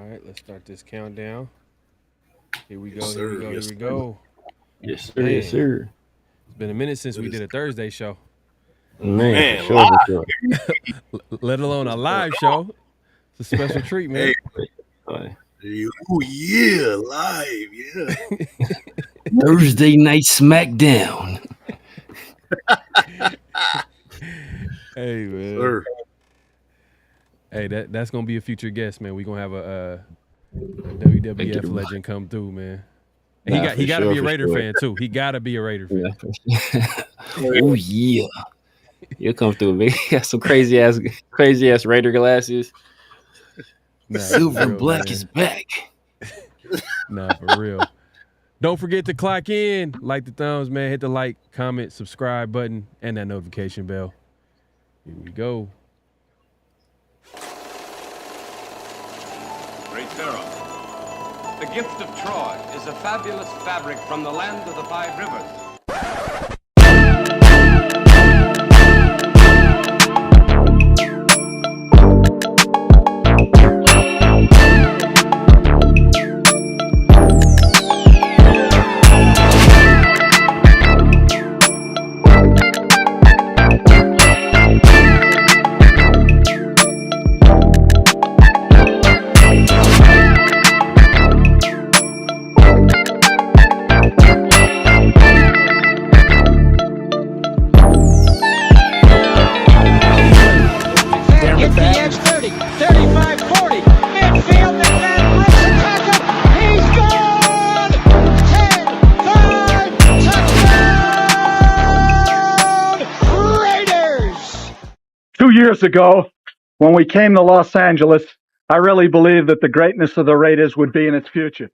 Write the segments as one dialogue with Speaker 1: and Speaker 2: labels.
Speaker 1: right, let's start this countdown. Here we go.
Speaker 2: Yes,
Speaker 1: here we go.
Speaker 2: yes,
Speaker 1: Here we go.
Speaker 3: Yes, sir. Man. Yes, sir.
Speaker 1: It's been a minute since we did a Thursday show.
Speaker 3: Man, for sure.
Speaker 1: Let alone a live show. It's a special treat, man.
Speaker 2: Oh, yeah, live, yeah.
Speaker 3: Thursday night SmackDown.
Speaker 1: Hey, man.
Speaker 2: Sir.
Speaker 1: Hey, that's gonna be a future guest, man. We're gonna have a WWF legend come through, man. And he gotta be a Raider fan too. He gotta be a Raider fan.
Speaker 3: Yeah. Oh yeah. He'll come through, man. He got some crazy ass Raider glasses.
Speaker 1: Nah,
Speaker 3: Silver and
Speaker 1: real,
Speaker 3: black
Speaker 1: man.
Speaker 3: is back.
Speaker 1: Nah, for real. Don't forget to clock in, like the thumbs, man. Hit the like, comment, subscribe button, and that notification bell. Here we go.
Speaker 4: Great Pharaoh. The gift of Troy is a fabulous fabric from the land of the 5 rivers.
Speaker 5: Years ago, when we came to Los Angeles, I really believed that the greatness of the Raiders would be in its future.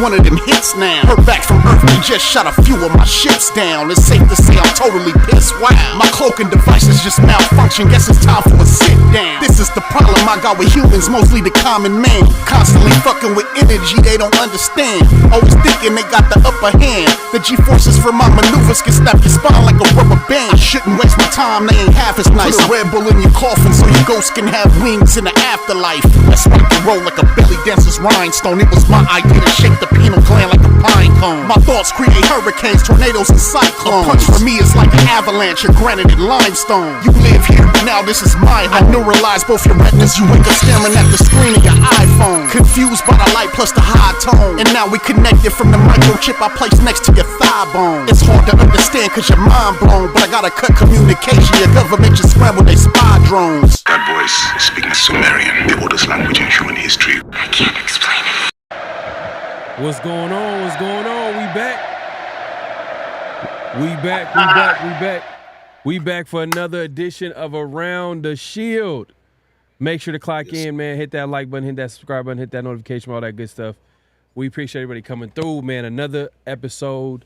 Speaker 6: One of them hits now. Heard back from Earth DJ just shot a few of my ships down. It's safe to say I'm totally pissed. Wow, my cloaking devices just malfunction. Guess it's time for a sit down. This is the problem I got with humans, mostly the common man. Constantly fucking with energy they don't understand. Always thinking they got the upper hand. The G-forces from my maneuvers can snap your spine like a rubber band. I shouldn't waste my time, they ain't half as nice. Put a Red Bull in your coffin so your ghost can have wings in the afterlife. Let's rock and roll like a belly dancer's rhinestone. It was my idea to shake the pineal gland like a pine cone. My thoughts create hurricanes, tornadoes, and cyclones. A punch for me is like an avalanche of granite and limestone. You live here, but now this is my home. I neuralize both your retinas. You wake up staring at the screen of your iPhone. Confused by the light plus the high tone. And now we connected from the microchip I placed next to your thigh bone. It's hard to understand cause you're mind blown, but I gotta cut communication. Your government just scrambled their spy drones.
Speaker 7: That voice speaking Sumerian, the oldest language in human history. I can't explain it.
Speaker 1: What's going on? What's going on? We back. We back for another edition of Around the Shield. Make sure to clock in, man. Hit that like button, hit that subscribe button, hit that notification, all that good stuff. We appreciate everybody coming through, man. Another episode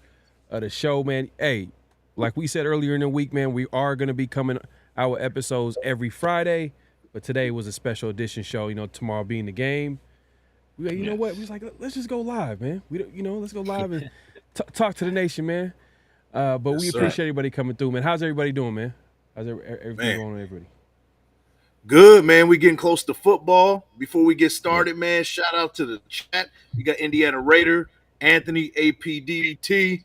Speaker 1: of the show, man. Hey, like we said earlier in the week, man, we are going to be coming out with episodes every Friday. But today was a special edition show, tomorrow being the game. You know what? We was like, let's just go live, man. Let's go live and talk to the nation, man. But we appreciate everybody coming through, man. How's everybody doing, man? How's everything going on, everybody?
Speaker 2: Good, man. We getting close to football. Before we get started, man, shout out to the chat. You got Indiana Raider, Anthony APDT,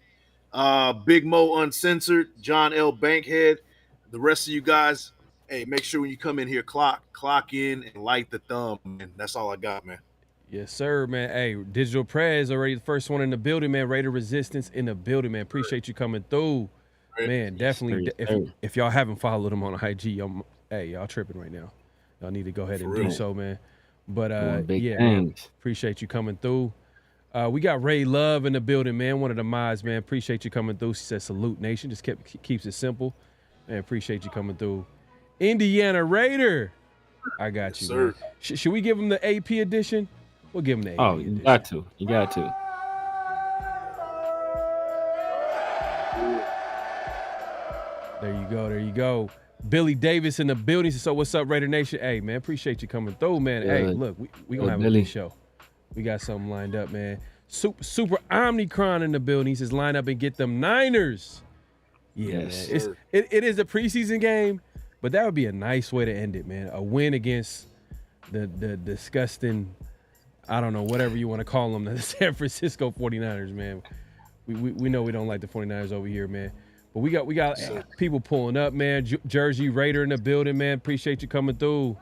Speaker 2: Big Mo Uncensored, John L. Bankhead. The rest of you guys, hey, make sure when you come in here, clock in and light the thumb, man. That's all I got, man.
Speaker 1: Yes, sir, man. Hey, Digital Prez already the first one in the building, man. Raider Resistance in the building, man. Appreciate you coming through. Man, definitely. If y'all haven't followed him on IG, y'all tripping right now. Y'all need to go ahead and do so, man. But man, appreciate you coming through. We got Ray Love in the building, man. One of the mods, man. Appreciate you coming through. She said, "Salute, nation." Just keeps it simple. Man, appreciate you coming through. Indiana Raider. I got you, man. Should we give him the AP edition? We'll give him the AP edition.
Speaker 3: You got to. You got to.
Speaker 1: There you go. Billy Davis in the building. So what's up, Raider Nation? Hey, man, appreciate you coming through, man. Hey, look, we gonna have a good show. We got something lined up, man. Super Omnicron in the building. He says line up and get them Niners. Yeah, yes, man. It is a preseason game, but that would be a nice way to end it, man. A win against the disgusting, I don't know, whatever you want to call them, the San Francisco 49ers, man. We know we don't like the 49ers over here, man. But we got people pulling up, man. Jersey Raider in the building, man. Appreciate you coming through.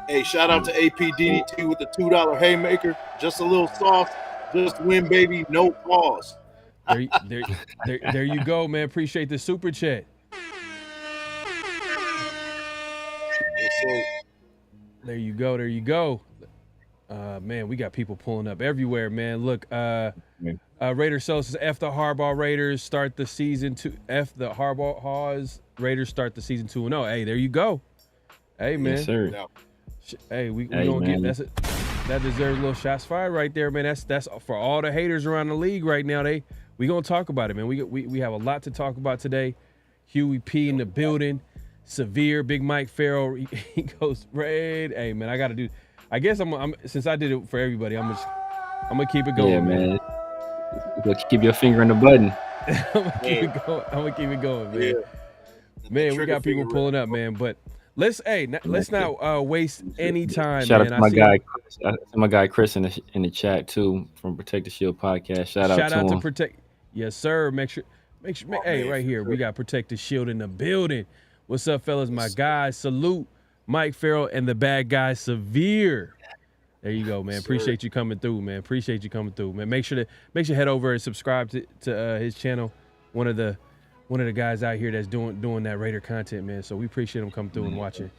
Speaker 2: Hey, shout out to APDT with the $2 haymaker. Just a little soft. Just win, baby. No pause.
Speaker 1: There you go, man. Appreciate the super chat. There you go. Man, we got people pulling up everywhere, man. Look, Raider Soul says F the Harbaugh Raiders start the season 2. F the Harbaugh Raiders start the season 2-0. Hey, there you go. Hey, man.
Speaker 3: Yes, sir.
Speaker 1: Hey, we gonna get that deserves a little shots fired right there, man. That's for all the haters around the league right now. We gonna talk about it, man. We have a lot to talk about today. Huey P in the building. Severe, Big Mike Farrell. He goes Raid. Hey, man, I guess I'm since I did it for everybody, I'm gonna keep it going, man.
Speaker 3: Keep your finger in the button.
Speaker 1: I'm gonna keep it going, man. Yeah. Man, we got people pulling up, man. But let's not waste any time.
Speaker 3: Shout out to my guy Chris in the chat too from Protect the Shield podcast. Shout out to him.
Speaker 1: Protect. Yes, sir. Make sure. Hey, right here, we got Protect the Shield in the building. What's up, fellas? My guys, salute Mike Farrell and the bad guy Severe. There you go, man. Appreciate you coming through, man. Man, make sure to head over and subscribe to his channel. One of the guys out here that's doing that Raider content, man. So we appreciate him coming through and watching.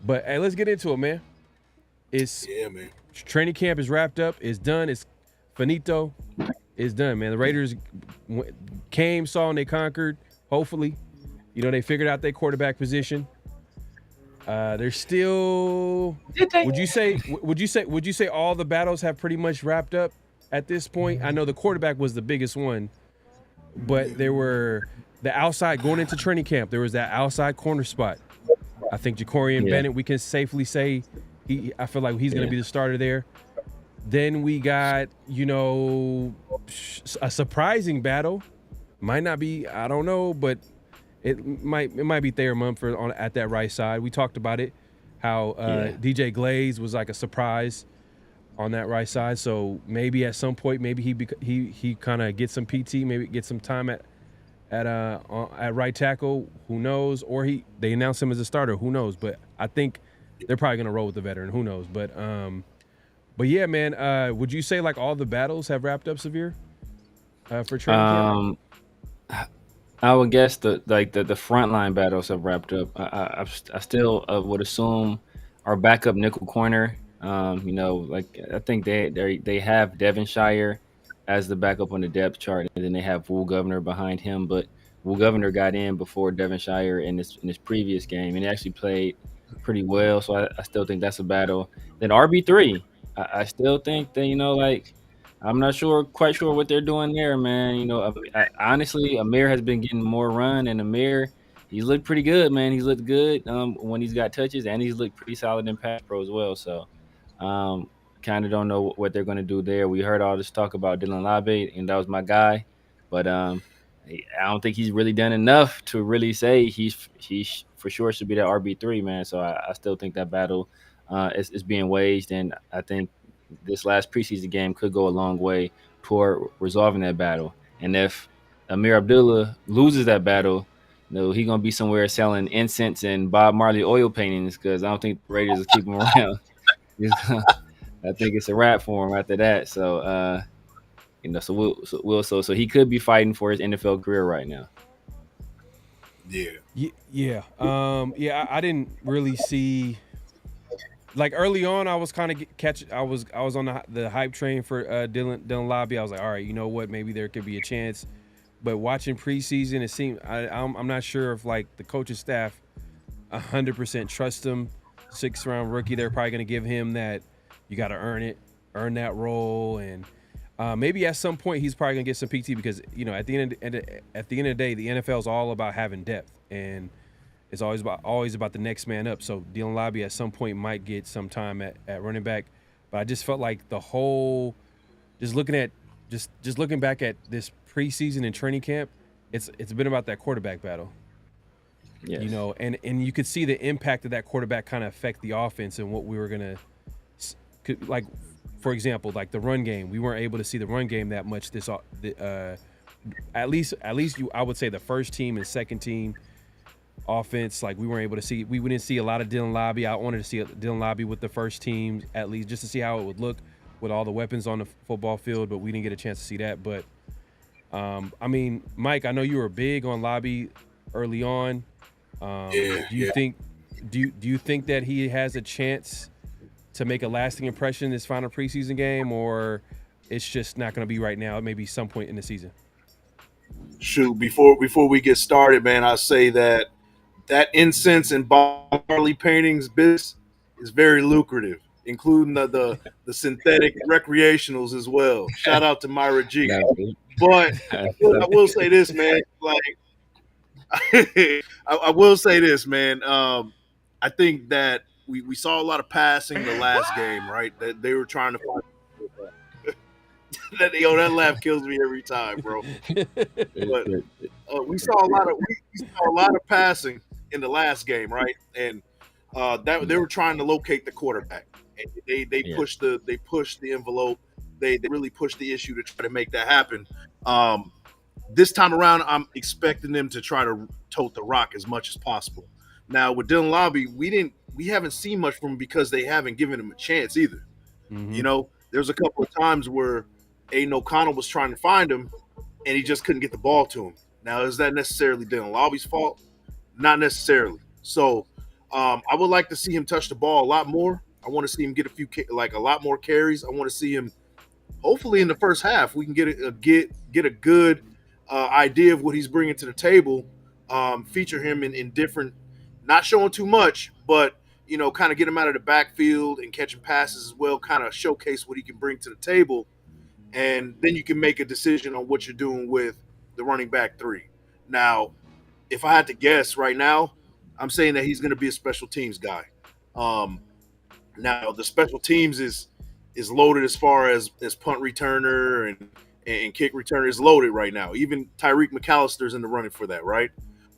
Speaker 1: But hey, let's get into it, man.
Speaker 2: Man.
Speaker 1: Training camp is wrapped up. It's done. It's finito. It's done, man. The Raiders came, saw, and they conquered. Hopefully, they figured out their quarterback position. They're still. Would you say all the battles have pretty much wrapped up at this point? I know the quarterback was the biggest one, but there were the outside going into training camp. There was that outside corner spot. I think Jacorian Bennett, we can safely say I feel like he's going to be the starter there. Then we got, a surprising battle. Might not be, I don't know, but it might be Thayer Mumford at that right side. We talked about it, how DJ Glaze was like a surprise on that right side. So maybe at some point, maybe he kind of gets some PT, maybe get some time at right tackle. Who knows? Or they announce him as a starter. Who knows? But I think they're probably gonna roll with the veteran. Who knows? But yeah, man. Would you say like all the battles have wrapped up severe for training camp?
Speaker 3: I would guess the frontline battles have wrapped up. I still would assume our backup nickel corner. I think they have Devonshire as the backup on the depth chart, and then they have Wool Governor behind him. But Wool Governor got in before Devonshire in this previous game, and he actually played pretty well. So I still think that's a battle. Then RB3, I still think that I'm not quite sure what they're doing there, man. Honestly, Amir has been getting more run, and Amir, he's looked pretty good, man. He's looked good when he's got touches, and he's looked pretty solid in pass pro as well. So, kind of don't know what they're going to do there. We heard all this talk about Dylan Labe, and that was my guy, but I don't think he's really done enough to really say he's for sure should be that RB3, man. So I still think that battle is being waged, and I think this last preseason game could go a long way toward resolving that battle. And if Amir Abdullah loses that battle, he's going to be somewhere selling incense and Bob Marley oil paintings, because I don't think the Raiders will keep him around. I think it's a wrap for him after that. So, so he could be fighting for his NFL career right now.
Speaker 2: Yeah.
Speaker 1: I didn't really see. Like early on, I was kind of I was on the hype train for Dylan Labe. I was like, all right, you know what? Maybe there could be a chance. But watching preseason, it seemed I'm not sure if like the coaching staff 100% trust him. 6th round rookie, they're probably going to give him that. You got to earn that role, and maybe at some point he's probably going to get some PT because at the end of the day, the NFL is all about having depth, and it's always about the next man up. So Dylan Labe at some point might get some time at running back. But I just felt like the whole just looking back at this preseason and training camp, it's been about that quarterback battle.
Speaker 3: Yes.
Speaker 1: And you could see the impact of that quarterback kind of affect the offense and what we were gonna like. For example, like the run game, we weren't able to see the run game that much. At least I would say the first team and second team offense, like we weren't able to see. We didn't see a lot of Dylan Labe. I wanted to see Dylan Labe with the first team at least, just to see how it would look with all the weapons on the football field. But we didn't get a chance to see that. But Mike, I know you were big on Labe early on. Do you think that he has a chance to make a lasting impression in this final preseason game, or it's just not going to be right now? It may be some point in the season.
Speaker 2: Shoot, before we get started, man, I'll say that incense and barley paintings business is very lucrative, including the synthetic recreationals as well. Shout out to Myra G. But I will say this, man. I will say this, man. I think that we saw a lot of passing the last game, right? That they were trying to find that laugh kills me every time, bro. But we saw a lot of passing in the last game, right? And that they were trying to locate the quarterback. And they pushed the envelope. They really pushed the issue to try to make that happen. This time around, I'm expecting them to try to tote the rock as much as possible. Now with Dylan Labe, we haven't seen much from him because they haven't given him a chance either. Mm-hmm. There's a couple of times where Aiden O'Connell was trying to find him, and he just couldn't get the ball to him. Now, is that necessarily Dylan Labe's fault? Not necessarily. So, I would like to see him touch the ball a lot more. I want to see him get a lot more carries. I want to see him, hopefully, in the first half, we can get a good idea of what he's bringing to the table. Feature him in different, not showing too much, but kind of get him out of the backfield and catching passes as well. Kind of showcase what he can bring to the table. And then you can make a decision on what you're doing with the running back 3. Now, if I had to guess right now, I'm saying that he's going to be a special teams guy. Now the special teams is loaded as far as punt returner and kick returner is loaded right now. Even Tyreek McAllister's in the running for that, right?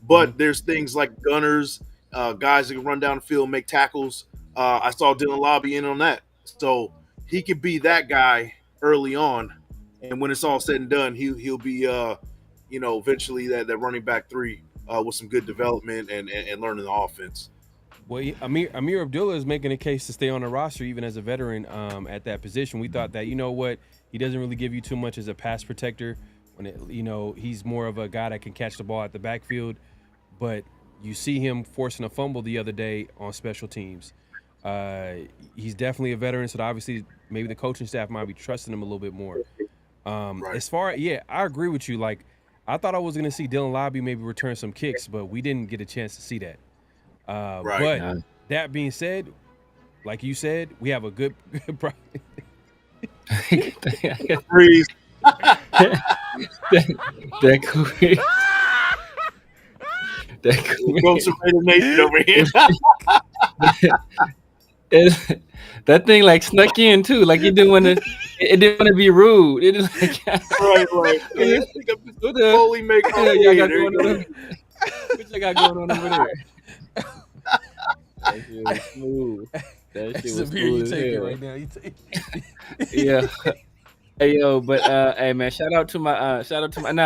Speaker 2: But there's things like gunners, guys that can run down the field and make tackles. I saw Dylan Lobby in on that. So he could be that guy early on. And when it's all said and done, he'll be eventually that running back 3 with some good development and learning the offense.
Speaker 1: Well, Amir Abdullah is making a case to stay on the roster even as a veteran at that position. We thought that, you know what, he doesn't really give you too much as a pass protector. When he's more of a guy that can catch the ball at the backfield. But you see him forcing a fumble the other day on special teams. He's definitely a veteran, so obviously maybe the coaching staff might be trusting him a little bit more.
Speaker 2: Right.
Speaker 1: As far, I agree with you. Like, I thought I was going to see Dylan Lobby maybe return some kicks, but we didn't get a chance to see that.
Speaker 2: Right.
Speaker 1: But that being said, like you said, we have a good
Speaker 2: Freeze.
Speaker 3: That could
Speaker 2: Go to Raider Nation over here.
Speaker 3: That thing like snuck in too. Like it didn't want to be rude. It is like
Speaker 2: right. Fully make
Speaker 3: what you got going on over there? That shit was smooth. That shit was smooth as hell.
Speaker 1: Right now.
Speaker 3: Yeah. Hey yo, but hey man, shout out to my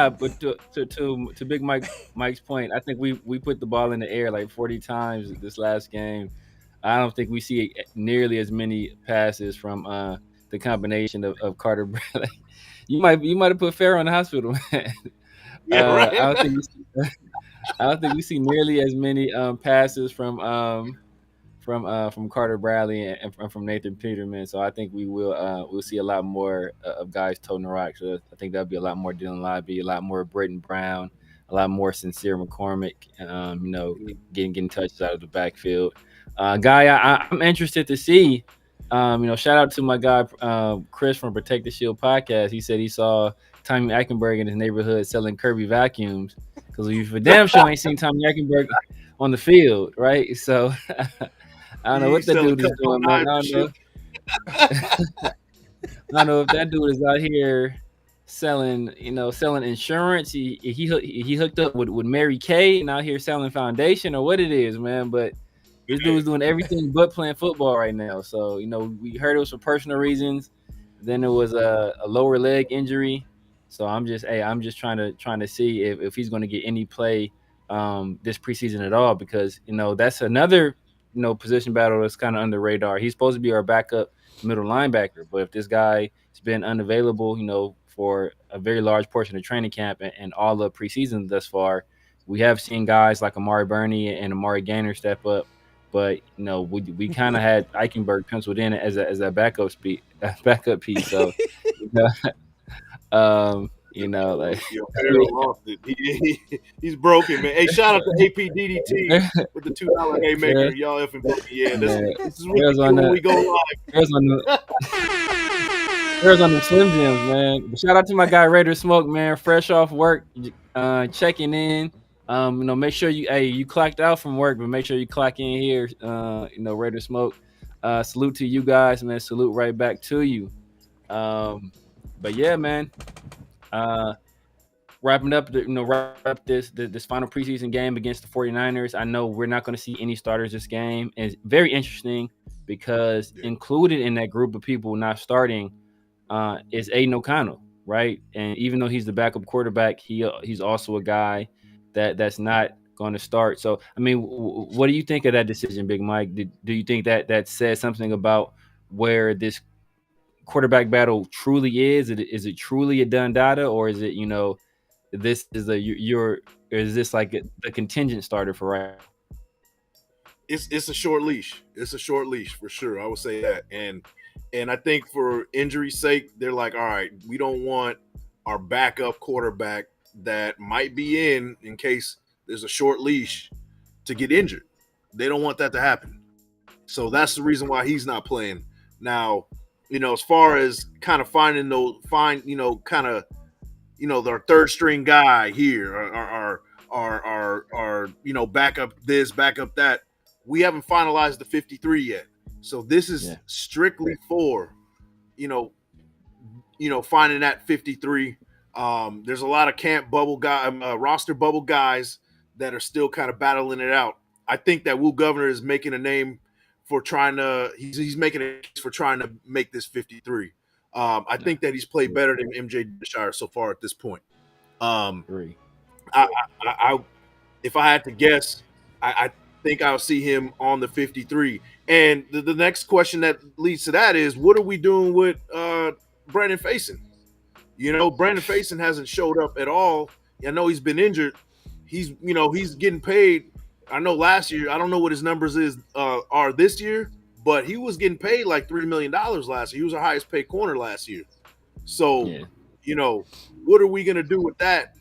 Speaker 3: but to Big Mike's point, I think we put the ball in the air like 40 times this last game. I don't think we see nearly as many passes from the combination of Carter Bradley. You might have put Farrell in the hospital, man.
Speaker 2: Yeah, right.
Speaker 3: I don't think we see nearly as many passes from Carter Bradley and from Nathan Peterman. So I think we'll see a lot more of guys toting the rock. So I think that'll be a lot more Dylan Lobby, a lot more Britton Brown, a lot more Sincere McCormick. Getting touches out of the backfield. Guy, I'm interested to see. Shout out to my guy Chris from Protect the Shield podcast. He said he saw Tommy Eichenberg in his neighborhood selling Kirby vacuums because you for damn sure ain't seen Tommy Eichenberg on the field, right? So I don't know what that dude is doing, man. I don't know if that dude is out here selling insurance. He hooked up with Mary Kay and out here selling foundation or what it is, man. But this dude's doing everything but playing football right now. So, we heard it was for personal reasons. Then it was a lower leg injury. So I'm just trying to see if he's going to get any play this preseason at all, because that's another position battle that's kind of under the radar. He's supposed to be our backup middle linebacker, but if this guy has been unavailable, for a very large portion of training camp and all of preseason thus far, we have seen guys like Amari Burney and Amari Gaynor step up, but we kind of had Eichenberg penciled in as a backup piece. So
Speaker 2: he's broken, man. Hey, shout out to APDDT with the $2 haymaker. Y'all effing broken. Yeah, this is really cool when we go live.
Speaker 3: There's on the Slim Jims, man. But shout out to my guy Raider Smoke, man. Fresh off work, checking in. Make sure you clocked out from work, but make sure you clock in here. Raider Smoke. Salute to you guys, man. Salute right back to you. But yeah, man. Wrapping up this final preseason game against the 49ers. I know we're not going to see any starters this game. And it's very interesting because included in that group of people not starting is Aiden O'Connell, right? And even though he's the backup quarterback, he's also a guy that's not going to start. So, I mean, what do you think of that decision, Big Mike? Do you think that says something about where this quarterback battle truly is? Is it truly a done data, or is it this is is this like the contingent starter for right now?
Speaker 2: It's a short leash. It's a short leash for sure. I would say that. And I think for injury's sake, they're like, all right, we don't want our backup quarterback that might be in case there's a short leash to get injured. They don't want that to happen. So that's the reason why he's not playing. Now, as far as kind of their third string guy here, or back up this, back up that. We haven't finalized the 53 yet. So this is strictly for, finding that 53. There's a lot of camp bubble guy, roster bubble guys that are still kind of battling it out. I think that Will Governor is making a name for trying to. He's making a case for trying to make this 53. I think that he's played better than MJ Shire so far at this point. If I had to guess, I think I'll see him on the 53. And the next question that leads to that is, what are we doing with Brandon Faison? Brandon Faison hasn't showed up at all. I know he's been injured. He's getting paid. I know last year, I don't know what his numbers are this year, but he was getting paid like $3 million last year. He was our highest paid corner last year. So, what are we going to do with that?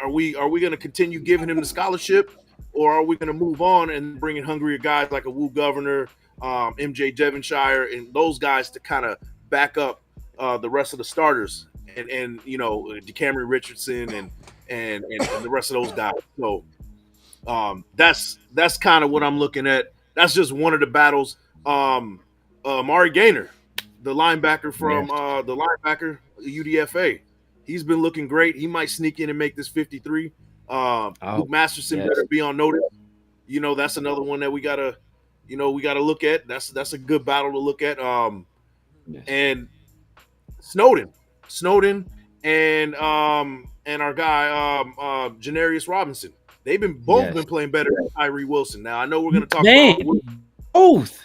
Speaker 2: Are we going to continue giving him the scholarship, or are we going to move on and bring in hungrier guys like a Will Governor, MJ Devonshire, and those guys to kind of back up the rest of the starters, and DeCameron Richardson and the rest of those guys. So that's kind of what I'm looking at. That's just one of the battles. Mari Gaynor, the linebacker from UDFA, he's been looking great. He might sneak in and make this 53. Luke Masterson better be on notice. That's another one that we gotta look at. That's a good battle to look at. And Snowden, and our guy Janarius Robinson. They've been been playing better than Tyree Wilson. Now I know we're gonna talk about
Speaker 3: both.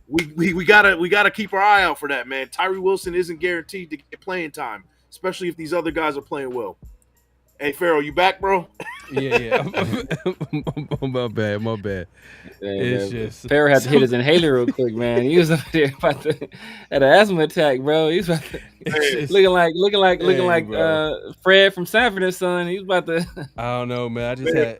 Speaker 2: We gotta keep our eye out for that, man. Tyree Wilson isn't guaranteed to get playing time, especially if these other guys are playing well. Hey, Pharaoh, you back, bro?
Speaker 1: Yeah. My bad. It's just
Speaker 3: Pharaoh had to hit his inhaler real quick, man. He was up there about to had an asthma attack, bro. He was about to, looking like Fred from Sanford and Son. He was about to.
Speaker 1: I don't know, man. I just had.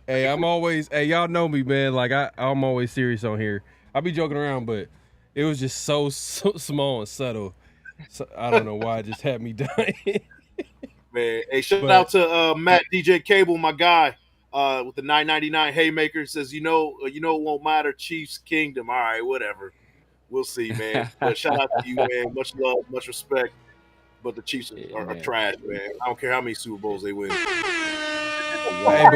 Speaker 1: I'm always. Hey, y'all know me, man. Like I'm always serious on here. I be joking around, but it was just so small and subtle. So I don't know why it just had me dying.
Speaker 2: Man, hey, shout out to Matt DJ Cable, my guy, with the $9.99 haymaker. Says, it won't matter. Chiefs Kingdom. All right, whatever. We'll see, man. But shout out to you, man. Much love, much respect. But the Chiefs are trash, man. I don't care how many Super Bowls they win.
Speaker 1: Hey, but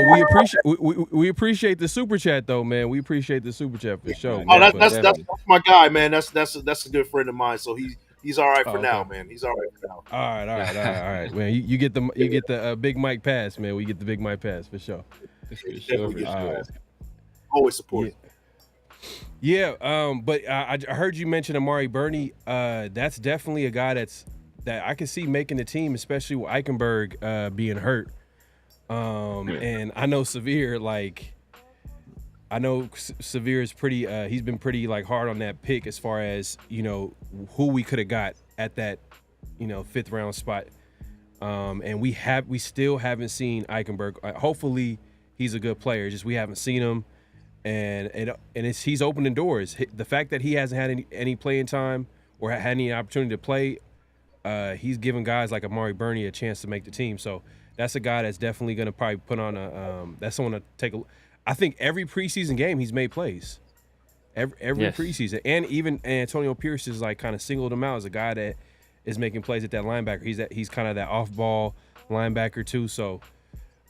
Speaker 1: we appreciate the super chat though, man. We appreciate the super chat for sure.
Speaker 2: Oh, that's my guy, man. That's a good friend of mine. So he's all right for now, man. He's all right for now.
Speaker 1: All right, man. You get the Big Mike pass, man. We get the Big Mike pass for sure.
Speaker 2: Always support.
Speaker 1: Yeah. But I heard you mention Amari Burney. That's definitely a guy that I can see making the team, especially with Eichenberg being hurt. And I know Severe, is pretty. He's been pretty hard on that pick as far as who we could have got at that 5th round spot. And we still haven't seen Eichenberg. Hopefully he's a good player. Just we haven't seen him, and he's opening doors. The fact that he hasn't had any playing time or had any opportunity to play, he's giving guys like Amari Burney a chance to make the team. So that's a guy that's definitely going to probably put on that's someone to take a. I think every preseason game he's made plays. Every preseason, and even Antonio Pierce is kind of singled him out as a guy that is making plays at that linebacker. He's kind of that off-ball linebacker too. So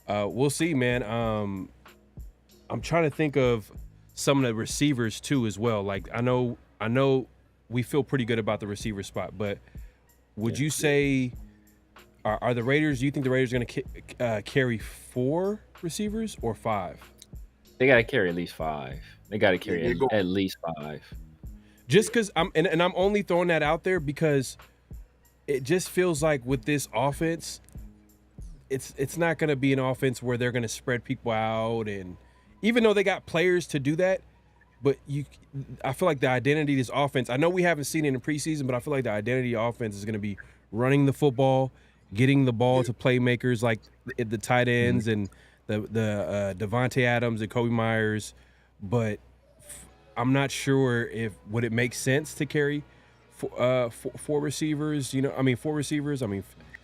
Speaker 1: we'll see, man. I'm trying to think of some of the receivers too as well. I know we feel pretty good about the receiver spot, but would you say are the Raiders? Do you think the Raiders are going to carry 4 receivers or 5?
Speaker 3: They got to carry at least 5. They got to carry at least 5.
Speaker 1: Just because I'm only throwing that out there because it just feels like with this offense, it's not going to be an offense where they're going to spread people out, and even though they got players to do that, but I feel like the identity of this offense. I know we haven't seen it in preseason, but I feel like the identity of offense is going to be running the football, getting the ball to playmakers like the tight ends and the Devontae Adams and Kobe Myers, but I'm not sure would it make sense to carry four receivers. Four receivers.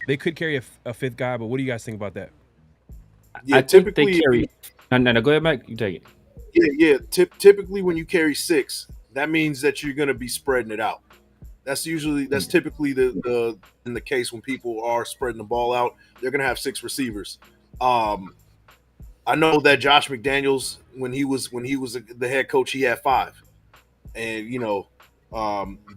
Speaker 1: They could carry a fifth guy, but what do you guys think about that?
Speaker 2: Yeah,
Speaker 3: I think they
Speaker 2: typically,
Speaker 3: carry. No, go ahead, Mike. You take it.
Speaker 2: yeah. Typically, when you carry 6, that means that you're going to be spreading it out. That's typically the in the case when people are spreading the ball out, they're going to have 6 receivers. I know that Josh McDaniels, when he was the head coach, he had 5, and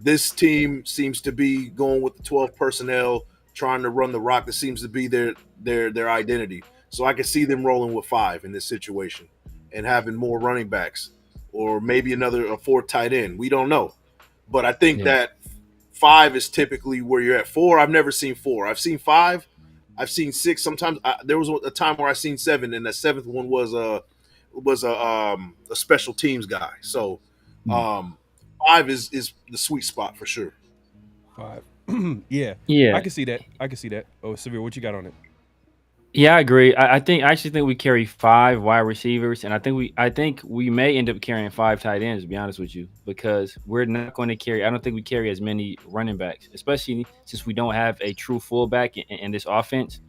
Speaker 2: this team seems to be going with the 12 personnel, trying to run the rock. That seems to be their identity. So I can see them rolling with 5 in this situation and having more running backs, or maybe a 4th tight end. We don't know, but I think that 5 is typically where you're at. 4, I've never seen 4. I've seen 5. I've seen 6. Sometimes there was a time where I seen 7, and the 7th one was a special teams guy. So 5 is the sweet spot for sure.
Speaker 1: 5. Yeah. I can see that. Oh, Severe, what you got on it?
Speaker 3: Yeah, I agree. I actually think we carry 5 wide receivers, and I think we may end up carrying 5 tight ends, to be honest with you, because we're not going to carry. I don't think we carry as many running backs, especially since we don't have a true fullback in this offense.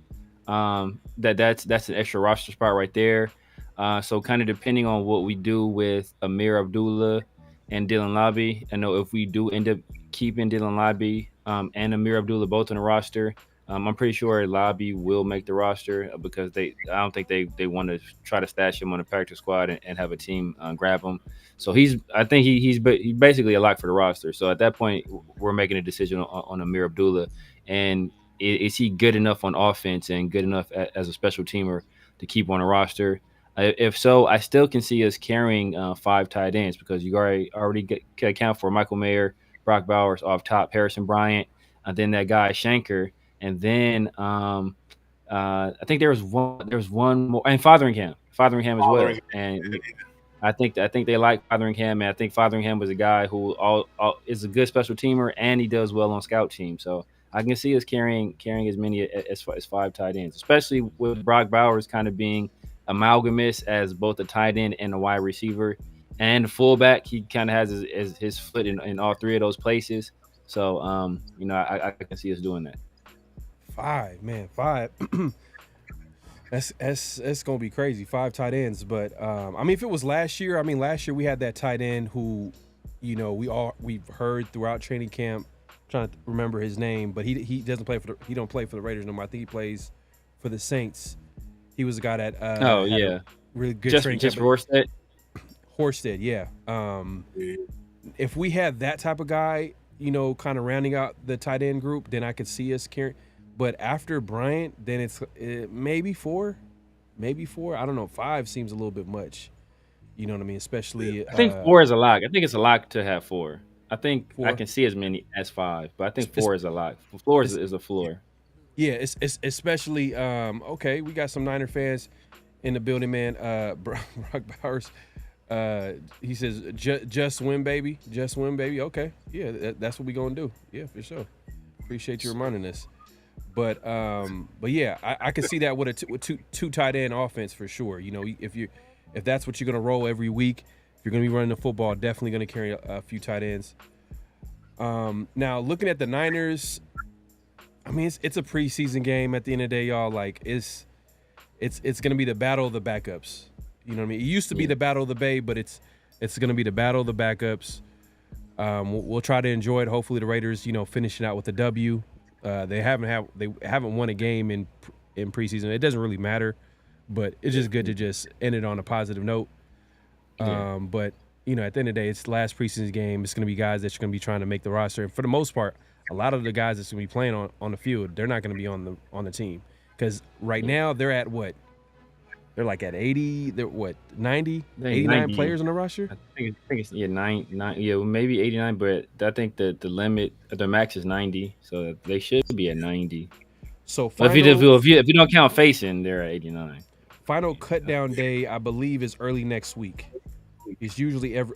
Speaker 3: That's an extra roster spot right there. So kind of depending on what we do with Amir Abdullah and Dylan Lobby, I know if we do end up keeping Dylan Lobby and Amir Abdullah both on the roster. I'm pretty sure Lobby will make the roster because I don't think they want to try to stash him on the practice squad and have a team grab him. So I think he's basically a lock for the roster. So at that point, we're making a decision on Amir Abdullah, and is he good enough on offense and good enough as a special teamer to keep on the roster? If so, I still can see us carrying 5 tight ends because you already can account for Michael Mayer, Brock Bowers off top, Harrison Bryant, and then that guy Shanker. And then I think there was one more, and Fotheringham as well. And I think they like Fotheringham, and I think Fotheringham was a guy who is a good special teamer, and he does well on scout team. So I can see us carrying as many as 5 tight ends, especially with Brock Bowers kind of being amalgamous as both a tight end and a wide receiver and fullback. He kind of has his foot in all 3 of those places. So I can see us doing that.
Speaker 1: 5, man, 5. That's gonna be crazy. 5 tight ends, but if it was last year, last year we had that tight end who, we've heard throughout training camp. Trying to remember his name, but he doesn't play he don't play for the Raiders no more. I think he plays for the Saints. He was a guy that had really good training camp.
Speaker 3: Horsted.
Speaker 1: Horsted, yeah. If we had that type of guy, kind of rounding out the tight end group, then I could see us carrying. But after Bryant, then it's maybe 4. I don't know. 5 seems a little bit much. You know what I mean? Especially,
Speaker 3: I think 4 is a lock. I think it's a lock to have 4. I think 4? I can see as many as 5, but I think 4 is a lock. 4 is a floor.
Speaker 1: Yeah, it's especially okay. We got some Niner fans in the building, man. Brock Bowers. He says, "Just win, baby. Just win, baby." Okay, yeah, that's what we gonna do. Yeah, for sure. Appreciate you reminding us. But yeah, I can see that with two tight end offense for sure. If that's what you're gonna roll every week, if you're gonna be running the football, definitely gonna carry a few tight ends. Now looking at the Niners, it's a preseason game at the end of the day, y'all. Like it's gonna be the battle of the backups. You know what I mean? It used to be the battle of the Bay, but it's gonna be the battle of the backups. We'll try to enjoy it. Hopefully the Raiders, finishing out with a W. They haven't won a game in preseason. It doesn't really matter, but it's just good to just end it on a positive note. But at the end of the day, it's the last preseason game. It's going to be guys that you're going to be trying to make the roster. And for the most part, a lot of the guys that's going to be playing on the field, they're not going to be on the team because right now they're at what? They're like at 80. They're what? 90, 89 90. Players on the roster.
Speaker 3: I think it's 9. Yeah, maybe 89. But I think the limit, the max is 90. So they should be at 90.
Speaker 1: So
Speaker 3: if you don't count facing, they're at 89.
Speaker 1: Final cut down day, I believe, is early next week. It's usually right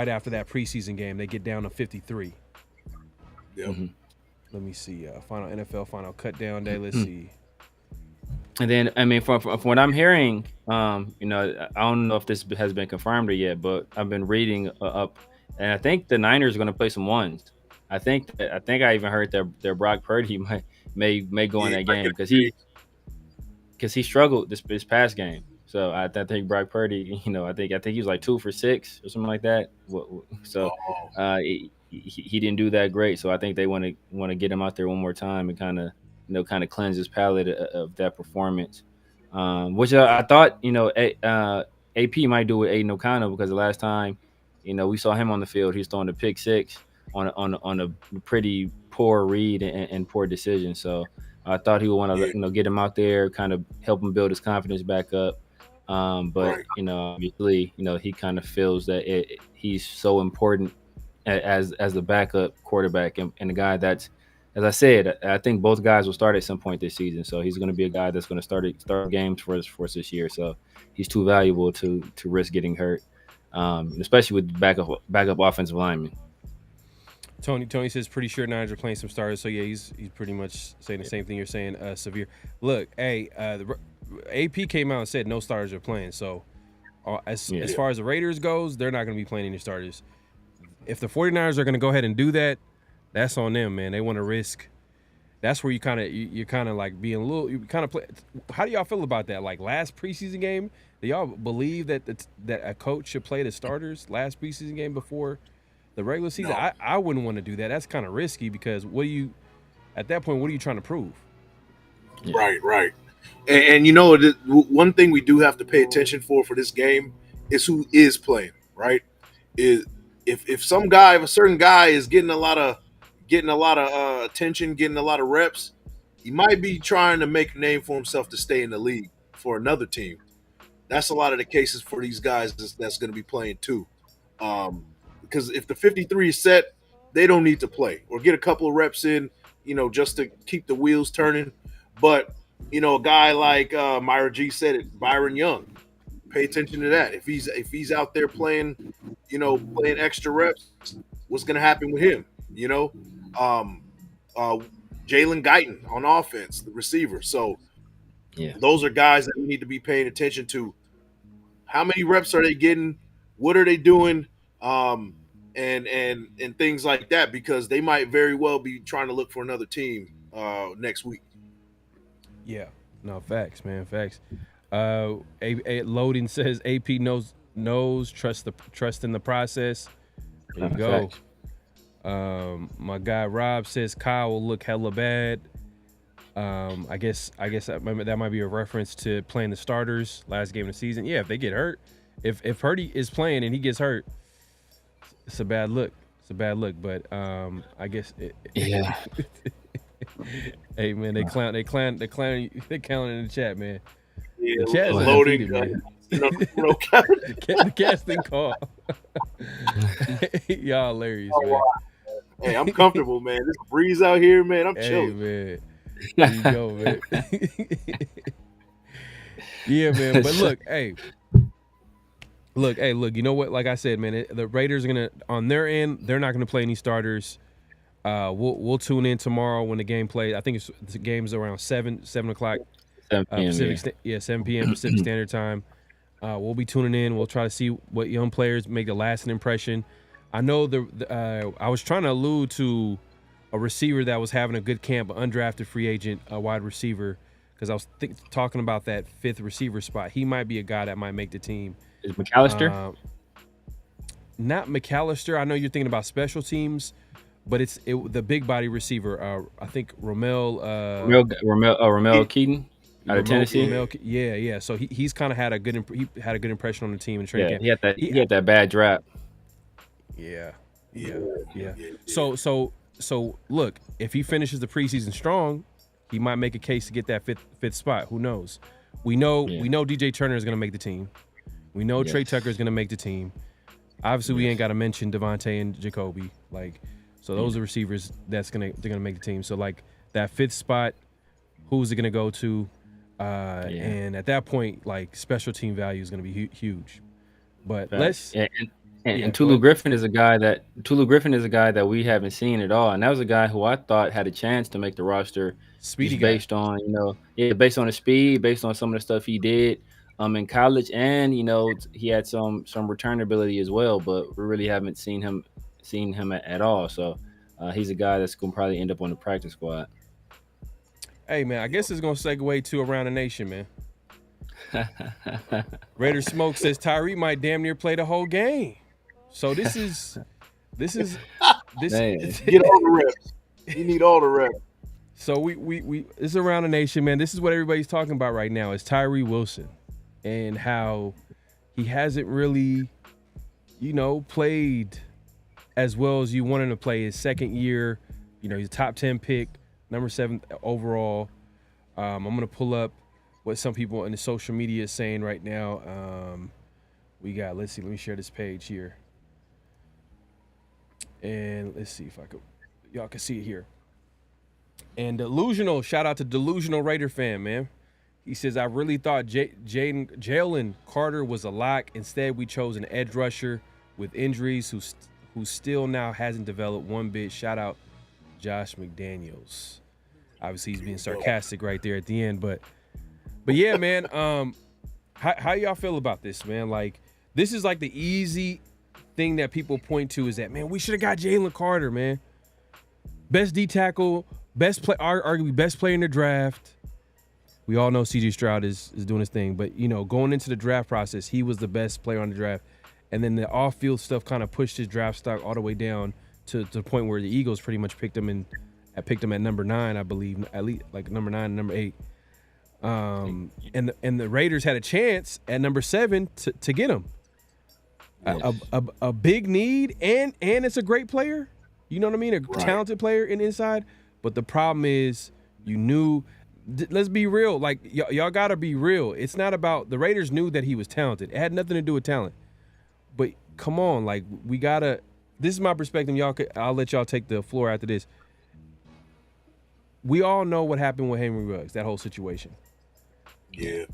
Speaker 1: after that preseason game, they get down to 53.
Speaker 2: Yeah.
Speaker 3: Mm-hmm.
Speaker 1: Let me see. Final NFL final cut down day. Let's see.
Speaker 3: And then, from what I'm hearing, I don't know if this has been confirmed or yet, but I've been reading up, and I think the Niners are going to play some ones. I think I even heard that their Brock Purdy may go in
Speaker 2: Yeah,
Speaker 3: that
Speaker 2: I
Speaker 3: game because he struggled this past game. So I think Brock Purdy, I think he was like 2 for 6 or something like that. So
Speaker 2: oh,
Speaker 3: he didn't do that great. So I think they want to get him out there one more time and kind of cleanse his palate of that performance. Which I thought AP might do with Aiden O'Connell because the last time we saw him on the field, he was throwing a pick six on a pretty poor read and poor decision. So I thought he would want
Speaker 2: yeah,
Speaker 3: to get him out there, kind of help him build his confidence back up. But
Speaker 2: right.
Speaker 3: obviously, he kind of feels that he's so important as the backup quarterback and the guy that's, as I said, I think both guys will start at some point this season. So he's going to be a guy that's going to start games for us this year. So he's too valuable to risk getting hurt, especially with backup offensive linemen.
Speaker 1: Tony says pretty sure Niners are playing some starters. So yeah, he's pretty much saying the same thing you're saying. Severe. Look, hey, the AP came out and said no starters are playing. So as far as the Raiders goes, they're not going to be playing any starters. If the 49ers are going to go ahead and do that, that's on them, man. They want to risk. That's where you're kind of like being a little. You kind of play. How do y'all feel about that? Like last preseason game, do y'all believe that a coach should play the starters last preseason game before the regular season?
Speaker 2: No.
Speaker 1: I wouldn't want to do that. That's kind of risky because at that point, what are you trying to prove?
Speaker 2: Yeah. Right. And one thing we do have to pay attention for this game is who is playing, right? Is if a certain guy is getting a lot of attention, getting a lot of reps, he might be trying to make a name for himself to stay in the league for another team. That's a lot of the cases for these guys that's going to be playing too. Because if the 53 is set, they don't need to play or get a couple of reps in, just to keep the wheels turning. But a guy like Myra G said it, Byron Young. Pay attention to that. If he's out there playing extra reps, what's going to happen with him? Jalen Guyton on offense, the receiver. So those are guys that we need to be paying attention to. How many reps are they getting? What are they doing? And things like that, because they might very well be trying to look for another team next week.
Speaker 1: Yeah, no, facts, man, facts. Loading says AP knows trust in the process. There you go. My guy Rob says Kyle will look hella bad. I guess that might be a reference to playing the starters last game of the season. Yeah, if they get hurt, if Purdy is playing and he gets hurt, it's a bad look. But I guess
Speaker 3: yeah.
Speaker 1: Hey man, they clown in the chat, man.
Speaker 2: Yeah,
Speaker 1: the chat is
Speaker 2: loading,
Speaker 1: man.
Speaker 2: The
Speaker 1: casting call. Y'all hilarious, man.
Speaker 2: Hey, I'm comfortable, man. This breeze out here, man. I'm chilling.
Speaker 1: Man. There you go, man. Yeah, man. But look, you know what? Like I said, man, the Raiders are gonna, on their end, they're not gonna play any starters. We'll tune in tomorrow when the game plays. I think the game's around 7 o'clock
Speaker 3: 7 p.m.
Speaker 1: Pacific. 7 p.m. Pacific Standard Time. We'll be tuning in. We'll try to see what young players make a lasting impression. I know I was trying to allude to a receiver that was having a good camp, an undrafted free agent, a wide receiver, because I was talking about that fifth receiver spot. He might be a guy that might make the team.
Speaker 3: Is McAllister?
Speaker 1: Not McAllister. I know you're thinking about special teams, but it's the big body receiver. I think Romel Keaton out of Tennessee. Yeah. So he's kind of had a good impression on the team in training camp.
Speaker 3: He had that bad drop.
Speaker 1: Yeah. So look, if he finishes the preseason strong, he might make a case to get that fifth spot. Who knows? We know DJ Turner is going to make the team. We know Trey Tucker is going to make the team. Obviously, we ain't got to mention Devontae and Jacoby. So those are receivers they're gonna make the team. So that fifth spot, who's it gonna go to? And at that point, special team value is gonna be huge. But
Speaker 3: And Tulu Griffin is a guy that we haven't seen at all, and that was a guy who I thought had a chance to make the roster.
Speaker 1: Speedy
Speaker 3: based on his speed, based on some of the stuff he did. in college, and he had some return ability as well, but we really haven't seen him at all. So he's a guy that's gonna probably end up on the practice squad.
Speaker 1: Hey man, I guess it's gonna segue to Around the Nation, man. Raider Smoke says Tyree might damn near play the whole game. So this is
Speaker 2: Get all the reps. You need all the reps.
Speaker 1: So we it's Around the Nation, man. This is what everybody's talking about right now. Is Tyree Wilson and how he hasn't really, played as well as you want him to play. His second year, he's a top 10 pick, number 7 overall. I'm gonna pull up what some people in the social media is saying right now. We got, let me share this page here. And let's see if y'all can see it here. And Delusional, shout out to Delusional Raider fan, man. He says, I really thought Jalen Carter was a lock. Instead, we chose an edge rusher with injuries who still now hasn't developed one bit. Shout out Josh McDaniels. Obviously, he's being sarcastic right there at the end. But yeah, man, how y'all feel about this, man? Like, this is like the easy thing that people point to is that, man, we should have got Jalen Carter, man. Best D tackle, arguably best player in the draft. We all know CJ Stroud is doing his thing, but going into the draft process, he was the best player on the draft, and then the off-field stuff kind of pushed his draft stock all the way down to the point where the Eagles pretty much picked him at number 9, I believe, at least like number 9 and number 8. And the Raiders had a chance at number 7 to get him. Yes. A big need, and it's a great player. You know what I mean? Talented player inside. But the problem is, let's be real. Like, y'all got to be real. It's not about, the Raiders knew that he was talented. It had nothing to do with talent. But come on, like, we got to, this is my perspective. I'll let y'all take the floor after this. We all know what happened with Henry Ruggs, that whole situation.
Speaker 2: Yeah.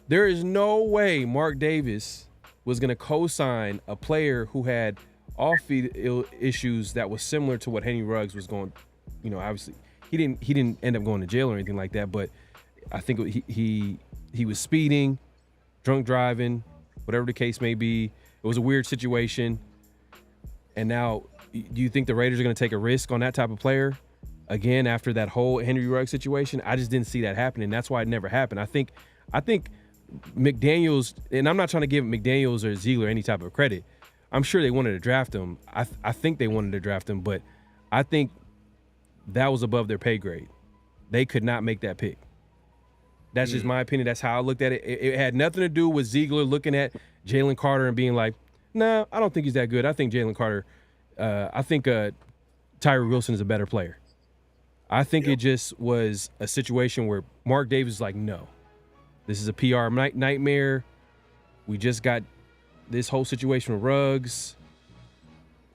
Speaker 1: There is no way Mark Davis was going to co-sign a player who had off-field issues that was similar to what Henry Ruggs was going. Obviously he didn't end up going to jail or anything like that, but I think he was speeding, drunk driving, whatever the case may be. It was a weird situation. And now, do you think the Raiders are going to take a risk on that type of player again after that whole Henry Ruggs situation? I just didn't see that happening. That's why it never happened. I think McDaniels, and I'm not trying to give McDaniels or Ziegler any type of credit. I'm sure they wanted to draft him. I think they wanted to draft him, but I think that was above their pay grade. They could not make that pick. That's just my opinion. That's how I looked at it. It had nothing to do with Ziegler looking at Jalen Carter and being like, nah, I don't think he's that good. I think Jalen Carter, Tyree Wilson is a better player. I think it just was a situation where Mark Davis was like, no, this is a PR nightmare. We just got this whole situation with Ruggs.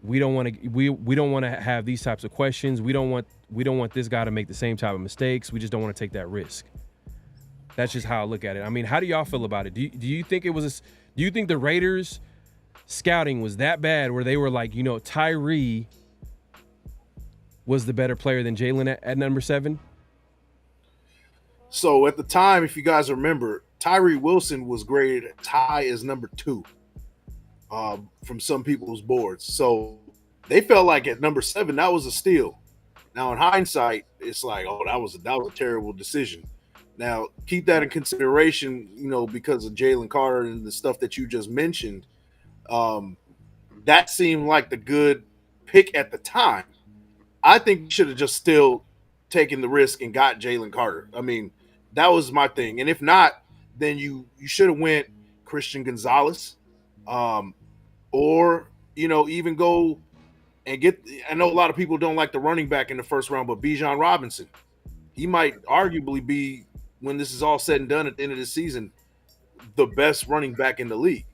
Speaker 1: We don't want to. We don't want to have these types of questions. We don't want this guy to make the same type of mistakes. We just don't want to take that risk. That's just how I look at it. I mean, how do y'all feel about it? Do you think it was? Do you think the Raiders scouting was that bad where they were like, Tyree was the better player than Jalen at number 7?
Speaker 2: So at the time, if you guys remember, Tyree Wilson was graded as high as number 2 from some people's boards. So they felt like at number 7, that was a steal. Now in hindsight, it's like, oh, that was a terrible decision. Now keep that in consideration, because of Jalen Carter and the stuff that you just mentioned. That seemed like the good pick at the time. I think we should have just still taken the risk and got Jalen Carter. I mean, that was my thing. And if not, then you should have went Christian Gonzalez, or even go and get. I know a lot of people don't like the running back in the first round, but Bijan Robinson, he might arguably be, when this is all said and done at the end of the season, the best running back in the league.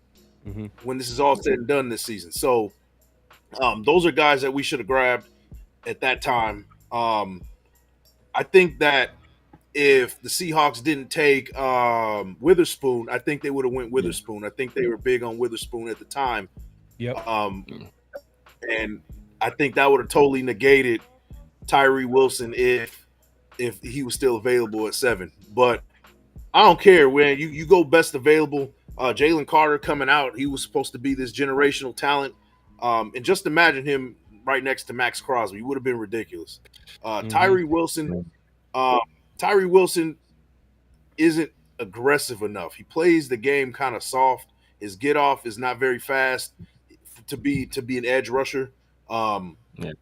Speaker 2: Mm-hmm. When this is all said and done this season, so those are guys that we should have grabbed at that time. I think that if the Seahawks didn't take Witherspoon, I think they would have went Witherspoon. I think they were big on Witherspoon at the time.
Speaker 1: Yep.
Speaker 2: And I think that would have totally negated Tyree Wilson if he was still available at 7. But I don't care when you go best available. Jalen Carter coming out, he was supposed to be this generational talent. And just imagine him right next to Max Crosby. It would have been ridiculous. Tyree Wilson, Tyree Wilson isn't aggressive enough. He plays the game kind of soft. His get off is not very fast to be an edge rusher.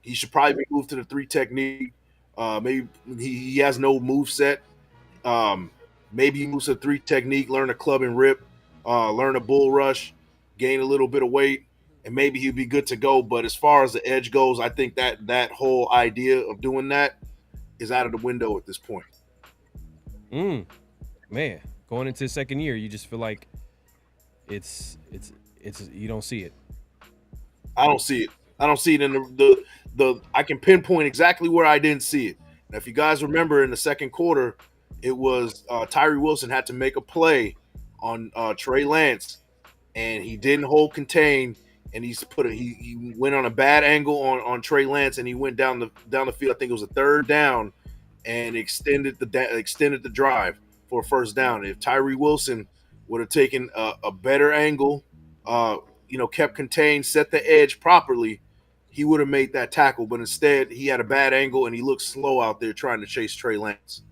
Speaker 2: He should probably be moved to the 3 technique. Maybe he has no move set. Maybe he moves to 3 technique, learn a club and rip, learn a bull rush, gain a little bit of weight, and maybe he'll be good to go. But as far as the edge goes, I think that whole idea of doing that is out of the window at this point.
Speaker 1: Man, going into the second year, you just feel like it's you don't see it.
Speaker 2: I don't see it. I don't see it in the I can pinpoint exactly where I didn't see it. Now, if you guys remember in the second quarter, it was Tyree Wilson had to make a play on Trey Lance, and he didn't hold contain, and he went on a bad angle on Trey Lance, and he went down the field. I think it was a 3rd down, and extended the drive for a 1st down. If Tyree Wilson would have taken a better angle, kept contained, set the edge properly, he would have made that tackle. But instead, he had a bad angle, and he looked slow out there trying to chase Trey Lance.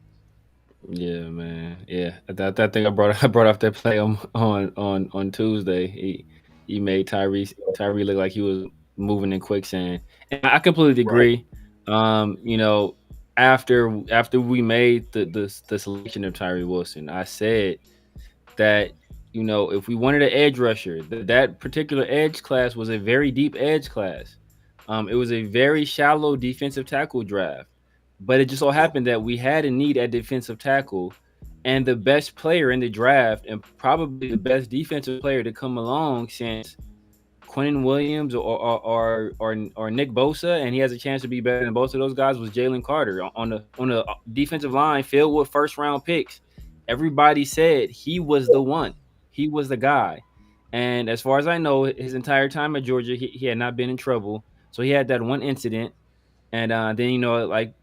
Speaker 3: Yeah, man. Yeah, that thing I brought off that play on Tuesday. He made Tyree look like he was moving in quicksand, and I completely agree. Right. After we made the selection of Tyree Wilson, I said that if we wanted an edge rusher, that particular edge class was a very deep edge class. It was a very shallow defensive tackle draft. But it just so happened that we had a need at defensive tackle, and the best player in the draft, and probably the best defensive player to come along since Quinnen Williams or Nick Bosa, and he has a chance to be better than both of those guys, was Jalen Carter on the defensive line filled with 1st-round picks. Everybody said he was the one. He was the guy. And as far as I know, his entire time at Georgia, he had not been in trouble. So he had that one incident. And then, I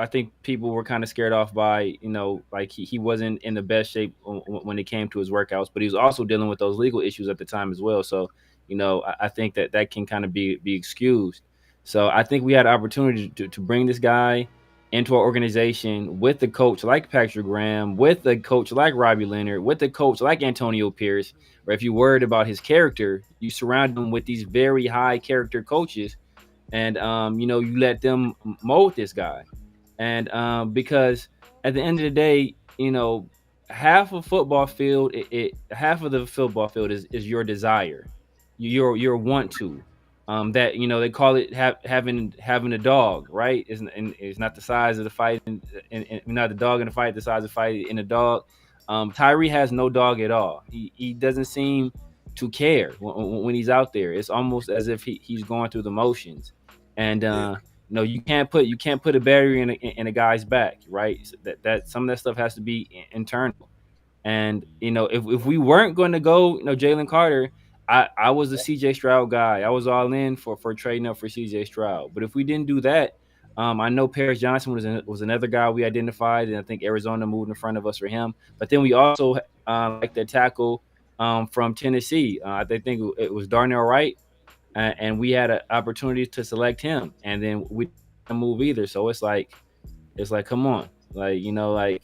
Speaker 3: think people were kind of scared off by, he wasn't in the best shape when it came to his workouts, but he was also dealing with those legal issues at the time as well. So, I think that can kind of be excused. So I think we had an opportunity to bring this guy into our organization with the coach like Patrick Graham, with the coach like Robbie Leonard, with the coach like Antonio Pierce, where if you're worried about his character, you surround him with these very high character coaches. And, you let them mold this guy. And because at the end of the day, half of the football field is your desire, your want to. That they call it having a dog, right? It's not the size of the fight, and not the dog in the fight, the size of the fight in the dog. Tyree has no dog at all. He doesn't seem to care when he's out there. It's almost as if he's going through the motions. And you can't put a barrier in a guy's back, right? So that some of that stuff has to be internal. And if we weren't going to go, Jalen Carter, I was a CJ Stroud guy. I was all in for trading up for CJ Stroud. But if we didn't do that, I know Paris Johnson was another guy we identified, and I think Arizona moved in front of us for him. But then we also like the tackle from Tennessee. I think it was Darnell Wright. And we had an opportunity to select him, and then we didn't move either. So it's like, come on, I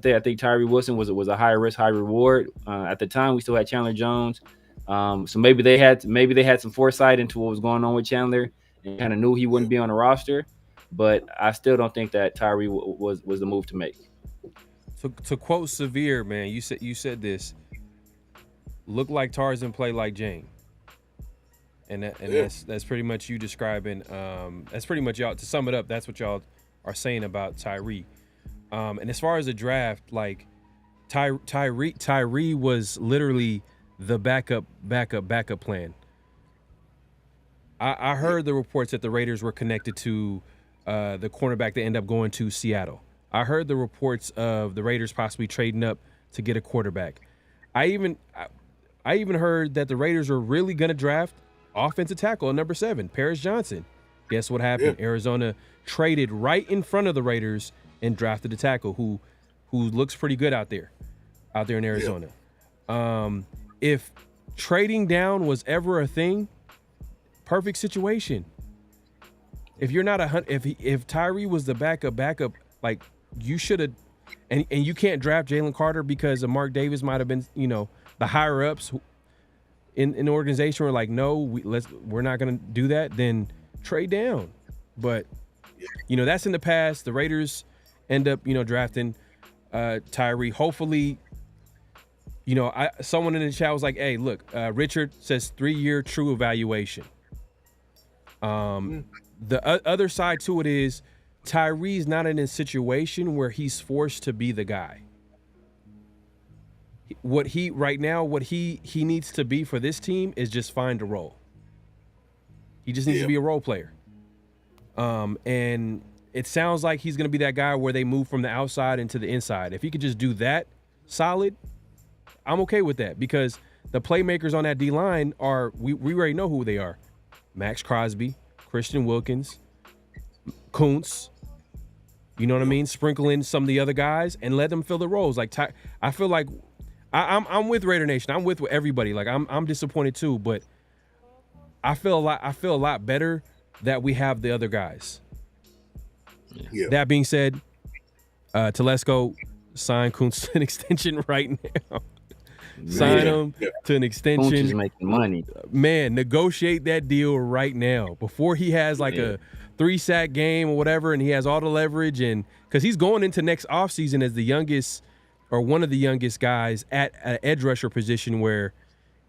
Speaker 3: think Tyree Wilson was a high risk, high reward. At the time, we still had Chandler Jones, so maybe they had some foresight into what was going on with Chandler and kind of knew he wouldn't be on the roster. But I still don't think that Tyree was the move to make.
Speaker 1: So to quote Severe, man, you said this: look like Tarzan, play like Jane. And that's pretty much you describing. That's pretty much y'all. To sum it up, that's what y'all are saying about Tyree. And as far as the draft, like Tyree was literally the backup plan. I heard the reports that the Raiders were connected to the cornerback that ended up going to Seattle. I heard the reports of the Raiders possibly trading up to get a quarterback. I even heard that the Raiders were really going to draft offensive tackle at number 7, Paris Johnson. Guess what happened? Yeah. Arizona traded right in front of the Raiders and drafted a tackle who looks pretty good out there. out there in Arizona. If trading down was ever a thing, perfect situation. If you're not if Tyree was the backup, like you should have, and you can't draft Jalen Carter because of Mark Davis might have been, the higher ups in the organization were like, no, we're not gonna do that. Then trade down. But that's in the past. The Raiders end up drafting Tyree. Hopefully, someone in the chat was like, hey, look, Richard says 3-year true evaluation. The other side to it is Tyree's not in a situation where he's forced to be the guy. What he needs to be for this team is just find a role. He just needs to be a role player. And it sounds like he's going to be that guy where they move from the outside into the inside. If he could just do that solid, I'm okay with that, because the playmakers on that D-line we already know who they are. Max Crosby, Christian Wilkins, Kuntz, you know what I mean? Sprinkle in some of the other guys and let them fill the roles. Like I feel like I'm with Raider Nation. I'm with everybody. Like I'm disappointed too, but I feel a lot better that we have the other guys. Yeah. That being said, Telesco sign Kuntz to an extension right now. Sign him to an extension.
Speaker 3: Kuntz is making money.
Speaker 1: Man, negotiate that deal right now before he has like a 3-sack game or whatever, and he has all the leverage, and because he's going into next offseason as the youngest or one of the youngest guys at an edge rusher position where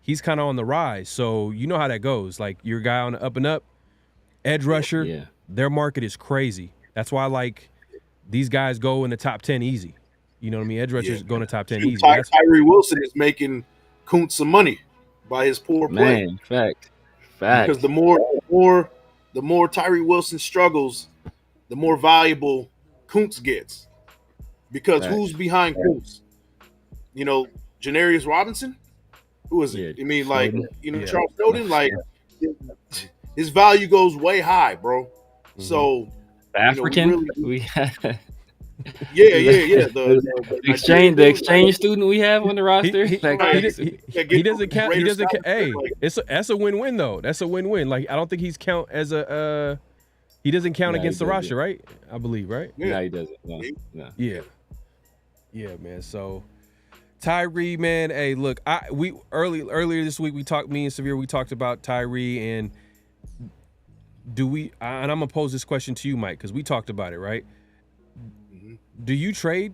Speaker 1: he's kind of on the rise. So you know how that goes. Like your guy on the up and up, edge rusher, their market is crazy. That's why like these guys go in the top 10 easy. You know what I mean? Edge rushers go in the top 10 easy.
Speaker 2: Tyree Wilson is making Kuntz some money by his poor play.
Speaker 3: Man, fact.
Speaker 2: Because the more Tyree Wilson struggles, the more valuable Kuntz gets. Because who's behind Kuntz? Janarius Robinson? Who is it? I mean, like, Charles Snowden? Like, his value goes way high, bro. Mm-hmm. So,
Speaker 3: African?
Speaker 2: The
Speaker 3: exchange student we have on the roster.
Speaker 1: He doesn't count. He doesn't. Hey, that's a win-win though. That's a win-win. Like I don't think he's count as a. He doesn't count against the roster, right? I believe, right?
Speaker 3: Yeah, he doesn't. No.
Speaker 1: Yeah, man. So Tyree, man. Hey, look, earlier this week me and Severe, we talked about Tyree, and and I'm gonna pose this question to you, Mike, because we talked about it, right? Do you trade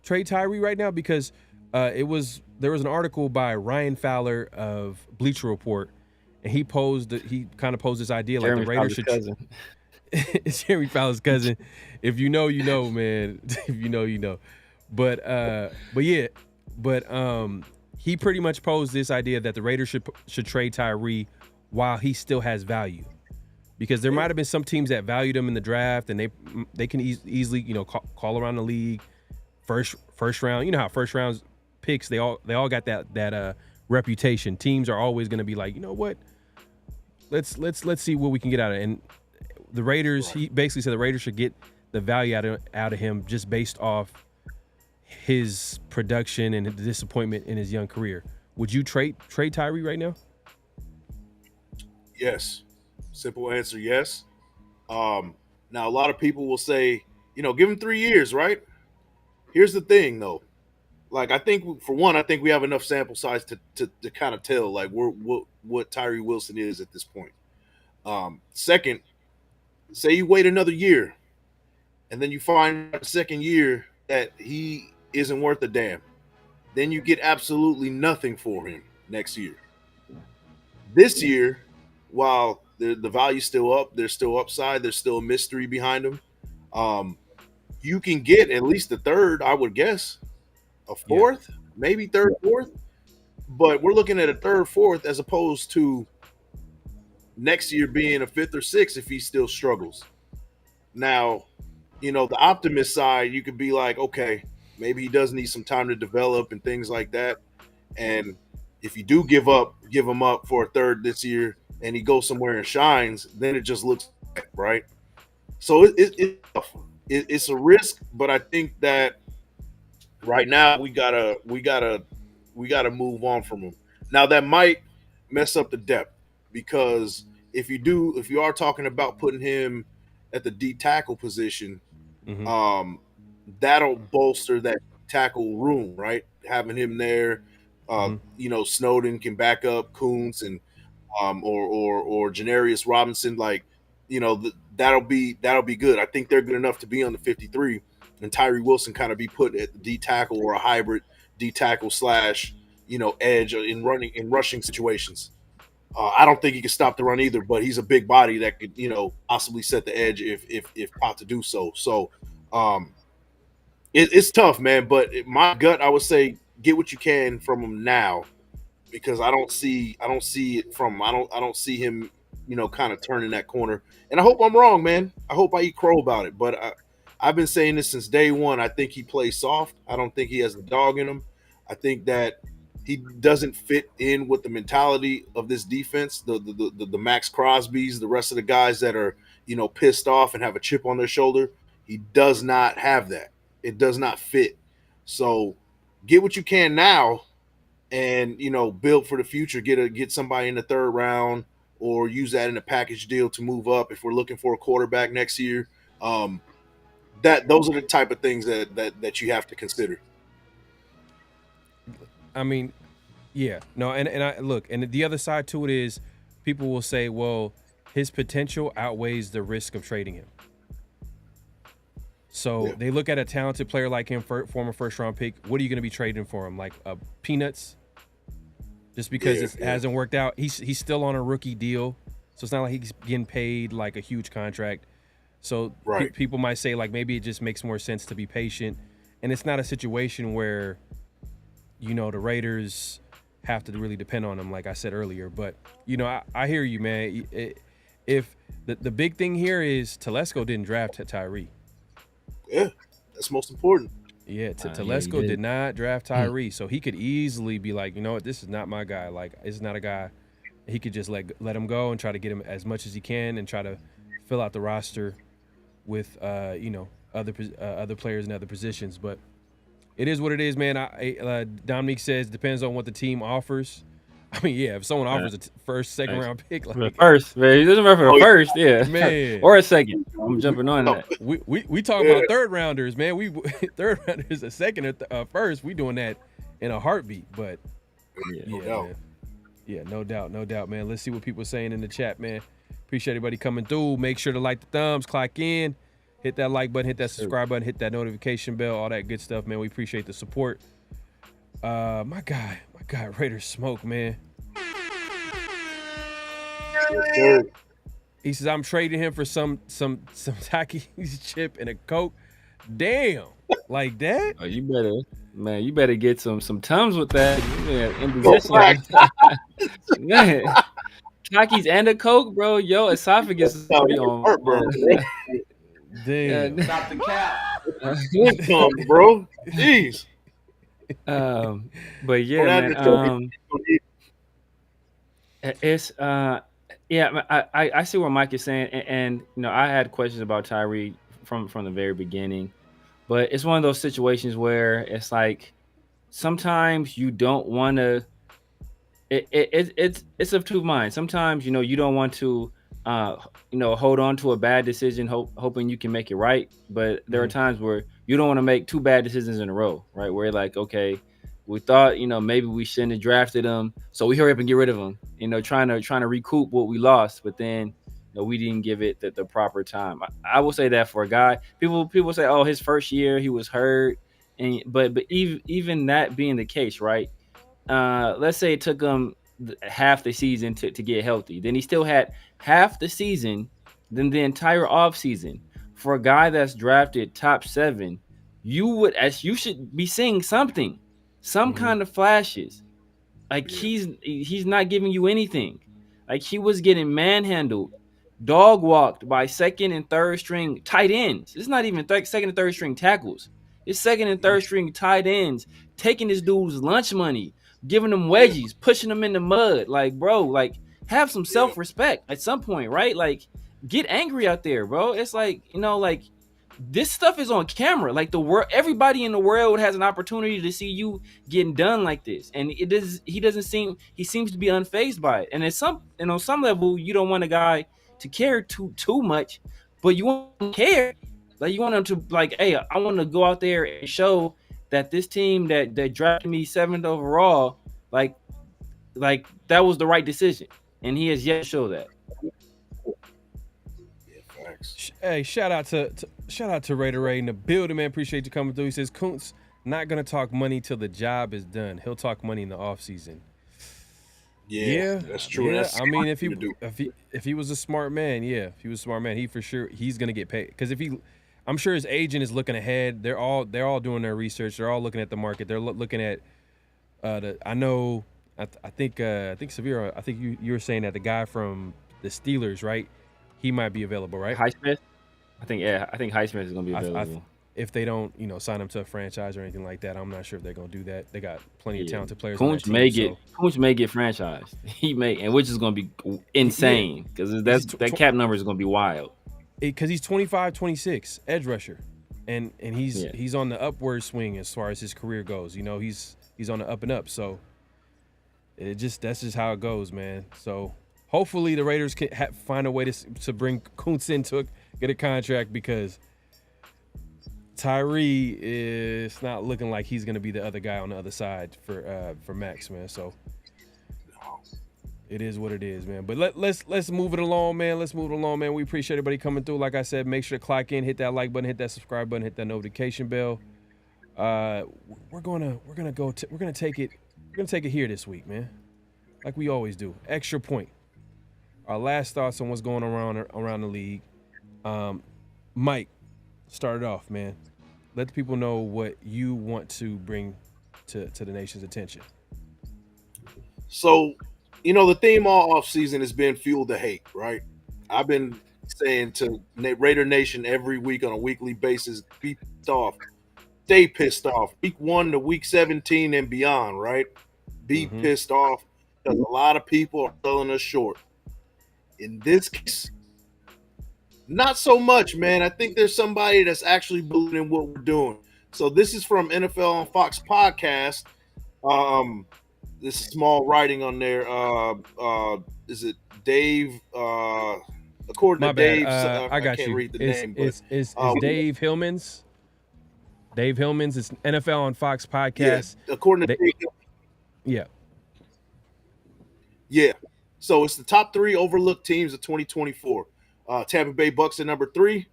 Speaker 1: Tyree right now? Because there was an article by Ryan Fowler of Bleacher Report, and he kind of posed this idea
Speaker 3: Jeremy
Speaker 1: like the Raiders should. It's Jeremy Fowler's cousin. If you know, you know, man. If you know, you know. But he pretty much posed this idea that the Raiders should trade Tyree while he still has value. Because there might have been some teams that valued him in the draft, and they can easily call around the league, first round. You know how first round picks they all got that reputation. Teams are always going to be like, you know what, let's see what we can get out of it. And the Raiders, he basically said the Raiders should get the value out of him just based off his production and the disappointment in his young career. Would you trade Tyree right now?
Speaker 2: Yes. Simple answer, yes. Now, a lot of people will say, give him 3 years, right? Here's the thing, though. Like, I think we have enough sample size to kind of tell, like, what Tyree Wilson is at this point. Second, say you wait another year, and then you find the second year that he isn't worth a damn. Then you get absolutely nothing for him next year. This year, while the value's still up, there's still upside, there's still a mystery behind him. You can get at least a third, I would guess, a fourth, maybe third, fourth. But we're looking at a third, fourth, as opposed to next year being a fifth or sixth if he still struggles. Now, the optimist side, you could be like, okay, maybe he does need some time to develop and things like that. And if you do give him up for a third this year and he goes somewhere and shines, then it just looks bad, right? So it's a risk, but I think that right now we gotta move on from him. Now that might mess up the depth because if you are talking about putting him at the D tackle position, that'll bolster that tackle room, right? Having him there, Snowden can back up Kuntz and or Janarius Robinson, like that'll be good. I think they're good enough to be on the 53, and Tyree Wilson kind of be put at the D tackle or a hybrid D tackle slash edge in rushing situations. I don't think he can stop the run either, but he's a big body that could possibly set the edge if caught to do so. So it's tough, man. But my gut, I would say, get what you can from him now, because I don't see him, kind of turning that corner. And I hope I'm wrong, man. I hope I eat crow about it. But I've been saying this since day one. I think he plays soft. I don't think he has the dog in him. I think that he doesn't fit in with the mentality of this defense. The Max Crosbys, the rest of the guys that are pissed off and have a chip on their shoulder. He does not have that. It does not fit. So get what you can now, and build for the future. Get somebody in the third round, or use that in a package deal to move up if we're looking for a quarterback next year. Those are the type of things that you have to consider.
Speaker 1: I mean, yeah, no, and I look, and the other side to it is people will say, well, his potential outweighs the risk of trading him. So they look at a talented player like him, former first-round pick. What are you going to be trading for him? Like peanuts? Just because it hasn't worked out. He's still on a rookie deal, so it's not like he's getting paid like a huge contract. So people might say like maybe it just makes more sense to be patient, and it's not a situation where the Raiders have to really depend on him, like I said earlier. But I hear you, man. If the big thing here is Telesco didn't draft Tyree.
Speaker 2: Yeah, that's most important.
Speaker 1: Yeah, Telesco did not draft Tyree, so he could easily be like, you know what, this is not my guy. Like, this is not a guy. He could just let him go and try to get him as much as he can and try to fill out the roster with other players in other positions. But it is what it is, man. Dominique says depends on what the team offers. I mean, yeah, if someone offers a first, second round pick, like
Speaker 3: first, man, he doesn't matter for the first,
Speaker 1: man,
Speaker 3: or a second. I'm jumping on that.
Speaker 1: We talk about third rounders, man. We third rounders, a second or first. We doing that in a heartbeat. But no doubt, man. Let's see what people are saying in the chat, man. Appreciate everybody coming through. Make sure to like the thumbs, clock in, hit that like button, hit that subscribe button, hit that notification bell, all that good stuff, man. We appreciate the support. My guy, Raiders smoke, man. He says I'm trading him for some Takis chip and a Coke. Damn, like that?
Speaker 3: Oh, you better get some Tums with that. In position. Man, Takis and a Coke, bro. Yo, esophagus is on, bro.
Speaker 1: Damn.
Speaker 4: Stop the cap.
Speaker 2: Bro. Jeez.
Speaker 3: But yeah, man. It's I see what Mike is saying, and I had questions about Tyree from the very beginning, but it's one of those situations where it's like sometimes you don't want to. It's of two minds. Sometimes you don't want to hold on to a bad decision, hoping you can make it right. But there are times where you don't want to make two bad decisions in a row, right? Where you're like, okay, we thought, maybe we shouldn't have drafted him, so we hurry up and get rid of him, trying to recoup what we lost, but then we didn't give it the proper time. I will say that for a guy, people say, oh, his first year he was hurt, but even that being the case, right? Let's say it took him half the season to get healthy. Then he still had half the season, then the entire offseason. For a guy that's drafted top 7, you should be seeing something, some kind of flashes. Like he's not giving you anything. Like he was getting manhandled, dog walked by second and third string tight ends. It's not even second and third string tackles. It's second and third string tight ends taking this dude's lunch money, giving him wedgies, pushing him in the mud. Like, bro, like have some self-respect at some point, right? Like get angry out there, bro. It's like, like this stuff is on camera. Like the world, everybody in the world has an opportunity to see you getting done like this, and he seems to be unfazed by it. And on some level, you don't want a guy to care too much, but you want to care. Like you want him to like, hey, I want to go out there and show that this team that drafted me 7th overall, like that was the right decision, and he has yet to show that.
Speaker 1: Hey, shout out to Raider Ray in the building, man. Appreciate you coming through. He says Kuntz not gonna talk money till the job is done. He'll talk money in the offseason.
Speaker 2: Yeah, that's true.
Speaker 1: Yeah.
Speaker 2: That's
Speaker 1: I mean, if he was a smart man, he for sure he's gonna get paid. Because I'm sure his agent is looking ahead. They're all doing their research. They're all looking at the market. They're looking at I think Severe. I think you were saying that the guy from the Steelers, right? He might be available, right?
Speaker 3: Highsmith? I think Highsmith is going to be available.
Speaker 1: If they don't, sign him to a franchise or anything like that, I'm not sure if they're going to do that. They got plenty of talented players.
Speaker 3: Kuntz may get franchised. He may, and which is going to be insane because that cap number is going to be wild.
Speaker 1: Because he's 25, 26, edge rusher, and he's on the upward swing as far as his career goes. He's on the up and up. So that's just how it goes, man. So. Hopefully the Raiders can find a way to bring Kuntz in to get a contract because Tyree is not looking like he's going to be the other guy on the other side for Max, man. So it is what it is, man. But let's move it along, man. We appreciate everybody coming through. Like I said, make sure to clock in, hit that like button, hit that subscribe button, hit that notification bell. We're gonna take it here this week, man. Like we always do. Extra point. Our last thoughts on what's going around the league. Mike, start it off, man. Let the people know what you want to bring to the nation's attention.
Speaker 2: So, the theme all offseason has been fuel the hate, right? I've been saying to Raider Nation every week on a weekly basis, be pissed off. Stay pissed off. Week 1 to week 17 and beyond, right? Be pissed off because a lot of people are selling us short. In this case, not so much, man. I think there's somebody that's actually believing in what we're doing. So this is from NFL on Fox podcast. This small writing on there. Is it Dave? According to Dave,
Speaker 1: I can't read the name. It's Dave Hillman's. Dave Hillman's. It's NFL on Fox podcast.
Speaker 2: Yeah, according to Dave.
Speaker 1: Yeah.
Speaker 2: Yeah. So it's the top 3 overlooked teams of 2024. Tampa Bay Bucks at number 3,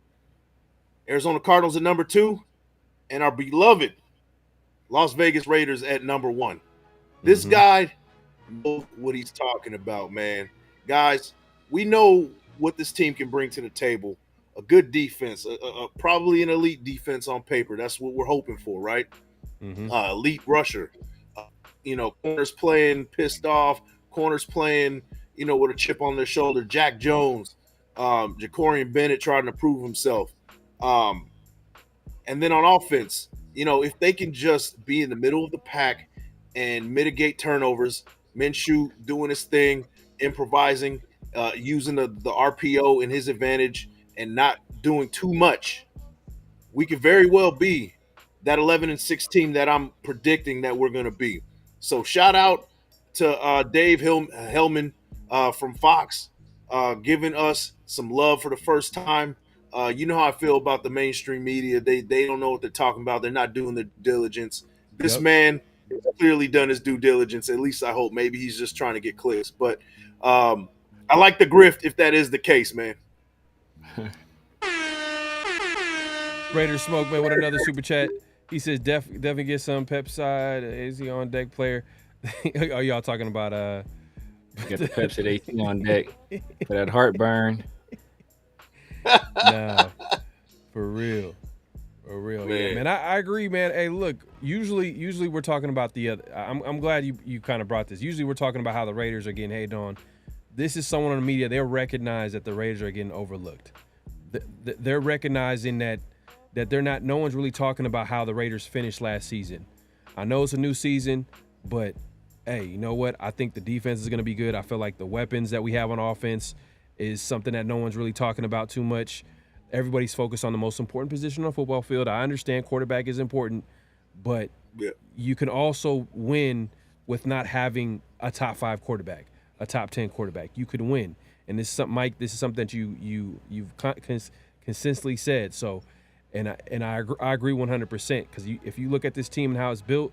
Speaker 2: Arizona Cardinals at number 2, and our beloved Las Vegas Raiders at number 1. This guy knows what he's talking about, man. Guys, we know what this team can bring to the table. A good defense, probably an elite defense on paper. That's what we're hoping for, right? Elite rusher. Corners playing pissed off. Corners playing with a chip on their shoulder. Jack Jones, Jacorian Bennett trying to prove himself. And then on offense, if they can just be in the middle of the pack and mitigate turnovers, Minshew doing his thing, improvising, using the RPO in his advantage and not doing too much, we could very well be that 11-6 team that I'm predicting that we're going to be. So shout out to Dave Hillman from Fox, giving us some love for the first time. You know how I feel about the mainstream media. They don't know what they're talking about. They're not doing their due diligence. This man has clearly done his due diligence. At least I hope. Maybe he's just trying to get clicks. But I like the grift if that is the case, man.
Speaker 1: Raider Smoke, man, with another super chat. He says, definitely get some Pepside. Is he on deck player? Are y'all talking about
Speaker 3: Got the Pepsi AC on deck for that heartburn.
Speaker 1: Nah, for real, man. Yeah, man. I agree, man. Hey, look, usually we're talking about the other. I'm glad you kind of brought this. Usually we're talking about how the Raiders are getting hated on. This is someone on the media. They'll recognize that the Raiders are getting overlooked. They're recognizing that they're not. No one's really talking about how the Raiders finished last season. I know it's a new season, but hey, you know what? I think the defense is going to be good. I feel like the weapons that we have on offense is something that no one's really talking about too much. everybody's focused on the most important position on the football field. I understand quarterback is important, but you can also win with not having a top 5 quarterback, a top 10 quarterback. You could win, and this is something, Mike. This is something that you've consistently said. So, and I agree 100%, because if you look at this team and how it's built,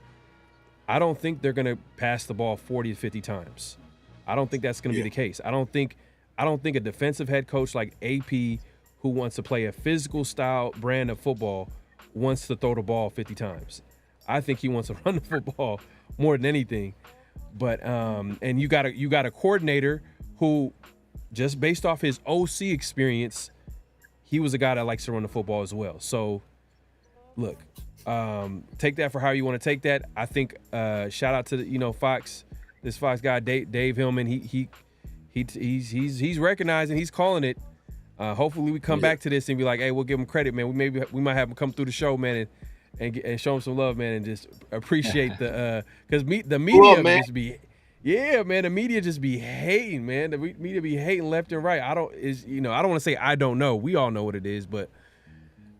Speaker 1: I don't think they're going to pass the ball 40 to 50 times. I don't think that's going to be the case. I don't think a defensive head coach like AP, who wants to play a physical style brand of football, wants to throw the ball 50 times. I think he wants to run the football more than anything. But and you got a coordinator who, just based off his OC experience, he was a guy that likes to run the football as well. So look, take that for how you want to take that. I think shout out to the, Fox, this Fox guy, Dave Hillman. He's recognizing, he's calling it. Hopefully we come back to this and be like, hey, we'll give him credit, man. We might have him come through the show, man, and show him some love, man, and just appreciate the because the media just be, man, the media just be hating, man. The media be hating left and right. I don't want to say I don't know. We all know what it is, but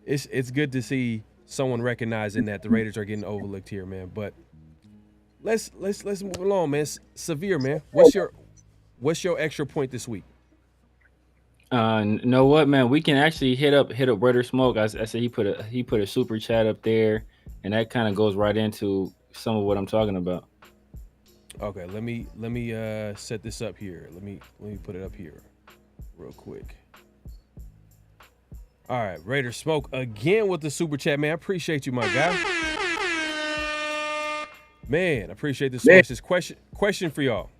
Speaker 1: it's good to see someone recognizing that the Raiders are getting overlooked here, man. But let's move along, man. Severe, man. What's your extra point this week?
Speaker 3: Know what, man? We can actually hit up Raider Smoke. I said he put a super chat up there, and that kind of goes right into some of what I'm talking about.
Speaker 1: Okay, let me set this up here. Let me put it up here real quick. All right, Raider Smoke again with the super chat, man. I appreciate you, my guy. Man, I appreciate this sources. Question for y'all.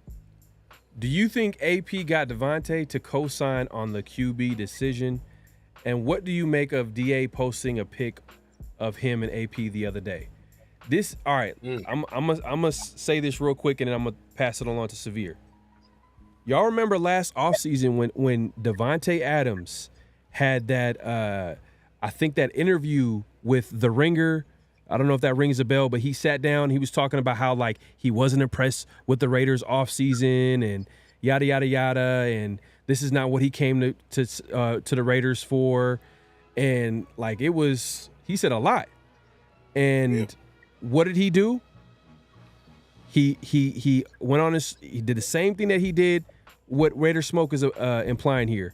Speaker 1: Do you think AP got Devontae to co-sign on the QB decision? And what do you make of DA posting a pic of him and AP the other day? All right, I'm gonna say this real quick, and then I'm gonna pass it along to Severe. Y'all remember last offseason when Devontae Adams had that, I think that interview with The Ringer. I don't know if that rings a bell, but he sat down. He was talking about how, like, he wasn't impressed with the Raiders offseason and yada, yada, yada. And this is not what he came to the Raiders for. And, like, he said a lot. And what did he do? He went on he did the same thing that he did, what Raider Smoke is implying here.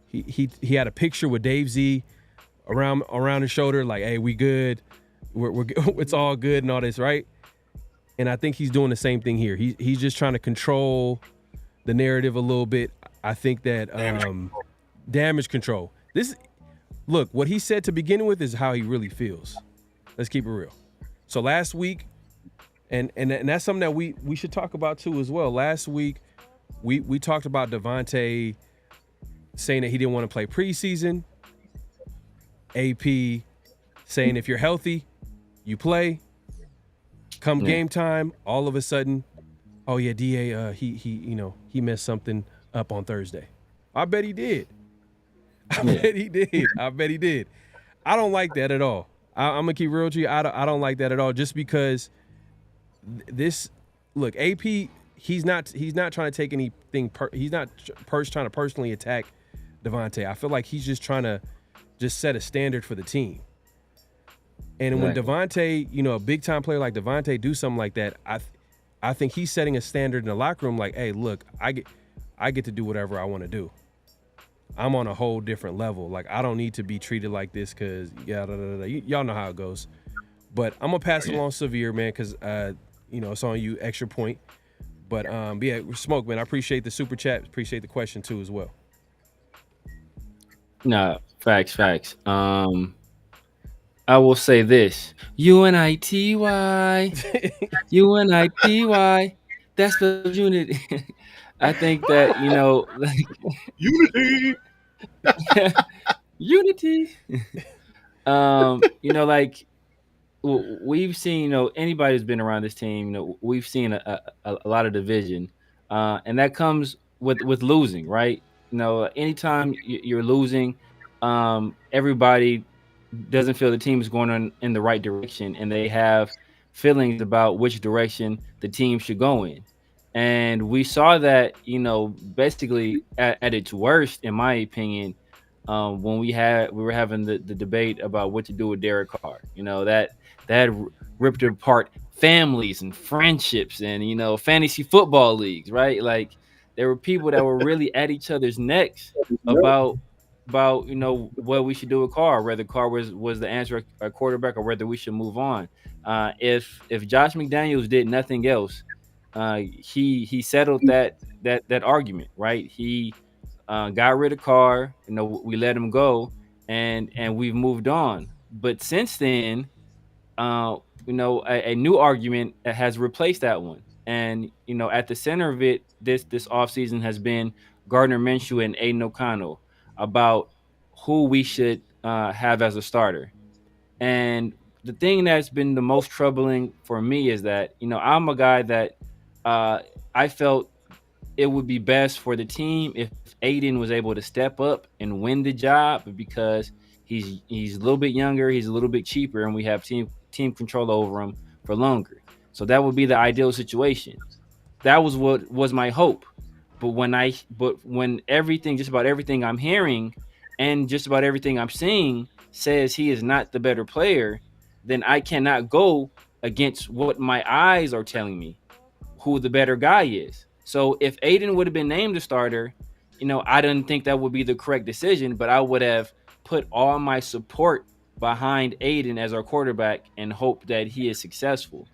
Speaker 1: He had a picture with Dave Z around his shoulder, like, hey, we good. We're it's all good and all this, right? And I think he's doing the same thing here. He's just trying to control the narrative a little bit. I think that damage control. Look, what he said to begin with is how he really feels. Let's keep it real. So last week, and that's something that we should talk about too as well. Last week, we talked about Devontae saying that he didn't want to play preseason. AP saying if you're healthy, you play. Come game time, all of a sudden, oh yeah, DA, he messed something up on Thursday. I bet he did. I bet he did. I don't like that at all. I'm gonna keep real with you. I don't like that at all. Just because look, AP, he's not trying to take anything. He's not trying to personally attack Devontae. I feel like he's just trying to set a standard for the team. And when Devontae, a big time player like Devontae do something like that, I think he's setting a standard in the locker room. Like, hey, look, I get to do whatever I want to do. I'm on a whole different level. Like, I don't need to be treated like this because y'all know how it goes. But I'm gonna pass it along Severe, man, because it's on you. Extra point. But Smoke, man, I appreciate the super chat. Appreciate the question too as well.
Speaker 3: Nah, facts. I will say this: UNITY, UNITY. That's the unity. I think that
Speaker 2: unity.
Speaker 3: Unity. We've seen, anybody who's been around this team, we've seen a lot of division, and that comes with losing, right? Anytime you're losing, everybody doesn't feel the team is going in the right direction, and they have feelings about which direction the team should go in. And we saw that, basically at its worst, in my opinion, when we were having the debate about what to do with Derek Carr. That ripped apart families and friendships and fantasy football leagues, right? Like there were people that were really at each other's necks about what we should do with Carr, whether Carr was the answer at quarterback or whether we should move on. If Josh McDaniels did nothing else, he settled that argument, right? He got rid of Carr. We let him go, and we've moved on. But since then, a new argument has replaced that one. And at the center of it, this offseason has been Gardner Minshew and Aiden O'Connell about who we should have as a starter. And the thing that's been the most troubling for me is that I'm a guy that I felt it would be best for the team if Aiden was able to step up and win the job because he's a little bit younger, he's a little bit cheaper, and we have team control over him for longer. So that would be the ideal situation. That was what was my hope. But when everything, just about everything I'm hearing and just about everything I'm seeing says he is not the better player, then I cannot go against what my eyes are telling me who the better guy is. So if Aiden would have been named the starter, I didn't think that would be the correct decision, but I would have put all my support behind Aiden as our quarterback and hope that he is successful.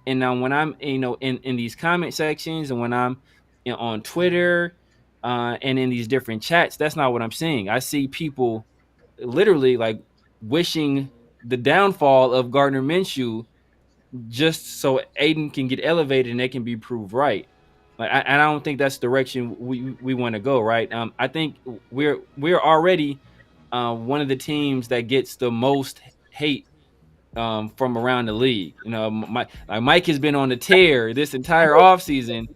Speaker 3: And now when I'm, in these comment sections and when I'm on Twitter and in these different chats, that's not what I'm seeing. I see people literally like wishing the downfall of Gardner Minshew just so Aiden can get elevated and they can be proved right. Like, I don't think that's the direction we want to go, right? I think we're already one of the teams that gets the most hate from around the league. Mike has been on the tear this entire offseason,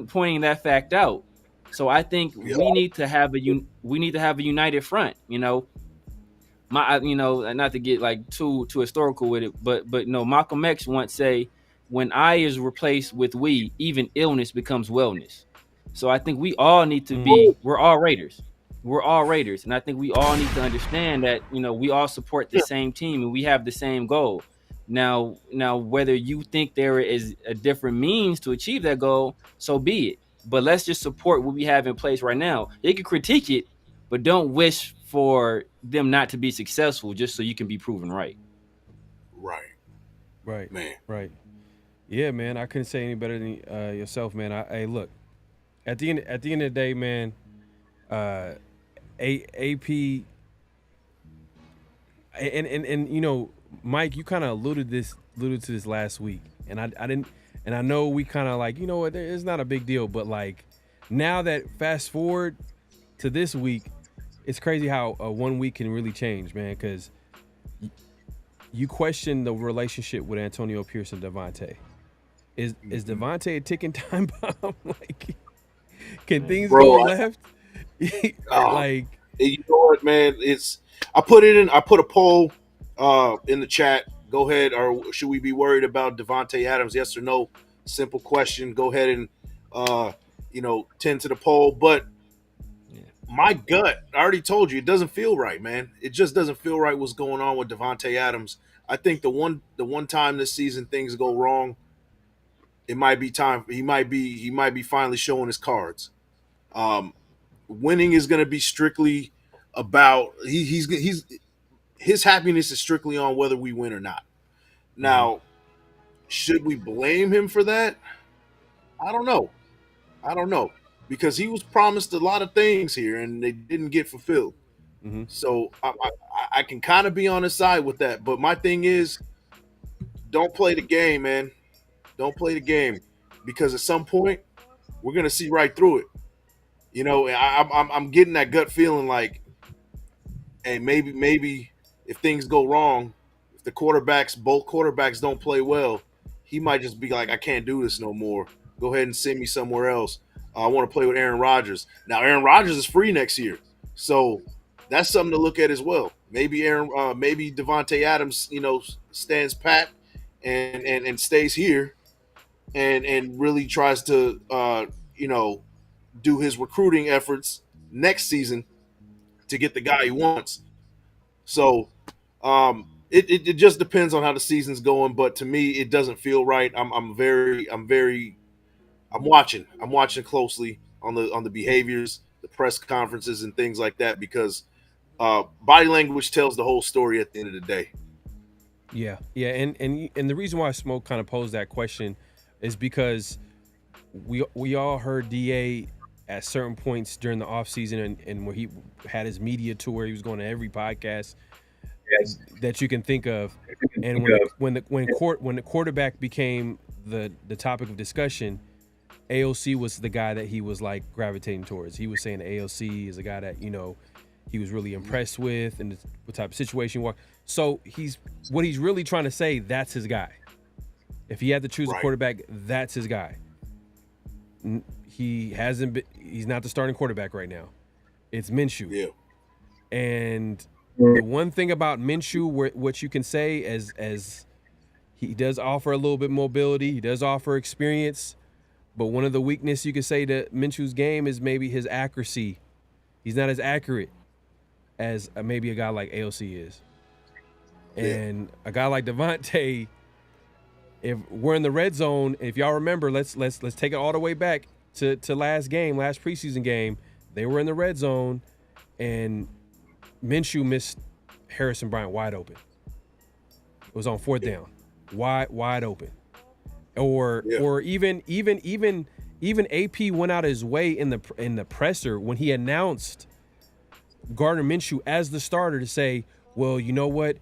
Speaker 3: pointing that fact out. So I think we need to have a united front. Not to get like too historical with it, but Malcolm X once say, when I is replaced with we, even illness becomes wellness. So I think we all need to be, we're all Raiders. We're all Raiders. And I think we all need to understand that, we all support the same team and we have the same goal. Now, whether you think there is a different means to achieve that goal, so be it. But let's just support what we have in place right now. You can critique it, but don't wish for them not to be successful just so you can be proven right.
Speaker 1: Right,
Speaker 2: man.
Speaker 1: Right. Yeah, man. I couldn't say any better than yourself, man. Hey, look. At the end of the day, man. AP and Mike, you kind of alluded to this last week, and I didn't, and I know we kind of like, what, it's not a big deal, but like now that fast forward to this week, it's crazy how 1 week can really change, man, because you question the relationship with Antonio Pierce and Devontae. Is Devontae a ticking time bomb? Like, can things go left?
Speaker 2: Like, you know what, man? I put a poll in the chat. Go ahead, or should we be worried about Devontae Adams? Yes or no? Simple question. Go ahead and tend to the poll. But my gut, I already told you, it doesn't feel right, man. It just doesn't feel right what's going on with Devontae Adams. I think the one time this season things go wrong, it might be time. He might be finally showing his cards. Winning is going to be strictly about his happiness is strictly on whether we win or not. Now, should we blame him for that? I don't know, because he was promised a lot of things here and they didn't get fulfilled. So I can kind of be on his side with that. But my thing is, don't play the game, man. Don't play the game, because at some point we're gonna see right through it. I'm getting that gut feeling like, hey, maybe if things go wrong, if both quarterbacks don't play well, he might just be like, I can't do this no more. Go ahead and send me somewhere else. I want to play with Aaron Rodgers. Now, Aaron Rodgers is free next year, so that's something to look at as well. Maybe Devontae Adams, stands pat and stays here and really tries to do his recruiting efforts next season to get the guy he wants. So it just depends on how the season's going. But to me, it doesn't feel right. I'm watching closely on the behaviors, the press conferences, and things like that, because body language tells the whole story at the end of the day.
Speaker 1: Yeah, and the reason why Smoke kind of posed that question is because we all heard DA at certain points during the offseason and where he had his media tour, he was going to every podcast that you can think of. And when the quarterback became the topic of discussion, AOC was the guy that he was like gravitating towards. He was saying that AOC is a guy that, you know, he was really impressed with and what type of situation he walked. So he's really trying to say, that's his guy. If he had to choose a quarterback, that's his guy. He's not the starting quarterback right now. It's Minshew.
Speaker 2: Yeah.
Speaker 1: And the one thing about Minshew, what you can say as he does offer a little bit mobility, he does offer experience, but one of the weaknesses you could say to Minshew's game is maybe his accuracy. He's not as accurate as maybe a guy like AOC is. And a guy like Davante, if we're in the red zone, if y'all remember, let's take it all the way back to last preseason game. They were in the red zone, and Minshew missed Harrison Bryant wide open. It was on fourth down, wide open. Or even AP went out his way in the presser when he announced Gardner Minshew as the starter to say, well, you know what,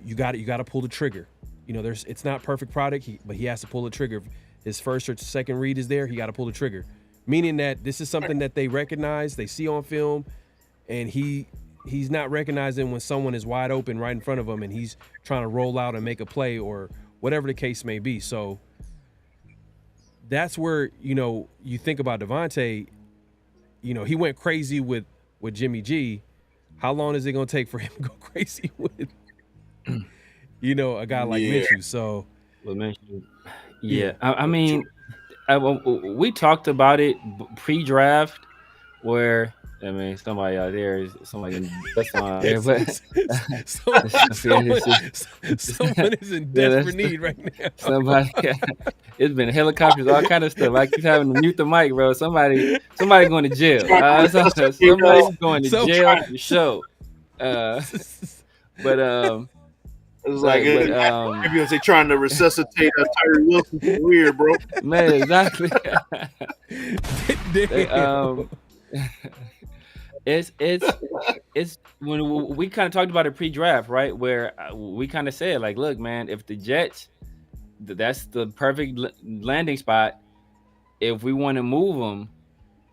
Speaker 1: you got to pull the trigger. You know, it's not perfect product, but he has to pull the trigger. If his first or second read is there, he got to pull the trigger. Meaning that this is something that they recognize, they see on film, and he's not recognizing when someone is wide open right in front of him and he's trying to roll out and make a play or whatever the case may be. So that's where, you know, you think about Davante, you know, he went crazy with Jimmy G. How long is it going to take for him to go crazy with, you know, a guy like Minshew? So,
Speaker 3: I mean, we talked about it pre-draft where, I mean, somebody out there is somebody in but
Speaker 1: someone is in desperate need right now.
Speaker 3: Somebody, it's been helicopters, all kind of stuff. Like he's having to mute the mic, bro. Somebody going to jail. Somebody's going to jail for sure.
Speaker 2: It was like maybe they trying to resuscitate Tyree Wilson. Weird, bro.
Speaker 3: Man, exactly. It's when we kind of talked about it pre-draft, right? Where we kind of said, like, look, man, if the Jets, that's the perfect landing spot. If we want to move them,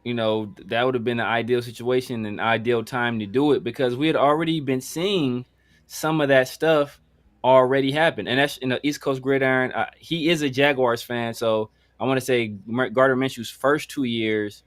Speaker 3: you know, that would have been an ideal situation, an ideal time to do it, because we had already been seeing some of that stuff already happen. And that's in the East Coast Gridiron. He is a Jaguars fan, so I want to say Gardner Minshew's first 2 years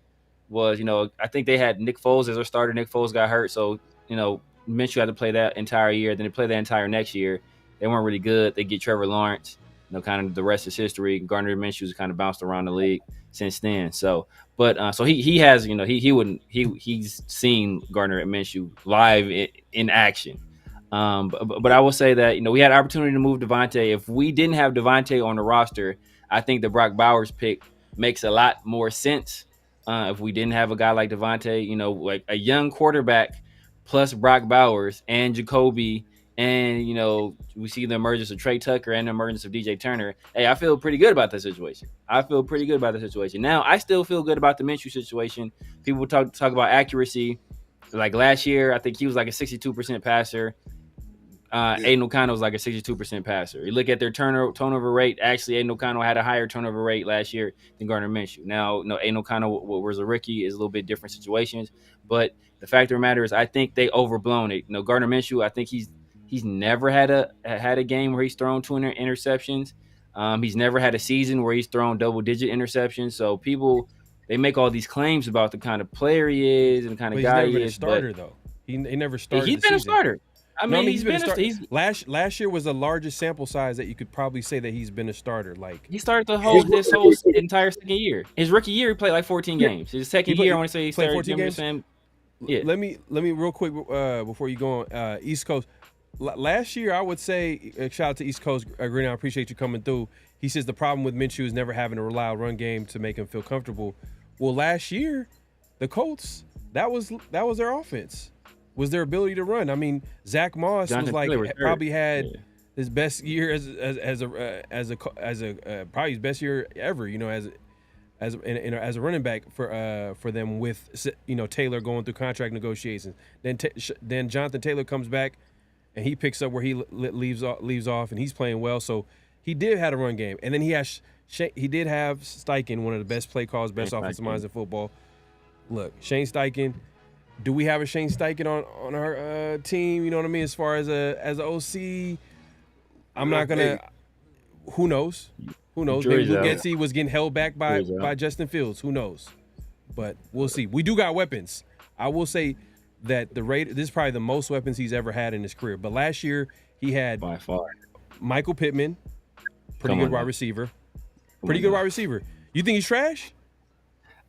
Speaker 3: was, you know, I think they had Nick Foles as their starter. Nick Foles got hurt, so, you know, Minshew had to play that entire year. Then they played that entire next year. They weren't really good. They get Trevor Lawrence. You know, kind of the rest is history. Gardner Minshew's kind of bounced around the league since then. So, but so he has, you know, he's seen Gardner Minshew live in action. But I will say that, you know, we had an opportunity to move Davante. If we didn't have Davante on the roster, I think the Brock Bowers pick makes a lot more sense. If we didn't have a guy like Davante, you know, like a young quarterback plus Brock Bowers and Jacoby, and, you know, we see the emergence of Trey Tucker and the emergence of DJ Turner. Hey, I feel pretty good about the situation. Now, I still feel good about the Minshew situation. People talk about accuracy. Like last year, I think he was like a 62% passer. Aiden O'Connell was like a 62% passer. You look at their turnover rate. Actually, Aiden O'Connell had a higher turnover rate last year than Gardner Minshew. Now, no, Aiden O'Connell was a rookie, is a little bit different situations. But the fact of the matter is, I think they overblown it. You know, Gardner Minshew, I think he's never had a game where he's thrown 2 interceptions. He's never had a season where he's thrown double-digit interceptions. So people, they make all these claims about the kind of player he is and the kind of guy he is.
Speaker 1: He's never been a starter, though. He never started.
Speaker 3: He's been a starter. I mean,
Speaker 1: he's been a starter. Last year was the largest sample size that you could probably say that he's been a starter. Like,
Speaker 3: he started this whole entire second year. His rookie year, he played like 14 games. His second year, I want to say he started
Speaker 1: 14 games.
Speaker 3: Yeah.
Speaker 1: Let me real quick before you go on East Coast. Last year, I would say shout out to East Coast Green. I appreciate you coming through. He says the problem with Minshew is never having a reliable run game to make him feel comfortable. Well, last year, the Colts that was their offense, was their ability to run. I mean, Zach Moss was like probably had his best year as a probably his best year ever. You know, as a running back for them with Taylor going through contract negotiations. Then Jonathan Taylor comes back and he picks up where he leaves off, and he's playing well. So he did have a run game, and then he did have Steichen, one of the best play calls, best offensive minds in football. Look, Shane Steichen. Do we have a Shane Steichen on our team? You know what I mean? As far as an OC, I'm not gonna. Who knows? Who knows? Maybe Luke Getsy was getting held back by Justin Fields. Who knows? But we'll see. We do got weapons. I will say that this is probably the most weapons he's ever had in his career. But last year he had
Speaker 3: by far
Speaker 1: Michael Pittman, pretty good wide receiver. Pretty good wide receiver. You think he's trash?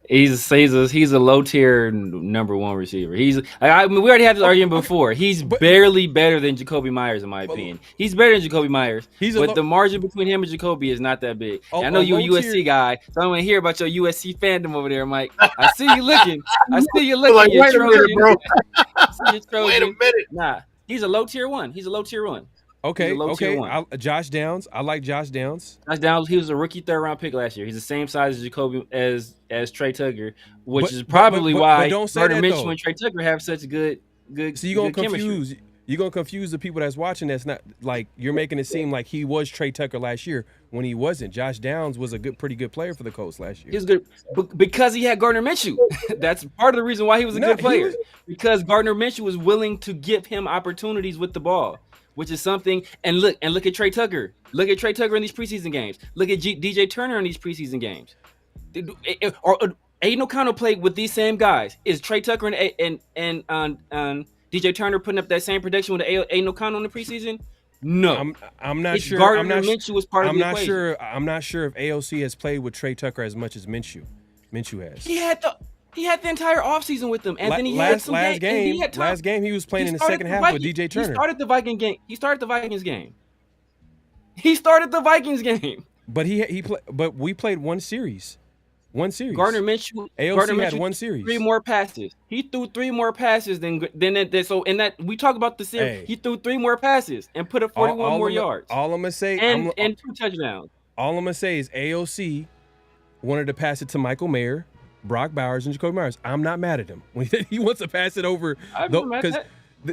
Speaker 3: He's a low tier number one receiver. We already had this argument before. He's barely better than Jacoby Myers in my opinion. He's better than Jacoby Myers, but the margin between him and Jacoby is not that big. I know you're a USC guy, so I want to hear about your USC fandom over there, Mike. I see you looking.
Speaker 2: Like, wait a minute, bro. Wait a minute.
Speaker 3: Nah, he's a low tier one.
Speaker 1: Okay. Josh Downs. I like Josh Downs.
Speaker 3: Josh Downs. He was a rookie third round pick last year. He's the same size as Jacoby as Trey Tucker, which is probably why Gardner Minshew and Trey Tucker have such good. So
Speaker 1: you're gonna confuse the people that's watching. That's not like you're making it seem like he was Trey Tucker last year when he wasn't. Josh Downs was a pretty good player for the Colts last year.
Speaker 3: He was good because he had Gardner Minshew. That's part of the reason why he was a good player. Because Gardner Minshew was willing to give him opportunities with the ball. Which is something, and look at Trey Tucker. Look at Trey Tucker in these preseason games. Look at DJ Turner in these preseason games. Aiden O'Connell played with these same guys. Is Trey Tucker and DJ Turner putting up that same production with Aiden O'Connell in the preseason? No,
Speaker 1: I'm not sure.
Speaker 3: Minshew was part of the
Speaker 1: equation. I'm not sure if AOC has played with Trey Tucker as much as Minshew. Minshew has.
Speaker 3: He had the entire offseason with them. And then he
Speaker 1: had some last game he was playing in the second half with DJ Turner.
Speaker 3: He started the Vikings game. He started the Vikings game.
Speaker 1: But we played one series.
Speaker 3: Gardner Minshew
Speaker 1: had one series.
Speaker 3: 3 more passes. He threw 3 more passes than that. So in that we talk about the series, he threw 3 more passes and put up 41 more yards.
Speaker 1: All I'm gonna say
Speaker 3: and 2 touchdowns.
Speaker 1: All I'm gonna say is AOC wanted to pass it to Michael Mayer, Brock Bowers, and Jacoby Myers. I'm not mad at him when he wants to pass it over. Because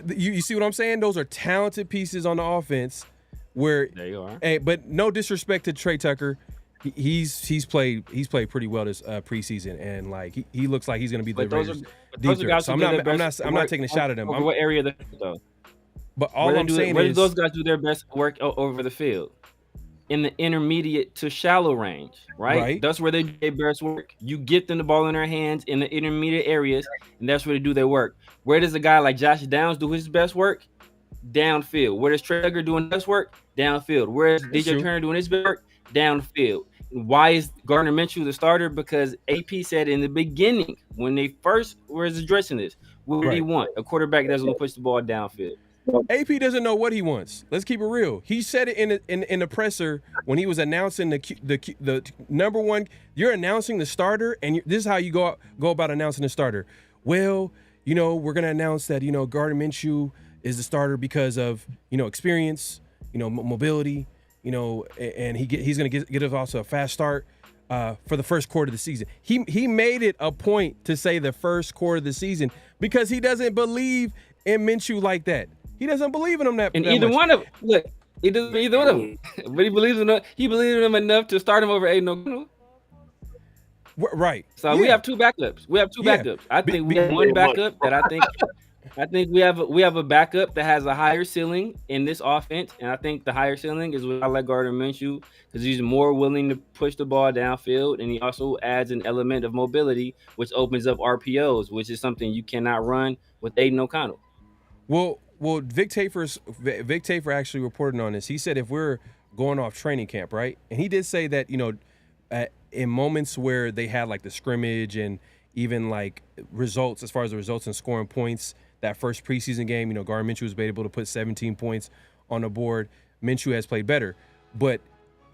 Speaker 1: you see what I'm saying? Those are talented pieces on the offense. Where
Speaker 3: there you are.
Speaker 1: Hey, but no disrespect to Trey Tucker, he's played pretty well this preseason, and like he looks like he's going to be the Raiders deep threat. So I'm not taking a shot at him.
Speaker 3: What area of the though?
Speaker 1: But all I'm saying is,
Speaker 3: where do those guys do their best work over the field? In the intermediate to shallow range, right? That's where they do their best work. You get them the ball in their hands in the intermediate areas, and that's where they do their work. Where does a guy like Josh Downs do his best work? Downfield. Where does Trey Tucker doing his best work? Downfield. Where is DJ Turner doing his best work? Downfield. Why is Gardner Minshew the starter? Because AP said in the beginning, when they first was addressing this, what did he want? A quarterback that's going to push the ball downfield.
Speaker 1: AP doesn't know what he wants. Let's keep it real. He said it in the presser when he was announcing the number one. You're announcing the starter, and this is how you go about announcing the starter. Well, we're gonna announce that Gardner Minshew is the starter because of experience, mobility, and he's gonna get us also a fast start for the first quarter of the season. He made it a point to say the first quarter of the season because he doesn't believe in Minshew like that. He doesn't believe in him that much.
Speaker 3: One of them. Look, he doesn't believe either one of them. But he believes in him enough to start him over Aiden O'Connell.
Speaker 1: Right.
Speaker 3: So we have 2 backups. I think we have one backup that I think we have a backup that has a higher ceiling in this offense, and I think the higher ceiling is what I like Gardner Minshew because he's more willing to push the ball downfield, and he also adds an element of mobility, which opens up RPOs, which is something you cannot run with Aiden O'Connell.
Speaker 1: Well, Vic Tafur actually reported on this. He said if we're going off training camp, right? And he did say that, in moments where they had like the scrimmage and, even like results as far as the results and scoring points. That first preseason game, Gardner Minshew was able to put 17 points on the board. Minshew has played better, but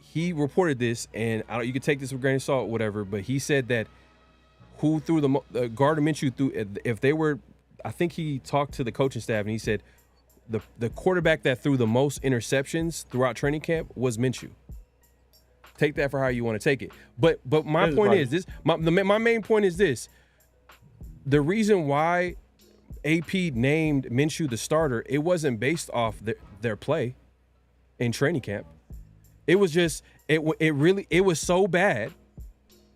Speaker 1: he reported this, and you can take this with a grain of salt, whatever. But he said that who threw Gardner Minshew threw, if they were, I think he talked to the coaching staff and he said the quarterback that threw the most interceptions throughout training camp was Minshew. Take that for how you want to take it. But my point is this. My main point is this. The reason why AP named Minshew the starter, it wasn't based off their play in training camp. It was just it was so bad.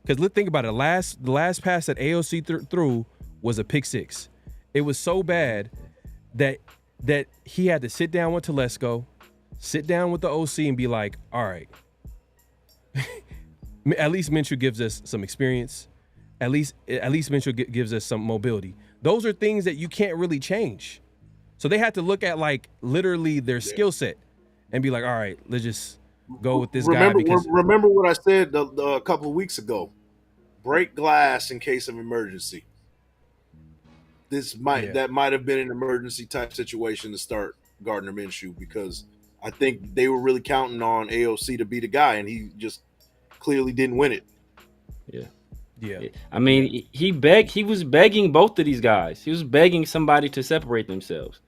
Speaker 1: Because let's think about it. The last pass that AOC threw was a pick six. It was so bad that he had to sit down with Telesco, sit down with the OC, and be like, all right. At least Minshew gives us some experience. At least Minshew gives us some mobility. Those are things that you can't really change. So they had to look at like literally their skill set and be like, all right, let's just go with this guy.
Speaker 2: Remember what I said a couple of weeks ago. Break glass in case of emergency. That might have been an emergency type situation to start Gardner Minshew, because I think they were really counting on AOC to be the guy, and he just clearly didn't win it.
Speaker 3: Yeah. I mean, he was begging both of these guys. He was begging somebody to separate themselves.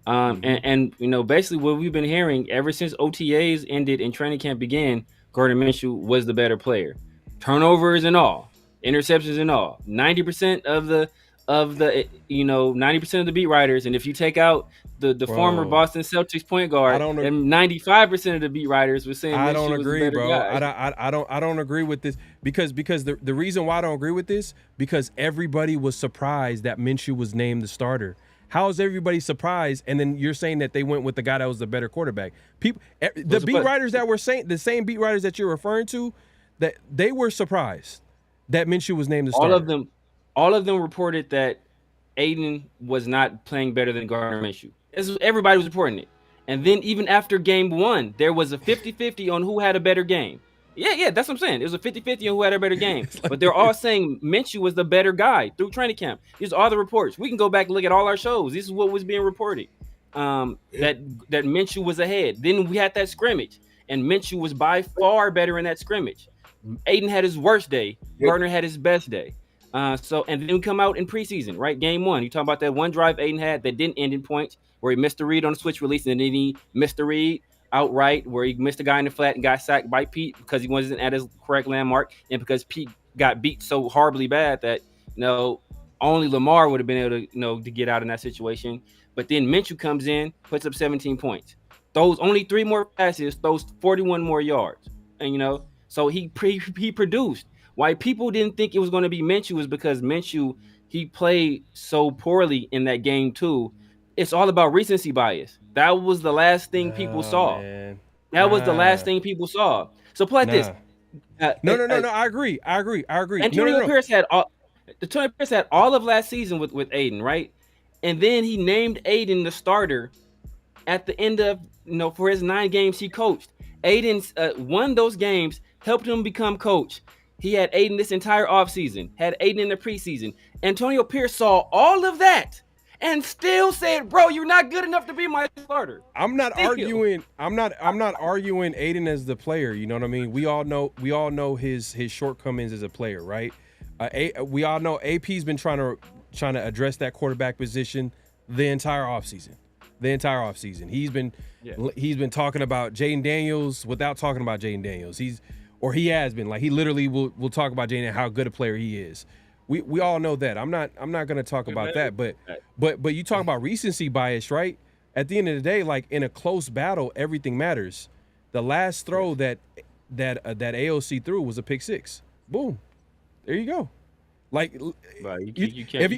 Speaker 3: And basically what we've been hearing ever since OTAs ended and training camp began, Gardner Minshew was the better player. Turnovers and all, interceptions and all. 90% of the 90% of the beat writers, and if you take out the former Boston Celtics point guard, and 95% of the beat writers were saying
Speaker 1: I don't
Speaker 3: Minshew
Speaker 1: agree,
Speaker 3: was the better
Speaker 1: bro.
Speaker 3: guy.
Speaker 1: I don't agree with this because the reason why I don't agree with this, because everybody was surprised that Minshew was named the starter. How is everybody surprised? And then you're saying that they went with the guy that was the better quarterback. The beat writers that were saying, the same beat writers that you're referring to, that they were surprised that Minshew was named the starter.
Speaker 3: All of them reported that Aiden was not playing better than Gardner Minshew. Everybody was reporting it. And then even after game one, there was a 50-50 on who had a better game. Yeah, that's what I'm saying. It was a 50-50 on who had a better game. But they're all saying Minshew was the better guy through training camp. These are all the reports. We can go back and look at all our shows. This is what was being reported. That Minshew was ahead. Then we had that scrimmage, and Minshew was by far better in that scrimmage. Aiden had his worst day. Gardner had his best day. And then we come out in preseason, right? Game one. You talk about that one drive Aiden had that didn't end in points, where he missed a read on the switch release, and then he missed a read outright, where he missed a guy in the flat and got sacked by Pete because he wasn't at his correct landmark, and because Pete got beat so horribly bad that only Lamar would have been able to get out in that situation. But then Minshew comes in, puts up 17 points. Those only 3 more passes, those 41 more yards, and so he produced. Why people didn't think it was going to be Minshew is because Minshew, he played so poorly in that game too. It's all about recency bias. That was the last thing people saw. That was the last thing people saw. So play this.
Speaker 1: No. I agree.
Speaker 3: Antonio Pierce had all of last season with Aiden, right? And then he named Aiden the starter at the end of for his 9 games he coached. Aiden won those games, helped him become coach. He had Aiden this entire offseason, had Aiden in the preseason. Antonio Pierce saw all of that and still said, bro, you're not good enough to be my starter.
Speaker 1: I'm not arguing Aiden as the player. You know what I mean? We all know his shortcomings as a player, right? We all know AP's been trying to address that quarterback position the entire offseason. He's been talking about Jaden Daniels without talking about Jaden Daniels. He has been, like, he literally will talk about Jaden, how good a player he is. We all know that. I'm not going to talk about that, but you talk about recency bias, right? At the end of the day, like, in a close battle, everything matters. The last throw that AOC threw was a pick six. Boom. There you go. Like,
Speaker 3: you can't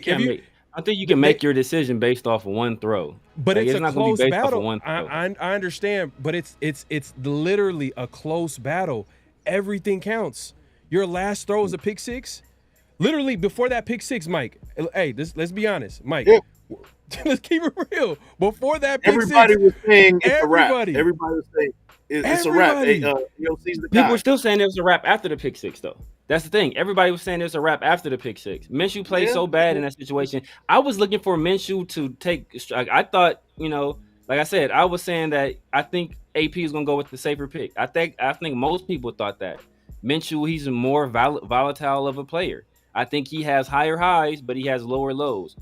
Speaker 3: I think you can make your decision based off of one throw.
Speaker 1: But
Speaker 3: like,
Speaker 1: it's a close battle.
Speaker 3: I
Speaker 1: understand, but it's literally a close battle. Everything counts. Your last throw is a pick six. Literally before that pick six, Mike. Hey, let's be honest, Mike. Yeah. Let's keep it real. Before that pick
Speaker 2: everybody
Speaker 1: six,
Speaker 2: was saying it's a wrap. Everybody was saying it's a wrap.
Speaker 1: Everybody.
Speaker 2: AOC's the
Speaker 3: People
Speaker 2: guy.
Speaker 3: were still saying it was a wrap after the pick six, though. That's the thing. Everybody was saying it was a wrap after the pick six. Minshew played so bad in that situation. I was looking for Minshew to take. I thought, like I said, I was saying that I think AP is going to go with the safer pick. I think most people thought that. Minshew, he's a more volatile of a player. I think he has higher highs, but he has lower lows.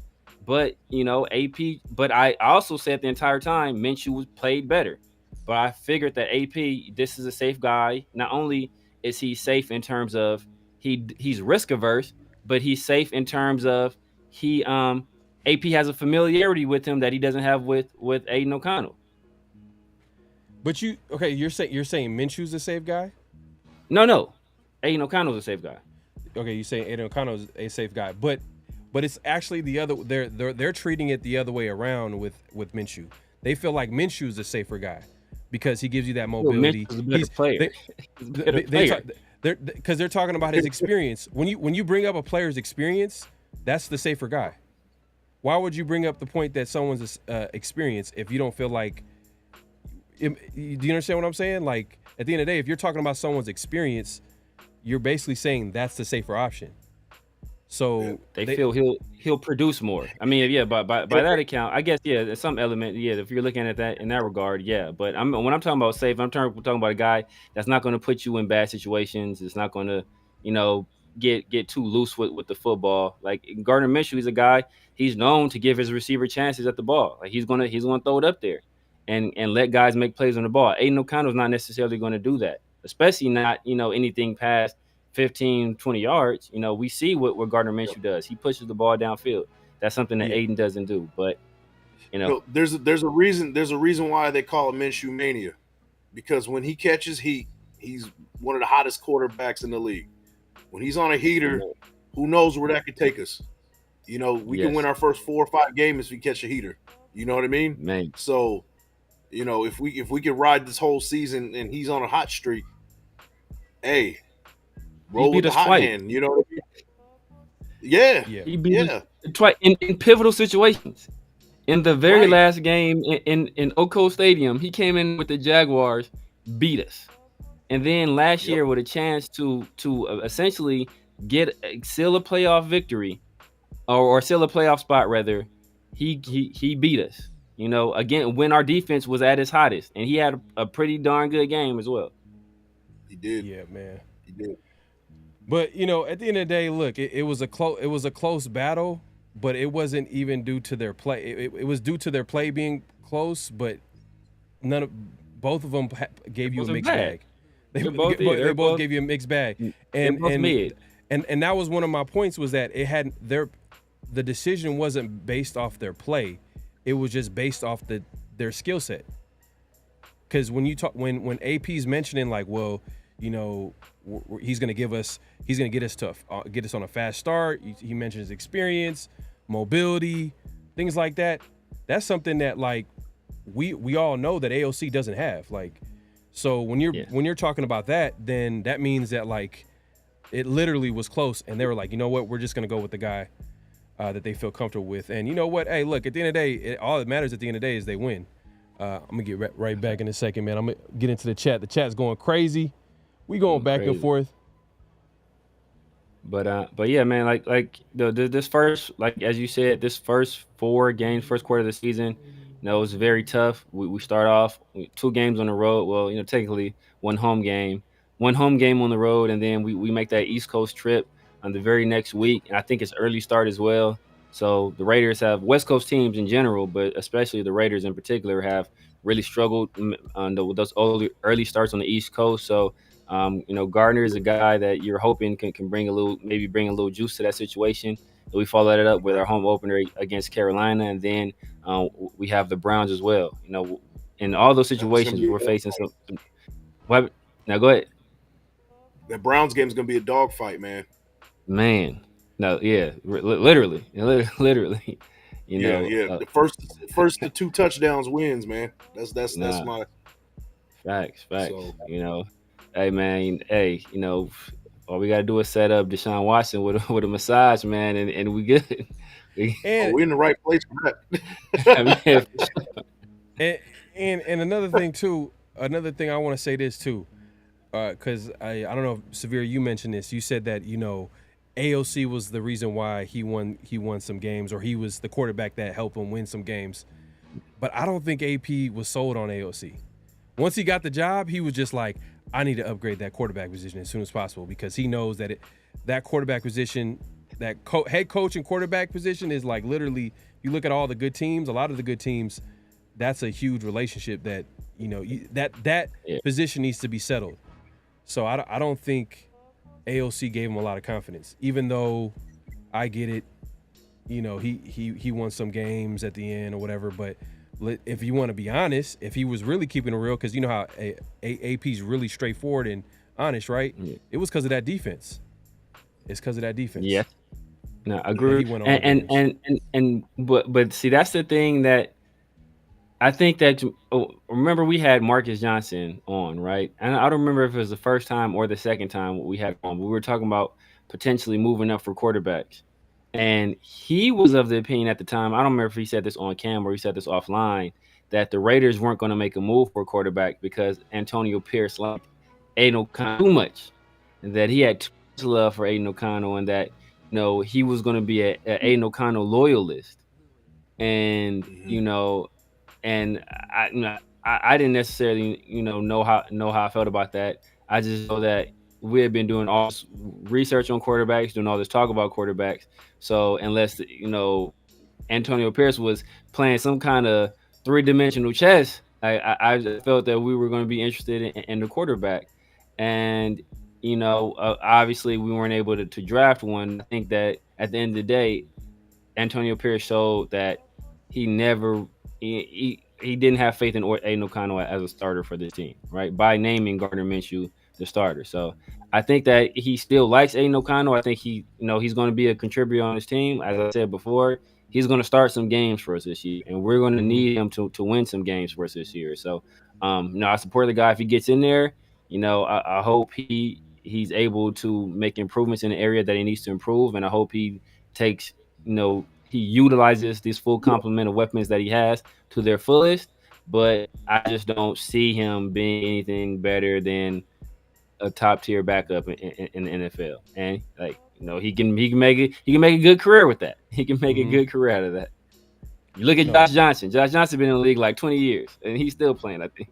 Speaker 3: But, AP, but I also said the entire time Minshew played better. But I figured that AP, this is a safe guy. Not only is he safe in terms of he's risk averse, but he's safe in terms of AP has a familiarity with him that he doesn't have with Aiden O'Connell.
Speaker 1: But you're saying Minshew's a safe guy?
Speaker 3: No. Aiden O'Connell's a safe guy.
Speaker 1: Okay, you're saying Aiden O'Connell's a safe guy, but it's actually the other. They're treating it the other way around with Minshew. They feel like Minshew's a safer guy because he gives you that mobility.
Speaker 3: He's a better player.
Speaker 1: Because they're talking about his experience. When you bring up a player's experience, that's the safer guy. Why would you bring up the point that someone's experience if you don't feel like? Do you understand what I'm saying? Like at the end of the day, if you're talking about someone's experience, you're basically saying that's the safer option. So
Speaker 3: they feel he'll produce more. I mean, yeah, by that account, I guess, yeah, there's some element, yeah. If you're looking at that in that regard, yeah. But when I'm talking about safe, I'm talking about a guy that's not going to put you in bad situations. It's not going to, get too loose with the football. Like Gardner Minshew, he's a guy. He's known to give his receiver chances at the ball. Like he's gonna throw it up there, and let guys make plays on the ball. Aiden O'Connell's not necessarily going to do that, especially not anything past 15, 20 yards. We see what Gardner Minshew does. He pushes the ball downfield. That's something that Aiden doesn't do. But
Speaker 2: there's a reason why they call it MinshewMania, because when he catches heat, he's one of the hottest quarterbacks in the league. When he's on a heater, who knows where that could take us? We can win our first 4 or 5 games if we catch a heater. You know what I mean?
Speaker 3: Man.
Speaker 2: So, if we can ride this whole season and he's on a hot streak, hey, roll with the hot hand. You know what I mean? Yeah.
Speaker 3: He beat us twice in pivotal situations. In the very last game in Oco Stadium, he came in with the Jaguars, beat us. And then last year with a chance to essentially seal a playoff victory or seal a playoff spot rather, he beat us. Again, when our defense was at its hottest, and he had a pretty darn good game as well.
Speaker 2: He did.
Speaker 1: Yeah, man.
Speaker 2: He did.
Speaker 1: But at the end of the day, look, it was a close battle, but it wasn't even due to their play. It was due to their play being close, but both of them gave you a mixed bag. They both gave you a mixed bag, and that was one of my points, was that the decision wasn't based off their play, it was just based off their skill set. Because when you talk, when AP's mentioning like, well, he's gonna get us on a fast start. He mentions experience, mobility, things like that. That's something that like we all know that AOC doesn't have. Like, so when you're talking about that, then that means that like it literally was close, and they were like, you know what, we're just gonna go with the guy that they feel comfortable with. And you know what? Hey, look, at the end of the day, all that matters at the end of the day is they win. I'm gonna get right back in a second, man. I'm gonna get into the chat. The chat's going crazy. We going back and forth.
Speaker 3: But yeah, man, like this first, like as you said, this first 4 games, first quarter of the season, it was very tough. We start off 2 games on the road. Well, technically one home game on the road, and then we make that East Coast trip on the very next week. And I think it's early start as well. So the Raiders have West Coast teams in general, but especially the Raiders in particular have really struggled on those early starts on the East Coast. So Gardner is a guy that you're hoping can bring a little juice to that situation. And we follow that up with our home opener against Carolina, and then we have the Browns as well. In all those situations, we're facing some. What? Now go ahead.
Speaker 2: That Browns game is gonna be a dogfight, man.
Speaker 3: Man, no, yeah, literally.
Speaker 2: Yeah. The first 2 touchdowns wins, man. That's my
Speaker 3: facts. So. Hey man, all we gotta do is set up Deshaun Watson with a massage, man, and we good.
Speaker 2: We're in the right place for that.
Speaker 1: And another thing too, another thing I want to say this too, because I don't know if Severe, you mentioned this. You said that AOC was the reason why he won some games, or he was the quarterback that helped him win some games. But I don't think AP was sold on AOC. Once he got the job, he was just like, I need to upgrade that quarterback position as soon as possible, because he knows that that quarterback position, that head coach and quarterback position is like literally, you look at all the good teams, a lot of the good teams, that's a huge relationship that, that position needs to be settled. So I don't think AOC gave him a lot of confidence, even though I get it. He won some games at the end or whatever, but if you want to be honest, if he was really keeping it real, because you know how AP's really straightforward and honest, right? Yeah. It was because of that defense. It's because of that defense.
Speaker 3: Yeah. No, I agree. But see, that's the thing that I think that remember we had Marcus Johnson on, right? And I don't remember if it was the first time or the second time we had on. We were talking about potentially moving up for quarterbacks. And he was of the opinion at the time, I don't remember if he said this on camera or he said this offline, that the Raiders weren't going to make a move for a quarterback because Antonio Pierce liked Aiden O'Connell too much, and that he had too much love for Aiden O'Connell, and that he was going to be a Aiden O'Connell loyalist. And and I didn't necessarily know how I felt about that. I just know that we have been doing all this research on quarterbacks, doing all this talk about quarterbacks. So unless Antonio Pierce was playing some kind of 3-dimensional chess, I felt that we were going to be interested in the quarterback. And obviously we weren't able to draft one. I think that at the end of the day, Antonio Pierce showed that he didn't have faith in Aiden O'Connell as a starter for this team, right? By naming Gardner Minshew the starter. So I think that he still likes Aiden O'Connell. I think he's going to be a contributor on his team. As I said before, he's going to start some games for us this year, and we're going to need him to win some games for us this year. So, I support the guy if he gets in there. I hope he's able to make improvements in the area that he needs to improve, and I hope he takes, he utilizes this full complement of weapons that he has to their fullest. But I just don't see him being anything better than a top tier backup in the NFL, and he can make a good career with that. He can make a good career out of that. You look at Josh Johnson. Josh Johnson been in the league like 20 years, and he's still playing. I think.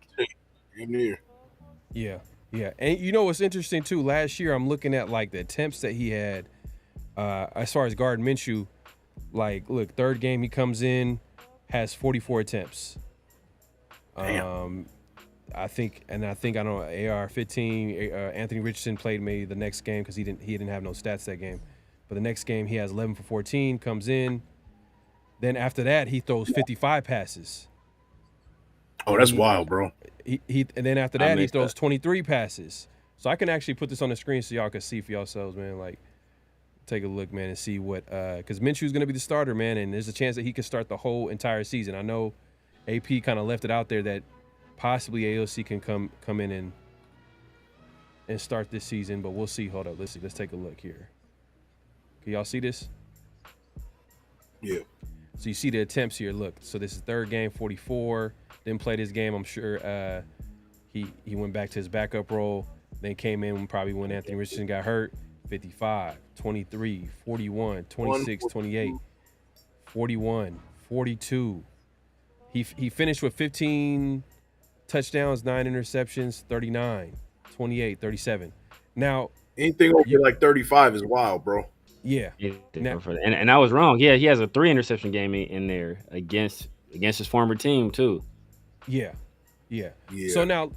Speaker 1: Yeah. And what's interesting too? Last year, I'm looking at like the attempts that he had, as far as Gardner Minshew. Like, look, third game he comes in, has 44 attempts.
Speaker 2: Damn.
Speaker 1: I think I don't know, AR-15, Anthony Richardson played maybe the next game because he didn't have no stats that game. But the next game he has 11 for 14, comes in. Then after that he throws 55 passes.
Speaker 2: Oh, that's wild, bro.
Speaker 1: And then after that he throws 23 passes. So I can actually put this on the screen so y'all can see for yourselves, man. Like, take a look, man, and see what because Minshew's gonna be the starter, man, and there's a chance that he could start the whole entire season. I know AP kind of left it out there that possibly AOC can come in and start this season, but we'll see. Hold up, let's see. Let's take a look here. Can y'all see this?
Speaker 2: Yeah.
Speaker 1: So you see the attempts here. Look, so this is third game, 44. Didn't play this game. I'm sure he went back to his backup role. Then came in probably when Anthony Richardson got hurt. 55, 23, 41, 26, 28, 41, 42. He finished with 15 touchdowns, 9 interceptions, 39, 28, 37. Now,
Speaker 2: anything over like 35 is wild, bro.
Speaker 1: Yeah.
Speaker 3: And I was wrong. Yeah, he has a 3 interception game in there against his former team too.
Speaker 1: Yeah. So now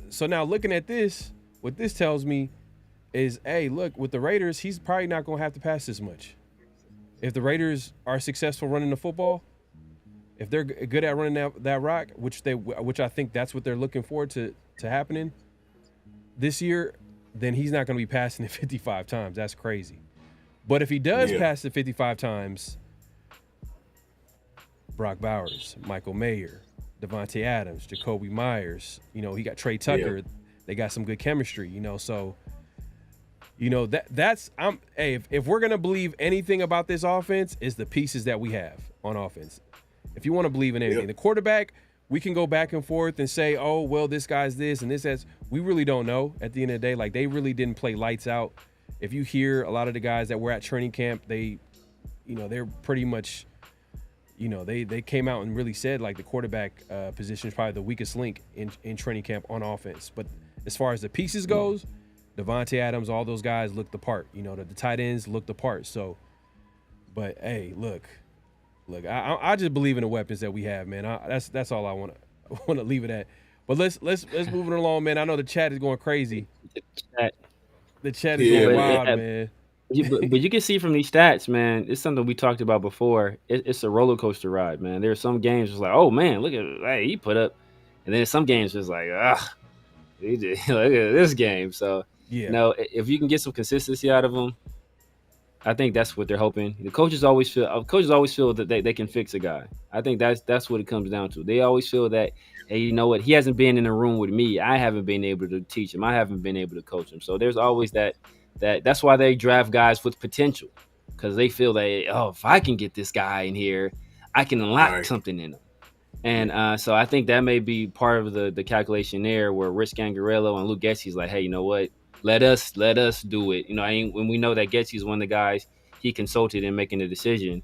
Speaker 1: looking at this, what this tells me is, hey, look, with the Raiders, he's probably not going to have to pass this much. If the Raiders are successful running the football, if they're good at running that rock, which I think that's what they're looking forward to happening this year, then he's not going to be passing it 55 times. That's crazy. But if he does pass it 55 times, Brock Bowers, Michael Mayer, Devontae Adams, Jacoby Myers, he got Trey Tucker. They got some good chemistry, so if we're gonna believe anything about this offense, is the pieces that we have on offense. If you want to believe in anything, the quarterback, we can go back and forth and say, oh, well, this guy's this and this that's. We really don't know at the end of the day. Like, they really didn't play lights out. If you hear a lot of the guys that were at training camp, they, they're pretty much, they came out and really said, like, the quarterback position is probably the weakest link in training camp on offense. But as far as the pieces goes, Devontae Adams, all those guys looked the part. The tight ends looked the part. So, but, hey, look, I just believe in the weapons that we have, man. That's all I want to leave it at. But let's move it along, man. I know the chat is going crazy. The chat is going wild, man.
Speaker 3: But you can see from these stats, man, it's something we talked about before. It's a roller coaster ride, man. There are some games just like, oh man, look at he put up, and then some games just like, look at this game. So if you can get some consistency out of them, I think that's what they're hoping. The coaches always feel that they can fix a guy. I think that's what it comes down to. They always feel that, hey, you know what? He hasn't been in a room with me. I haven't been able to teach him. I haven't been able to coach him. So there's always that's why they draft guys with potential, because they feel that, if I can get this guy in here, I can unlock something in him. And so I think that may be part of the calculation there, where Rich Gangarello and Luke Getsy's like, hey, you know what? Let us do it. When we know that Getsy's one of the guys he consulted in making the decision.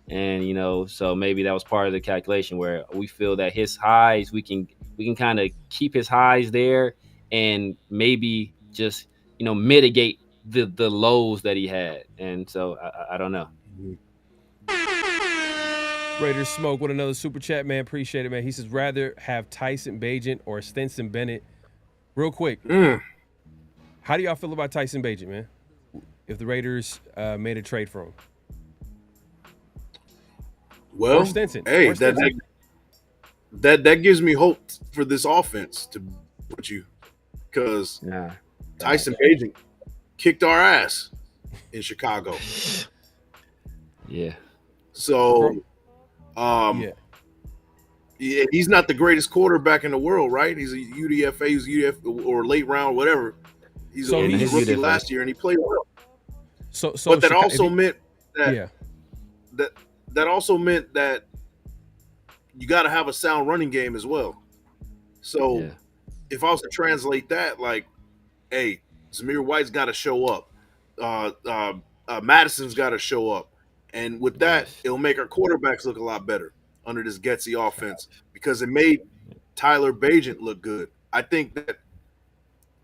Speaker 3: And, so maybe that was part of the calculation, where we feel that his highs, we can kind of keep his highs there and maybe just, mitigate the lows that he had. And so I don't know.
Speaker 1: Raiders Smoke with another super chat, man. Appreciate it, man. He says, rather have Tyson Bagent or Stetson Bennett. Real quick. How do y'all feel about Tyson Bagent, man? If the Raiders made a trade for him?
Speaker 2: Well,
Speaker 1: or Stetson.
Speaker 2: Hey,
Speaker 1: or Stetson.
Speaker 2: that gives me hope for this offense, to put you, because Tyson Bagent kicked our ass in Chicago.
Speaker 3: Yeah.
Speaker 2: So, yeah, he's not the greatest quarterback in the world, right? He's a UDFA, he's UDF or late round, whatever. He's a rookie last year, and he played well. But that also meant that that also meant that you got to have a sound running game as well. So if I was to translate that, like, hey, Zamir White's got to show up, Madison's got to show up, and with that, it'll make our quarterbacks look a lot better under this Getsy offense, because it made Tyler Bagent look good. I think that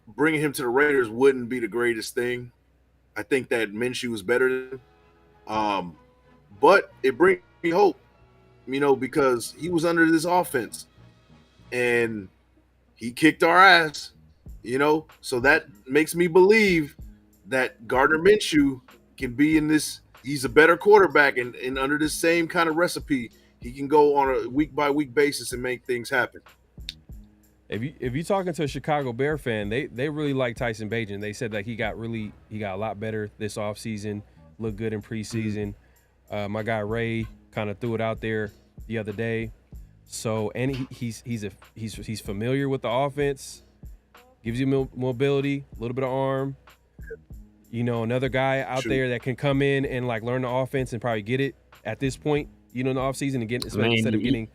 Speaker 2: bringing him to the Raiders wouldn't be the greatest thing. I think that Minshew was better than him. But it brings me hope, because he was under this offense and he kicked our ass, so that makes me believe that Gardner Minshew can be in this. He's a better quarterback, and under this same kind of recipe, he can go on a week-by-week basis and make things happen.
Speaker 1: If you're talking to a Chicago Bear fan, they really like Tyson Bagent. They said that he got a lot better this offseason, looked good in preseason. My guy Ray kind of threw it out there the other day. So, and he's familiar with the offense, gives you mobility, a little bit of arm. Another guy out there that can come in and like learn the offense and probably get it at this point, in the offseason, and get instead of getting.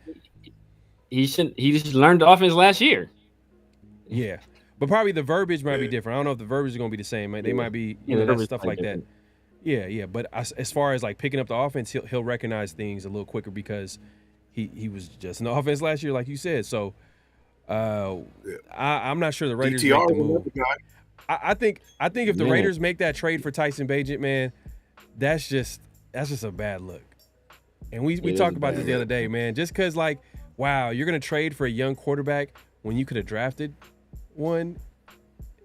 Speaker 3: He just learned the offense last year.
Speaker 1: Yeah, but probably the verbiage might be different. I don't know if the verbiage is going to be the same. They might be, that stuff like that. Yeah. But as far as like picking up the offense, he'll recognize things a little quicker, because he was just in the offense last year, like you said. So I'm not sure the Raiders make the move. I think if the Raiders make that trade for Tyson Bagent, man, that's just a bad look. And we talked about this the other day, man. Just because, like, wow, you're going to trade for a young quarterback when you could have drafted one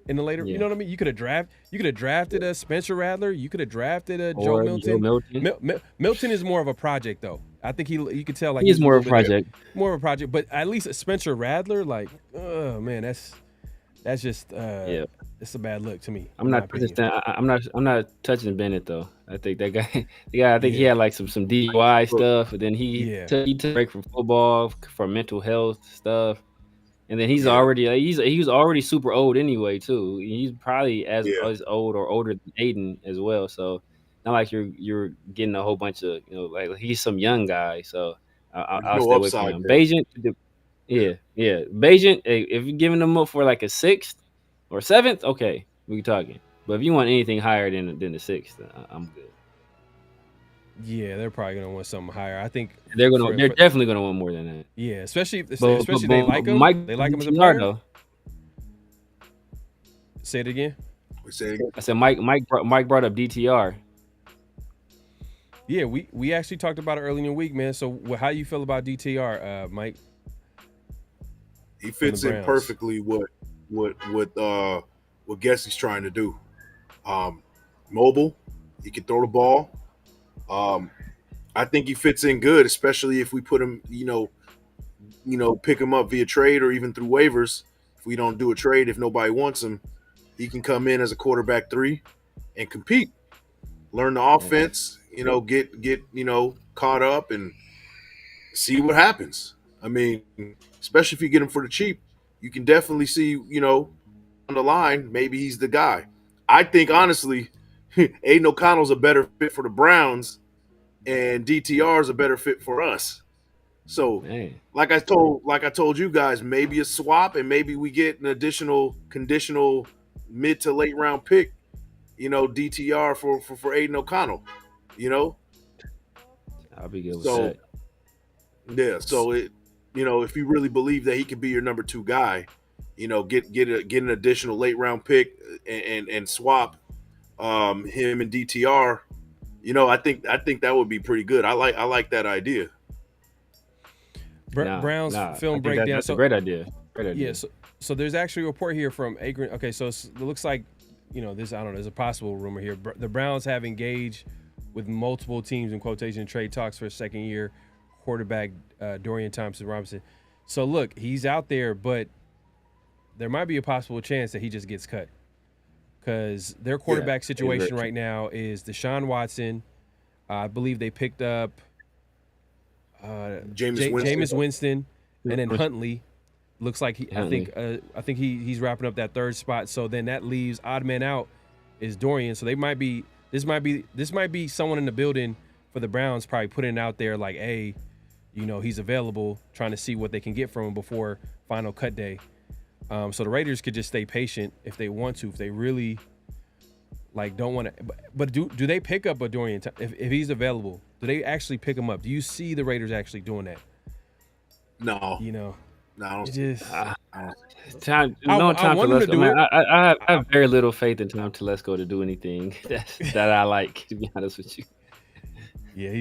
Speaker 1: in the later. You know what I mean? You could have drafted a Spencer Rattler. You could have drafted a Joe Milton. Milton is more of a project, though. I think you could tell, like,
Speaker 3: he's more of a project.
Speaker 1: More of a project, but at least Spencer Rattler, like, oh man, that's just it's a bad look to me.
Speaker 3: I'm not touching Bennett though. I think that guy. I think he had like some DUI stuff, and then he took a break from football for mental health stuff, and then he's already super old anyway too. He's probably as old or older than Aiden as well. So not like you're getting a whole bunch of like he's some young guy. So I'll stay away from him. Bagent. Yeah. Bayesian, if you're giving them up for like a 6th or 7th, okay, we talking. But if you want anything higher than the 6th, I'm good.
Speaker 1: Yeah, they're probably gonna want something higher. I think
Speaker 3: They're definitely gonna want more than that.
Speaker 1: Yeah, especially if
Speaker 3: But
Speaker 1: they like him.
Speaker 3: Mike
Speaker 1: They like him as a
Speaker 3: DTR
Speaker 1: player.
Speaker 3: though.
Speaker 1: Say it again.
Speaker 3: I said Mike brought up DTR.
Speaker 1: Yeah, we actually talked about it early in the week, man. So how you feel about DTR, Mike?
Speaker 2: He fits in perfectly what Gesicki's trying to do. Mobile, he can throw the ball. I think he fits in good, especially if we put him, pick him up via trade or even through waivers. If we don't do a trade, if nobody wants him, he can come in as a quarterback 3 and compete. Learn the offense, get caught up and see what happens. I mean, especially if you get him for the cheap, you can definitely see, on the line, maybe he's the guy. I think honestly, Aiden O'Connell's a better fit for the Browns, and DTR is a better fit for us. So, like I told you guys, maybe a swap, and maybe we get an additional conditional mid to late round pick. DTR for Aiden O'Connell.
Speaker 3: I'll be good with that.
Speaker 2: Yeah, so if you really believe that he could be your number 2 guy, get an additional late round pick and swap him and DTR. I think that would be pretty good. I like that idea.
Speaker 1: Browns film breakdown.
Speaker 3: That's a great idea.
Speaker 1: Yeah, so there's actually a report here from Akron. Okay, so it looks like there's a possible rumor here. The Browns have engaged with multiple teams in quotation trade talks for a second-year quarterback Dorian Thompson-Robinson. So look, he's out there, but there might be a possible chance that he just gets cut because their quarterback situation right now is Deshaun Watson. I believe they picked up Jameis Winston, and then Huntley. Looks like I think he's wrapping up that 3rd spot. So then that leaves odd man out is Dorian. So this might be someone in the building for the Browns probably putting it out there like, hey, he's available, trying to see what they can get from him before final cut day. So the Raiders could just stay patient if they want to, if they really don't want to. But do they pick up a Dorian if he's available? Do they actually pick him up? Do you see the Raiders actually doing that?
Speaker 2: No. No, I don't.
Speaker 3: Time Telesco. Man, I have very little faith in Tom Telesco to do anything that I like. To be honest with you.
Speaker 1: Yeah,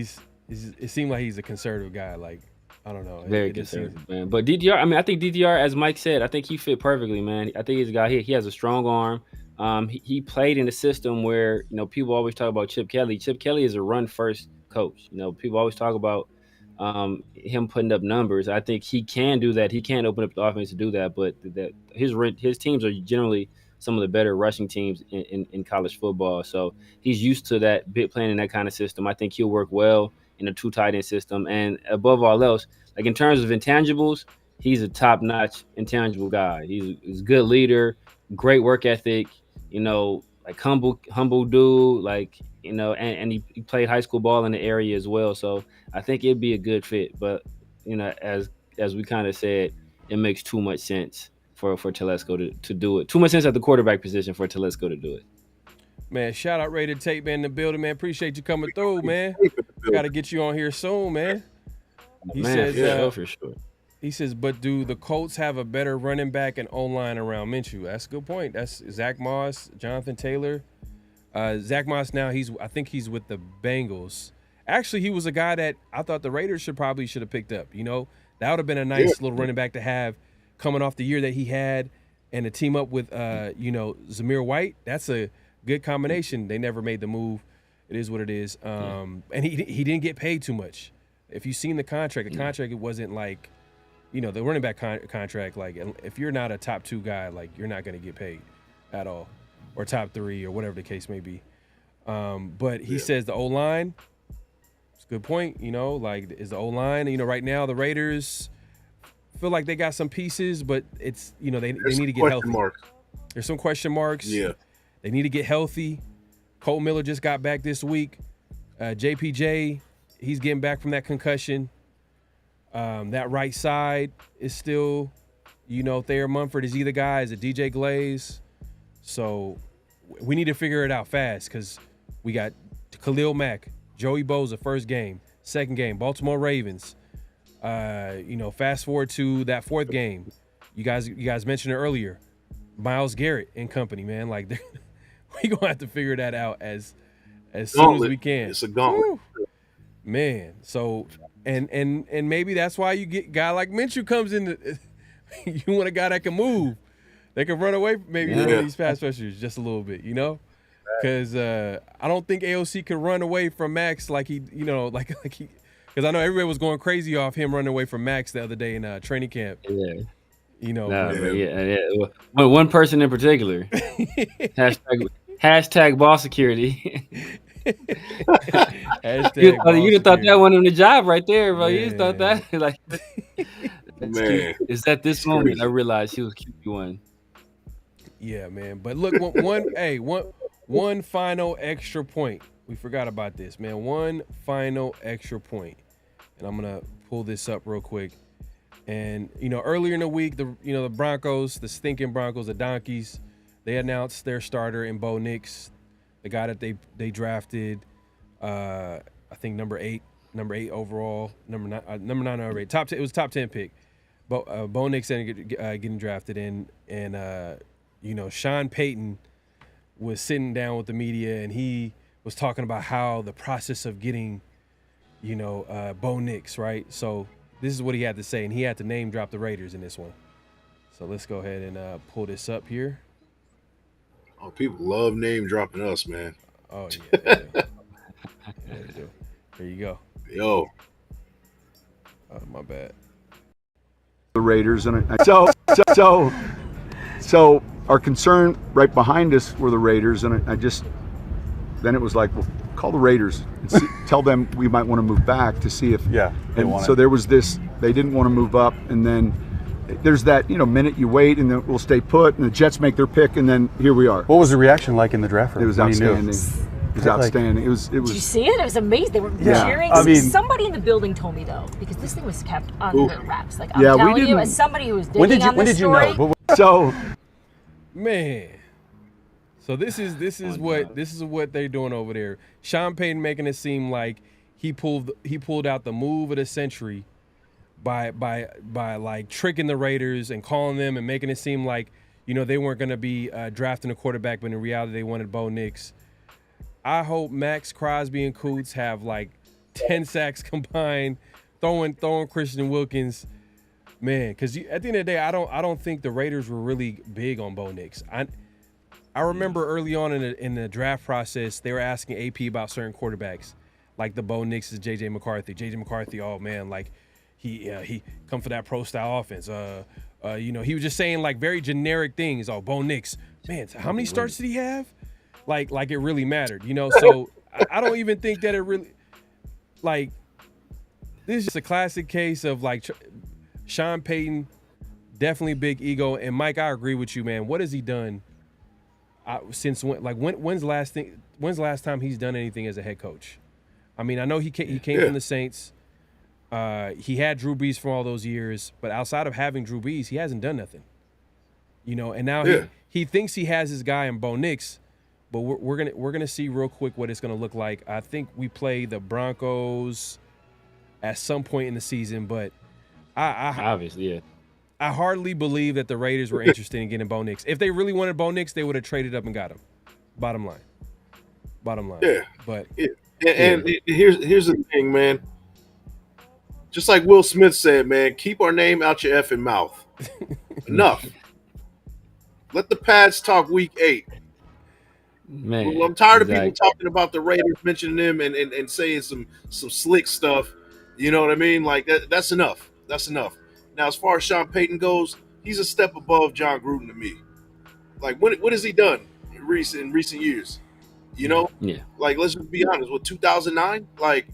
Speaker 1: it seemed like he's a conservative guy. Like, I don't know.
Speaker 3: Very conservative, man. But DTR, I think DTR, as Mike said, I think he fit perfectly, man. I think he's a guy. He has a strong arm. He played in a system where people always talk about Chip Kelly. Chip Kelly is a run first coach. People always talk about him putting up numbers. I think he can do that. He can open up the offense to do that, but his teams are generally some of the better rushing teams in college football. So he's used to that playing in that kind of system. I think he'll work well in a 2 tight end system. And above all else, like in terms of intangibles, he's a top-notch intangible guy. He's a good leader, great work ethic, like humble dude, like, and he played high school ball in the area as well. So I think it'd be a good fit. But, as we kind of said, it makes too much sense for Telesco to do it. Too much sense at the quarterback position for Telesco to do it.
Speaker 1: Man, shout out Raider Tate, man, in the building, man. Appreciate you coming through, man. Got to get you on here soon, man. He says,
Speaker 3: for sure.
Speaker 1: He says, but do the Colts have a better running back and O-line around Minshew? That's a good point. That's Zach Moss, Jonathan Taylor. Zach Moss now, I think he's with the Bengals. Actually, he was a guy that I thought the Raiders should have picked up. That would have been a nice little running back to have coming off the year that he had, and to team up with, Zamir White. That's a good combination. They never made the move. It is what it is. And he didn't get paid too much. If you've seen the contract, it wasn't like, the running back contract, like if you're not a top 2 guy, like you're not going to get paid at all, or top 3 or whatever the case may be. But he says the O-line, it's a good point. Like is the O-line, right now the Raiders feel like they got some pieces, but it's, they need to get healthy. There's some question marks.
Speaker 2: Yeah.
Speaker 1: They need to get healthy. Cole Miller just got back this week. JPJ, he's getting back from that concussion. That right side is still, Thayer Munford is either guy, is it DJ Glaze? So we need to figure it out fast because we got Khalil Mack, Joey Bosa, first game, second game, Baltimore Ravens. Fast forward to that fourth game. You guys mentioned it earlier. Myles Garrett and company, man. Like we gonna have to figure that out as soon as we can.
Speaker 2: It's a gauntlet.
Speaker 1: Man. So and maybe that's why you get a guy like Minshew comes in. You want a guy that can move. They can run away maybe from these pass rushers just a little bit, Because I don't think AOC could run away from Max like he, like he. Because I know everybody was going crazy off him running away from Max the other day in training camp.
Speaker 3: Yeah. One person in particular. hashtag ball security. You thought that won him the job right there, bro. You just thought that like.
Speaker 2: Man,
Speaker 3: it's at this moment I realized he was QB1.
Speaker 1: Yeah, man. But look, one final extra point. We forgot about this, man. One final extra point. And I'm gonna pull this up real quick. And earlier in the week, the Broncos, the stinking Broncos, the Donkeys, they announced their starter in Bo Nix, the guy that they drafted. I think number 8 overall, number 9 overall. It was top 10 pick. But Bo Nix ended getting drafted in, and Sean Payton was sitting down with the media, and he was talking about how the process of getting, Bo Nix, right? So this is what he had to say, and he had to name drop the Raiders in this one. So let's go ahead and pull this up here.
Speaker 2: Oh, people love name dropping us, man.
Speaker 1: Oh yeah. There you go.
Speaker 2: Yo.
Speaker 1: Oh, my bad.
Speaker 5: The Raiders, and so our concern right behind us were the Raiders, and then it was like, well, call the Raiders and tell them we might want to move back to see if so there was this, they didn't want to move up, and then there's that minute you wait and then we'll stay put, and the Jets make their pick, and then here we are.
Speaker 8: What was the reaction like in the draft room?
Speaker 5: It was outstanding. It was outstanding. It was.
Speaker 9: Did you see it? It was amazing. They were cheering.
Speaker 8: I mean,
Speaker 9: somebody in the building told me though, because this thing was kept under wraps. Like I'm telling you, as somebody who was digging on this story.
Speaker 8: You know?
Speaker 5: So,
Speaker 1: man. So this is what they're doing over there. Sean Payton making it seem like he pulled out the move of the century by like tricking the Raiders and calling them and making it seem like they weren't going to be drafting a quarterback, but in reality they wanted Bo Nix. I hope Max Crosby and Coots have like 10 sacks combined, throwing Christian Wilkins, man. Because at the end of the day, I don't think the Raiders were really big on Bo Nix. I remember early on in the draft process, they were asking AP about certain quarterbacks, like the Bo Nix is JJ McCarthy. JJ McCarthy, oh man, like he come for that pro style offense. He was just saying like very generic things. Oh, Bo Nix, man, how many starts did he have? Like it really mattered, So I don't even think that it really, like, this is just a classic case of like Sean Payton, definitely big ego. And Mike, I agree with you, man. What has he done since when? Like when's the last time he's done anything as a head coach? I mean, I know he came from the Saints. He had Drew Brees for all those years, but outside of having Drew Brees, he hasn't done nothing. And now he thinks he has his guy in Bo Nix. But we're gonna see real quick what it's gonna look like. I think we play the Broncos at some point in the season, but I hardly believe that the Raiders were interested in getting Bo Nix. If they really wanted Bo Nix, they would have traded up and got him. Bottom line.
Speaker 2: Yeah.
Speaker 1: But
Speaker 2: and here's the thing, man. Just like Will Smith said, man, keep our name out your effing mouth. Enough. Let the pads talk week 8.
Speaker 3: Man,
Speaker 2: well, I'm tired of people talking about the Raiders, mentioning them and saying some slick stuff. You know what I mean? Like that's enough. That's enough. Now, as far as Sean Payton goes, he's a step above John Gruden to me. Like, what has he done in recent years? Yeah. Like, let's just be honest. With 2009, like,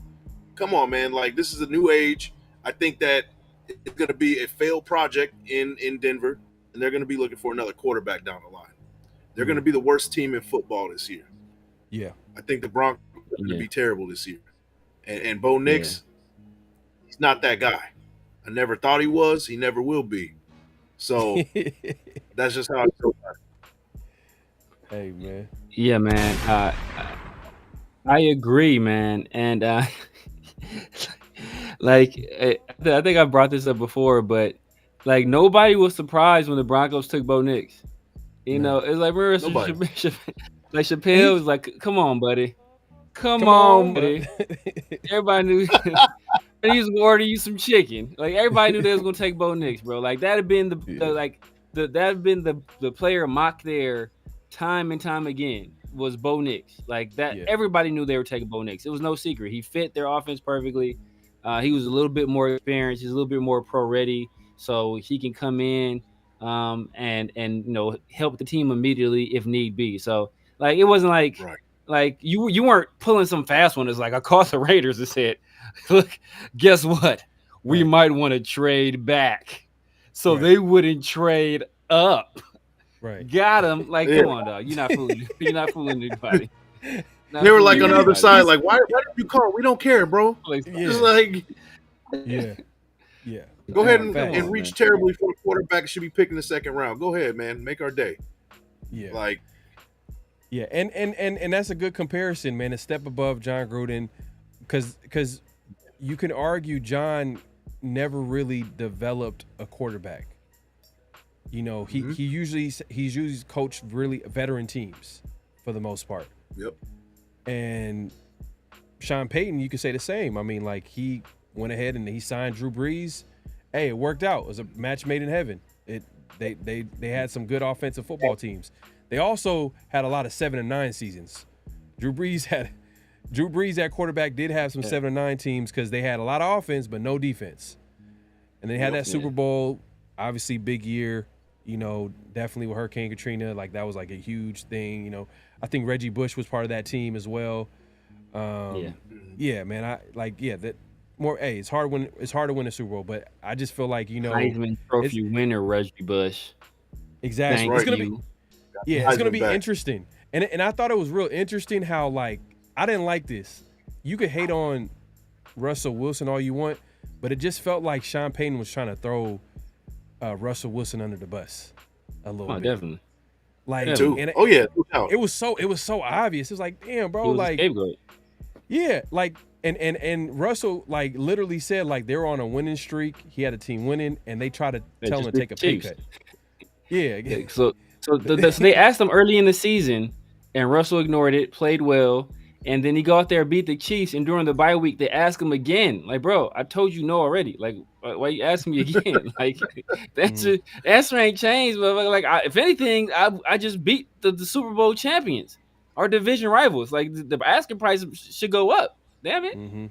Speaker 2: come on, man. Like, this is a new age. I think that it's going to be a failed project in Denver, and they're going to be looking for another quarterback down the line. They're going to be the worst team in football this year.
Speaker 1: Yeah.
Speaker 2: I think the Broncos are going to be terrible this year. And Bo Nix, he's not that guy. I never thought he was. He never will be. So that's just how I feel about it.
Speaker 1: Hey, man.
Speaker 3: Yeah, man. I agree, man. And like, I think I brought this up before, but like nobody was surprised when the Broncos took Bo Nix. You know, it's like like Chappelle was like, "Come on, buddy, come on, buddy." Everybody knew he was gonna order you some chicken. Like everybody knew they was gonna take Bo Nix, bro. Like that had been the player mocked there time and time again was Bo Nix. Like that, everybody knew they were taking Bo Nix. It was no secret. He fit their offense perfectly. He was a little bit more experienced. He's a little bit more pro ready, so he can come in and you know help the team immediately if need be. So like it wasn't like like you weren't pulling some fast one. It's like I called the Raiders and said, look, guess what? We might want to trade back, so they wouldn't trade up.
Speaker 1: Right.
Speaker 3: Got him. Like, come on, dog. You're not fooling. You're not fooling anybody.
Speaker 2: They were like on the other side, like, why did you call? We don't care, bro. It's like, go ahead and reach terribly for a quarterback. Should be picking the second round. Go ahead, man. Make our day.
Speaker 1: Yeah.
Speaker 2: Like,
Speaker 1: yeah, and that's a good comparison, man. A step above John Gruden, because you can argue John never really developed a quarterback. You know, he's usually coached really veteran teams for the most part.
Speaker 2: Yep.
Speaker 1: And Sean Payton, you could say the same. I mean, like he went ahead and he signed Drew Brees. Hey, it worked out. It was a match made in heaven. They had some good offensive football teams. They also had a lot of 7-9 seasons. Drew Brees at quarterback did have some 7-9 teams because they had a lot of offense but no defense. And they had that Super Bowl, obviously big year. You know, definitely with Hurricane Katrina, like that was like a huge thing. You know, I think Reggie Bush was part of that team as well. Yeah, man. It's hard to win a Super Bowl, but I just feel like, you know,
Speaker 3: Heisman Trophy winner Reggie Bush.
Speaker 1: Exactly. It's gonna be interesting. And I thought it was real interesting how, like, I didn't like this. You could hate on Russell Wilson all you want, but it just felt like Sean Payton was trying to throw Russell Wilson under the bus a little bit.
Speaker 3: Definitely.
Speaker 1: Like,
Speaker 2: it
Speaker 1: was so obvious. It was like, damn, bro, like, yeah, like, and Russell like literally said like they were on a winning streak. He had a team winning, and they tried to tell him to take a pay cut. Yeah.
Speaker 3: So they asked him early in the season, and Russell ignored it, played well. And then he go out there, beat the Chiefs, and during the bye week, they ask him again. Like, bro, I told you no already. Like, why you asking me again? Like, the answer ain't changed. But like, if anything, I just beat the Super Bowl champions, our division rivals. Like, the asking price should go up. Damn it.
Speaker 1: Mm-hmm.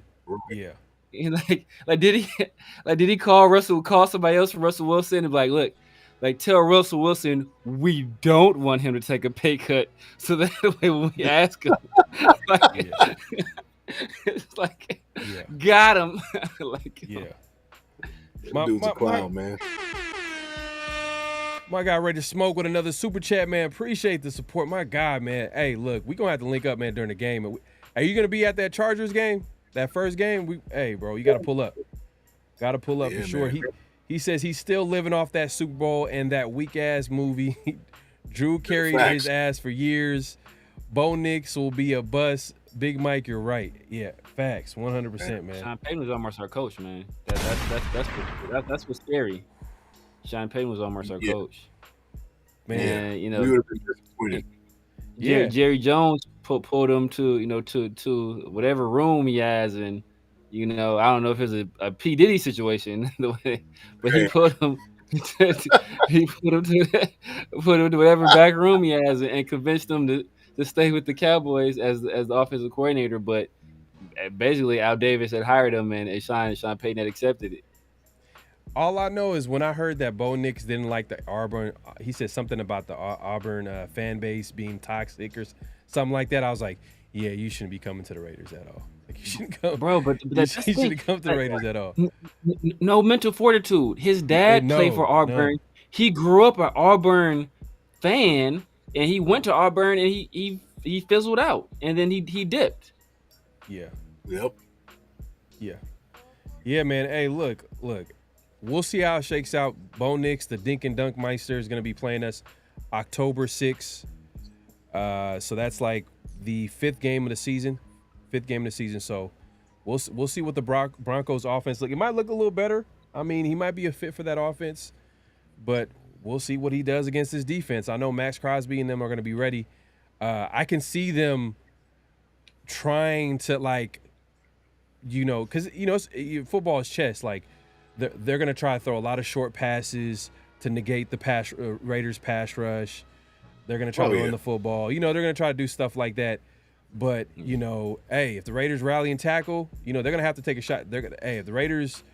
Speaker 1: Yeah.
Speaker 3: And like did he call somebody else from Russell Wilson and be like, look, like tell Russell Wilson we don't want him to take a pay cut, so that way when we ask him, it's like got him. Like,
Speaker 2: dude's a clown, man.
Speaker 1: My guy ready to smoke with another super chat, man. Appreciate the support, my God, man. Hey, look, we gonna have to link up, man, during the game. Are you gonna be at that Chargers game? That first game? Hey, bro, you gotta pull up. Gotta pull up for sure.
Speaker 2: Man.
Speaker 1: He says he's still living off that Super Bowl and that weak ass movie. Drew carried his ass for years. Bo Nix will be a bust. Big Mike, you're right. Yeah, facts, 100%, man.
Speaker 3: Sean Payton was almost our coach, man. That's what's scary. Sean Payton was almost our coach.
Speaker 1: Man,
Speaker 3: and, you know,
Speaker 2: we would have been disappointed.
Speaker 3: Jerry Jones pulled him to whatever room he has, and you know, I don't know if it's a P. Diddy situation, but he put him to whatever back room he has and convinced him to stay with the Cowboys as the offensive coordinator. But basically, Al Davis had hired him, and Sean Payton had accepted it.
Speaker 1: All I know is when I heard that Bo Nix didn't like the Auburn, he said something about the Auburn fan base being toxic or something like that. I was like, yeah, you shouldn't be coming to the Raiders at all. Like, you shouldn't come,
Speaker 3: bro. But
Speaker 1: you shouldn't come to the Raiders at all.
Speaker 3: No mental fortitude. His dad played for Auburn. No. He grew up an Auburn fan, and he went to Auburn, and he fizzled out, and then he dipped.
Speaker 1: Yeah.
Speaker 2: Yep.
Speaker 1: Yeah. Yeah, man. Hey, look. we'll see how it shakes out. Bo Nix, the Dink and Dunk Meister, is going to be playing us October 6th. So that's like the fifth game of the season. So we'll see what the Broncos offense look. It might look a little better. I mean, he might be a fit for that offense, but we'll see what he does against his defense. I know Max Crosby and them are going to be ready. I can see them trying to, like, because football is chess. Like, they're going to try to throw a lot of short passes to negate the Raiders pass rush. They're going to try to run the football. They're going to try to do stuff like that. But, hey, if the Raiders rally and tackle, they're going to have to take a shot. If the Raiders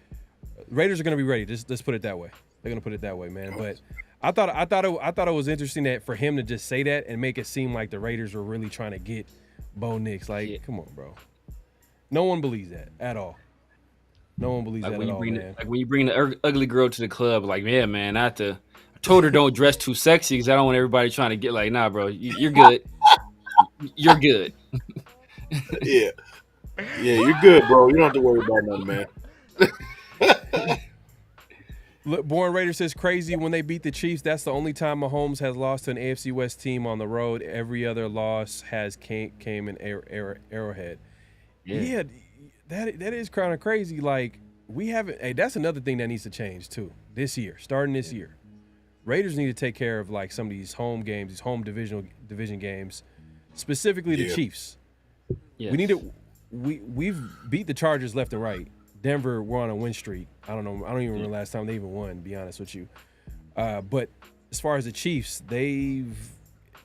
Speaker 1: are going to be ready. Let's put it that way. They're going to put it that way, man. But I thought it was interesting that for him to just say that and make it seem like the Raiders were really trying to get Bo Nix. Like, come on, bro. No one believes that at all. No one believes that at all, man.
Speaker 3: Like when you bring the ugly girl to the club, like, yeah, man, I told her don't dress too sexy because I don't want everybody trying to get like, nah, bro, you're good. You're good.
Speaker 2: Yeah, you're good, bro. You don't have to worry about nothing, man.
Speaker 1: Look, Born Raider says crazy when they beat the Chiefs. That's the only time Mahomes has lost to an AFC West team on the road. Every other loss came in Arrowhead. Yeah, that is kind of crazy. Like, we haven't. Hey, that's another thing that needs to change too this year. Starting this year, Raiders need to take care of like some of these home games, these home division games, specifically the Chiefs.
Speaker 3: Yes.
Speaker 1: We need to. We've beat the Chargers left and right. Denver, we're on a win streak. I don't know. I don't even remember the last time they even won, to be honest with you. But as far as the Chiefs,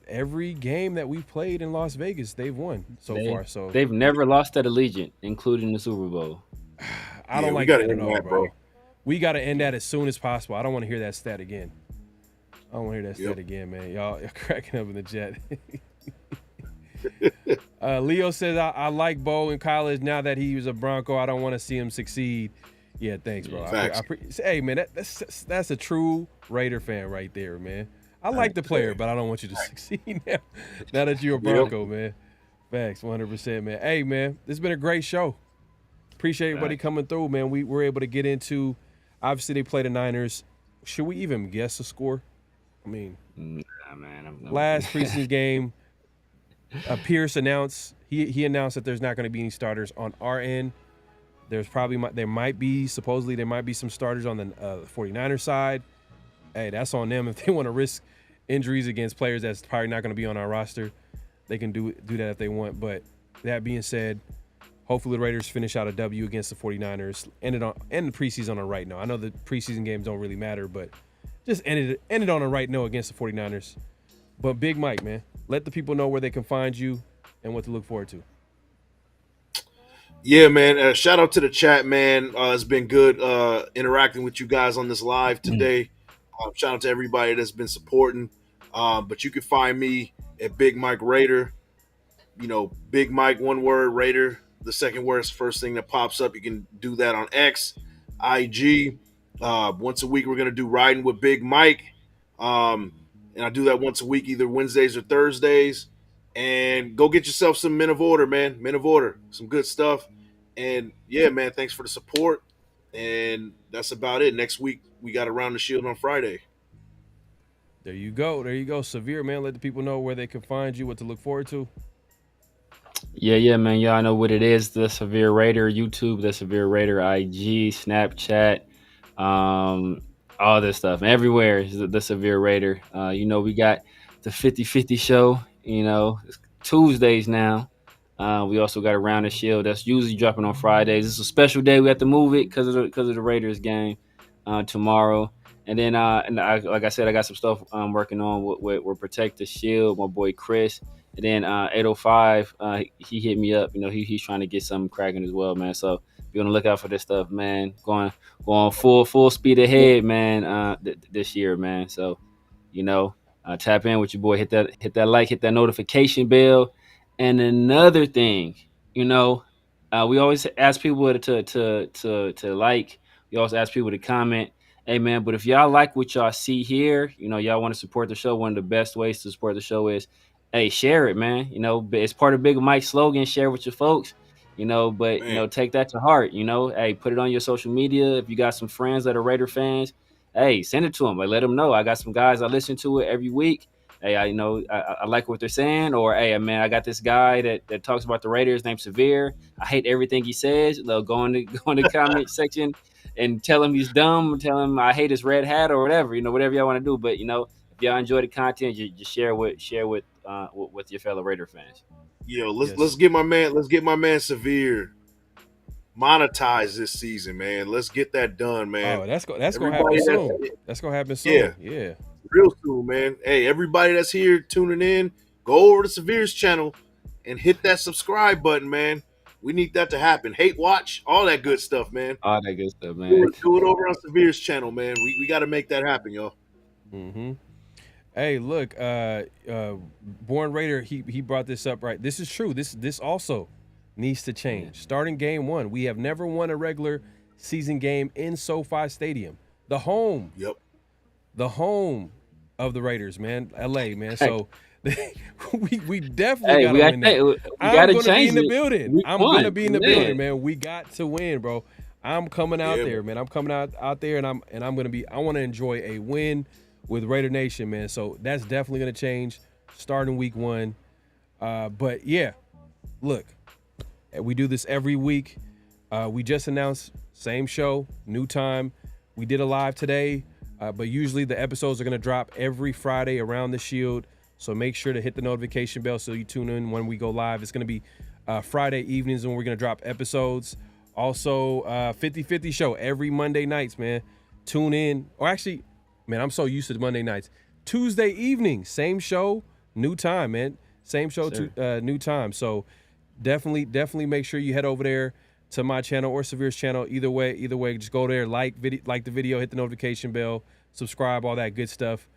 Speaker 1: every game that we've played in Las Vegas, they've won so far. So
Speaker 3: they've never lost at Allegiant, including the Super Bowl.
Speaker 1: I don't like that at all, bro. We got to end that as soon as possible. I don't want to hear that stat again. I don't want to hear that stat again, man. Y'all cracking up in the chat. Leo says, I like Bo in college. Now that he was a Bronco, I don't want to see him succeed. Yeah, thanks, bro. Hey, man, that's a true Raider fan right there, man. I like the player, but I don't want you to succeed now that you're a Bronco, man. Facts, 100%, man. Hey, man, this has been a great show. Appreciate everybody coming through, man. We were able to get into, obviously, they play the Niners. Should we even guess the score? I mean,
Speaker 3: nah, man.
Speaker 1: Last preseason game, Pierce announced he announced that there's not going to be any starters on our end. There might be some starters on the 49ers side. Hey, that's on them. If they want to risk injuries against players that's probably not going to be on our roster, they can do that if they want. But that being said, hopefully the Raiders finish out a W against the 49ers. End the preseason on a right note. I know the preseason games don't really matter, but just end it on a right note against the 49ers. But Big Mike, man, let the people know where they can find you and what to look forward to.
Speaker 2: Yeah, man. Shout out to the chat, man. It's been good interacting with you guys on this live today. Shout out to everybody that's been supporting. But you can find me at Big Mike Raider. Big Mike, one word, Raider. The second word is the first thing that pops up. You can do that on X, IG. Once a week, we're going to do Riding with Big Mike. And I do that once a week, either Wednesdays or Thursdays. And go get yourself some Men of Order, man. Men of Order. Some good stuff. And, yeah, man, thanks for the support. And that's about it. Next week, we got Around the Shield on Friday.
Speaker 1: There you go. Severe, man. Let the people know where they can find you, what to look forward to.
Speaker 3: Yeah, man. Y'all know what it is. The Severe Raider YouTube, the Severe Raider IG, Snapchat, all this stuff. Everywhere is the Severe Raider. We got the 50-50 show, it's Tuesdays now. We also got Around the Shield. That's usually dropping on Fridays. It's a special day. We have to move it because of the Raiders game tomorrow. And then, like I said, I got some stuff I'm working on with Protect the Shield, my boy Chris. And then 805, he hit me up. He's trying to get something cracking as well, man. So be on the lookout for this stuff, man. Going full speed ahead, man. This year, man. So, tap in with your boy. Hit that like, hit that notification bell. And another thing, we always ask people to like. We always ask people to comment. Hey, man, but if y'all like what y'all see here, y'all want to support the show, one of the best ways to support the show is, hey, share it, man. It's part of Big Mike's slogan, share with your folks. you know, but
Speaker 2: Man.
Speaker 3: you know, take that to heart. You know, hey, put it on your social media. If you got some friends that are Raider fans, hey, send it to them. Like, let them know. I got some guys I listen to it every week. Hey, I like what they're saying. Or hey, man, I got this guy that talks about the Raiders named Severe. I hate everything he says. They'll go in the comment section and tell him he's dumb. Tell him I hate his red hat or whatever. You know, whatever y'all want to do. But you know, if y'all enjoy the content, just share with your fellow Raider fans.
Speaker 2: Yo, let's get my man Severe monetized this season, man. Let's get that done, man.
Speaker 1: Oh, that's gonna happen soon. That's gonna happen soon. Yeah.
Speaker 2: Real soon, man. Hey, everybody that's here tuning in, go over to Severe's channel and hit that subscribe button, man. We need that to happen. Hate watch, all that good stuff, man.
Speaker 3: All that good stuff, man.
Speaker 2: Do it over on Severe's channel, man. We got to make that happen, y'all.
Speaker 1: Mm-hmm. Hey, look, Born Raider, he brought this up, right? This is true. This also needs to change. Starting game 1, we have never won a regular season game in SoFi Stadium, the home of the Raiders, man, LA, man. So we definitely got to win that. I'm going to be in the building. I'm going to be in the building, man. We got to win, bro. I'm coming out there, man. I'm coming out there, and I'm going to be. I want to enjoy a win with Raider Nation, man. So that's definitely going to change starting week 1. But yeah, look, we do this every week. We just announced same show, new time. We did a live today, but usually the episodes are going to drop every Friday around the Shield. So make sure to hit the notification bell so you tune in when we go live. It's going to be Friday evenings when we're going to drop episodes. Also, 50-50 show every Monday nights, man. Tune in. Or actually, man, I'm so used to Monday nights. Tuesday evening, same show, new time, man. Same show, new time. So definitely make sure you head over there to my channel or Severe's channel. Either way, just go there, like the video, hit the notification bell, subscribe, all that good stuff.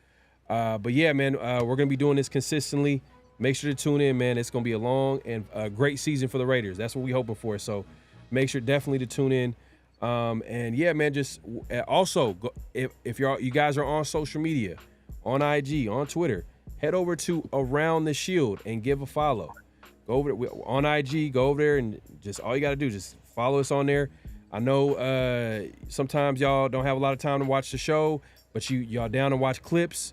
Speaker 1: But yeah, man, we're gonna be doing this consistently. Make sure to tune in, man. It's gonna be a long and great season for the Raiders. That's what we're hoping for. So make sure definitely to tune in. And yeah, man, just also if you guys are on social media, on IG, on Twitter, head over to Around the Shield and give a follow. Go over there, on IG, go over there, and just all you got to do is just follow us on there. I know sometimes y'all don't have a lot of time to watch the show, but y'all down to watch clips.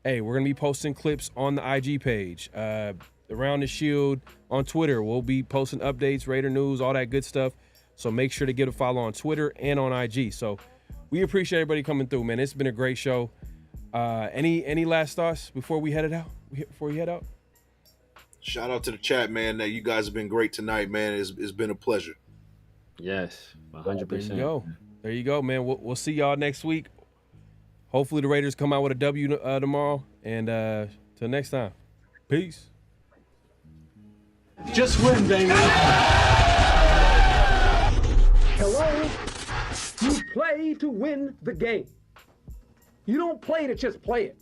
Speaker 1: Hey, we're going to be posting clips on the IG page. Around the Shield on Twitter, we'll be posting updates, Raider news, all that good stuff. So make sure to give a follow on Twitter and on IG. So we appreciate everybody coming through, man. It's been a great show. Any last thoughts before we head out?
Speaker 2: Shout out to the chat, man. That you guys have been great tonight, man. It's been a pleasure.
Speaker 3: Yes, 100%.
Speaker 1: There you go, man. We'll see y'all next week. Hopefully the Raiders come out with a W tomorrow. And till next time, peace.
Speaker 8: Just win, baby. Hello? You play to win the game. You don't play to just play it.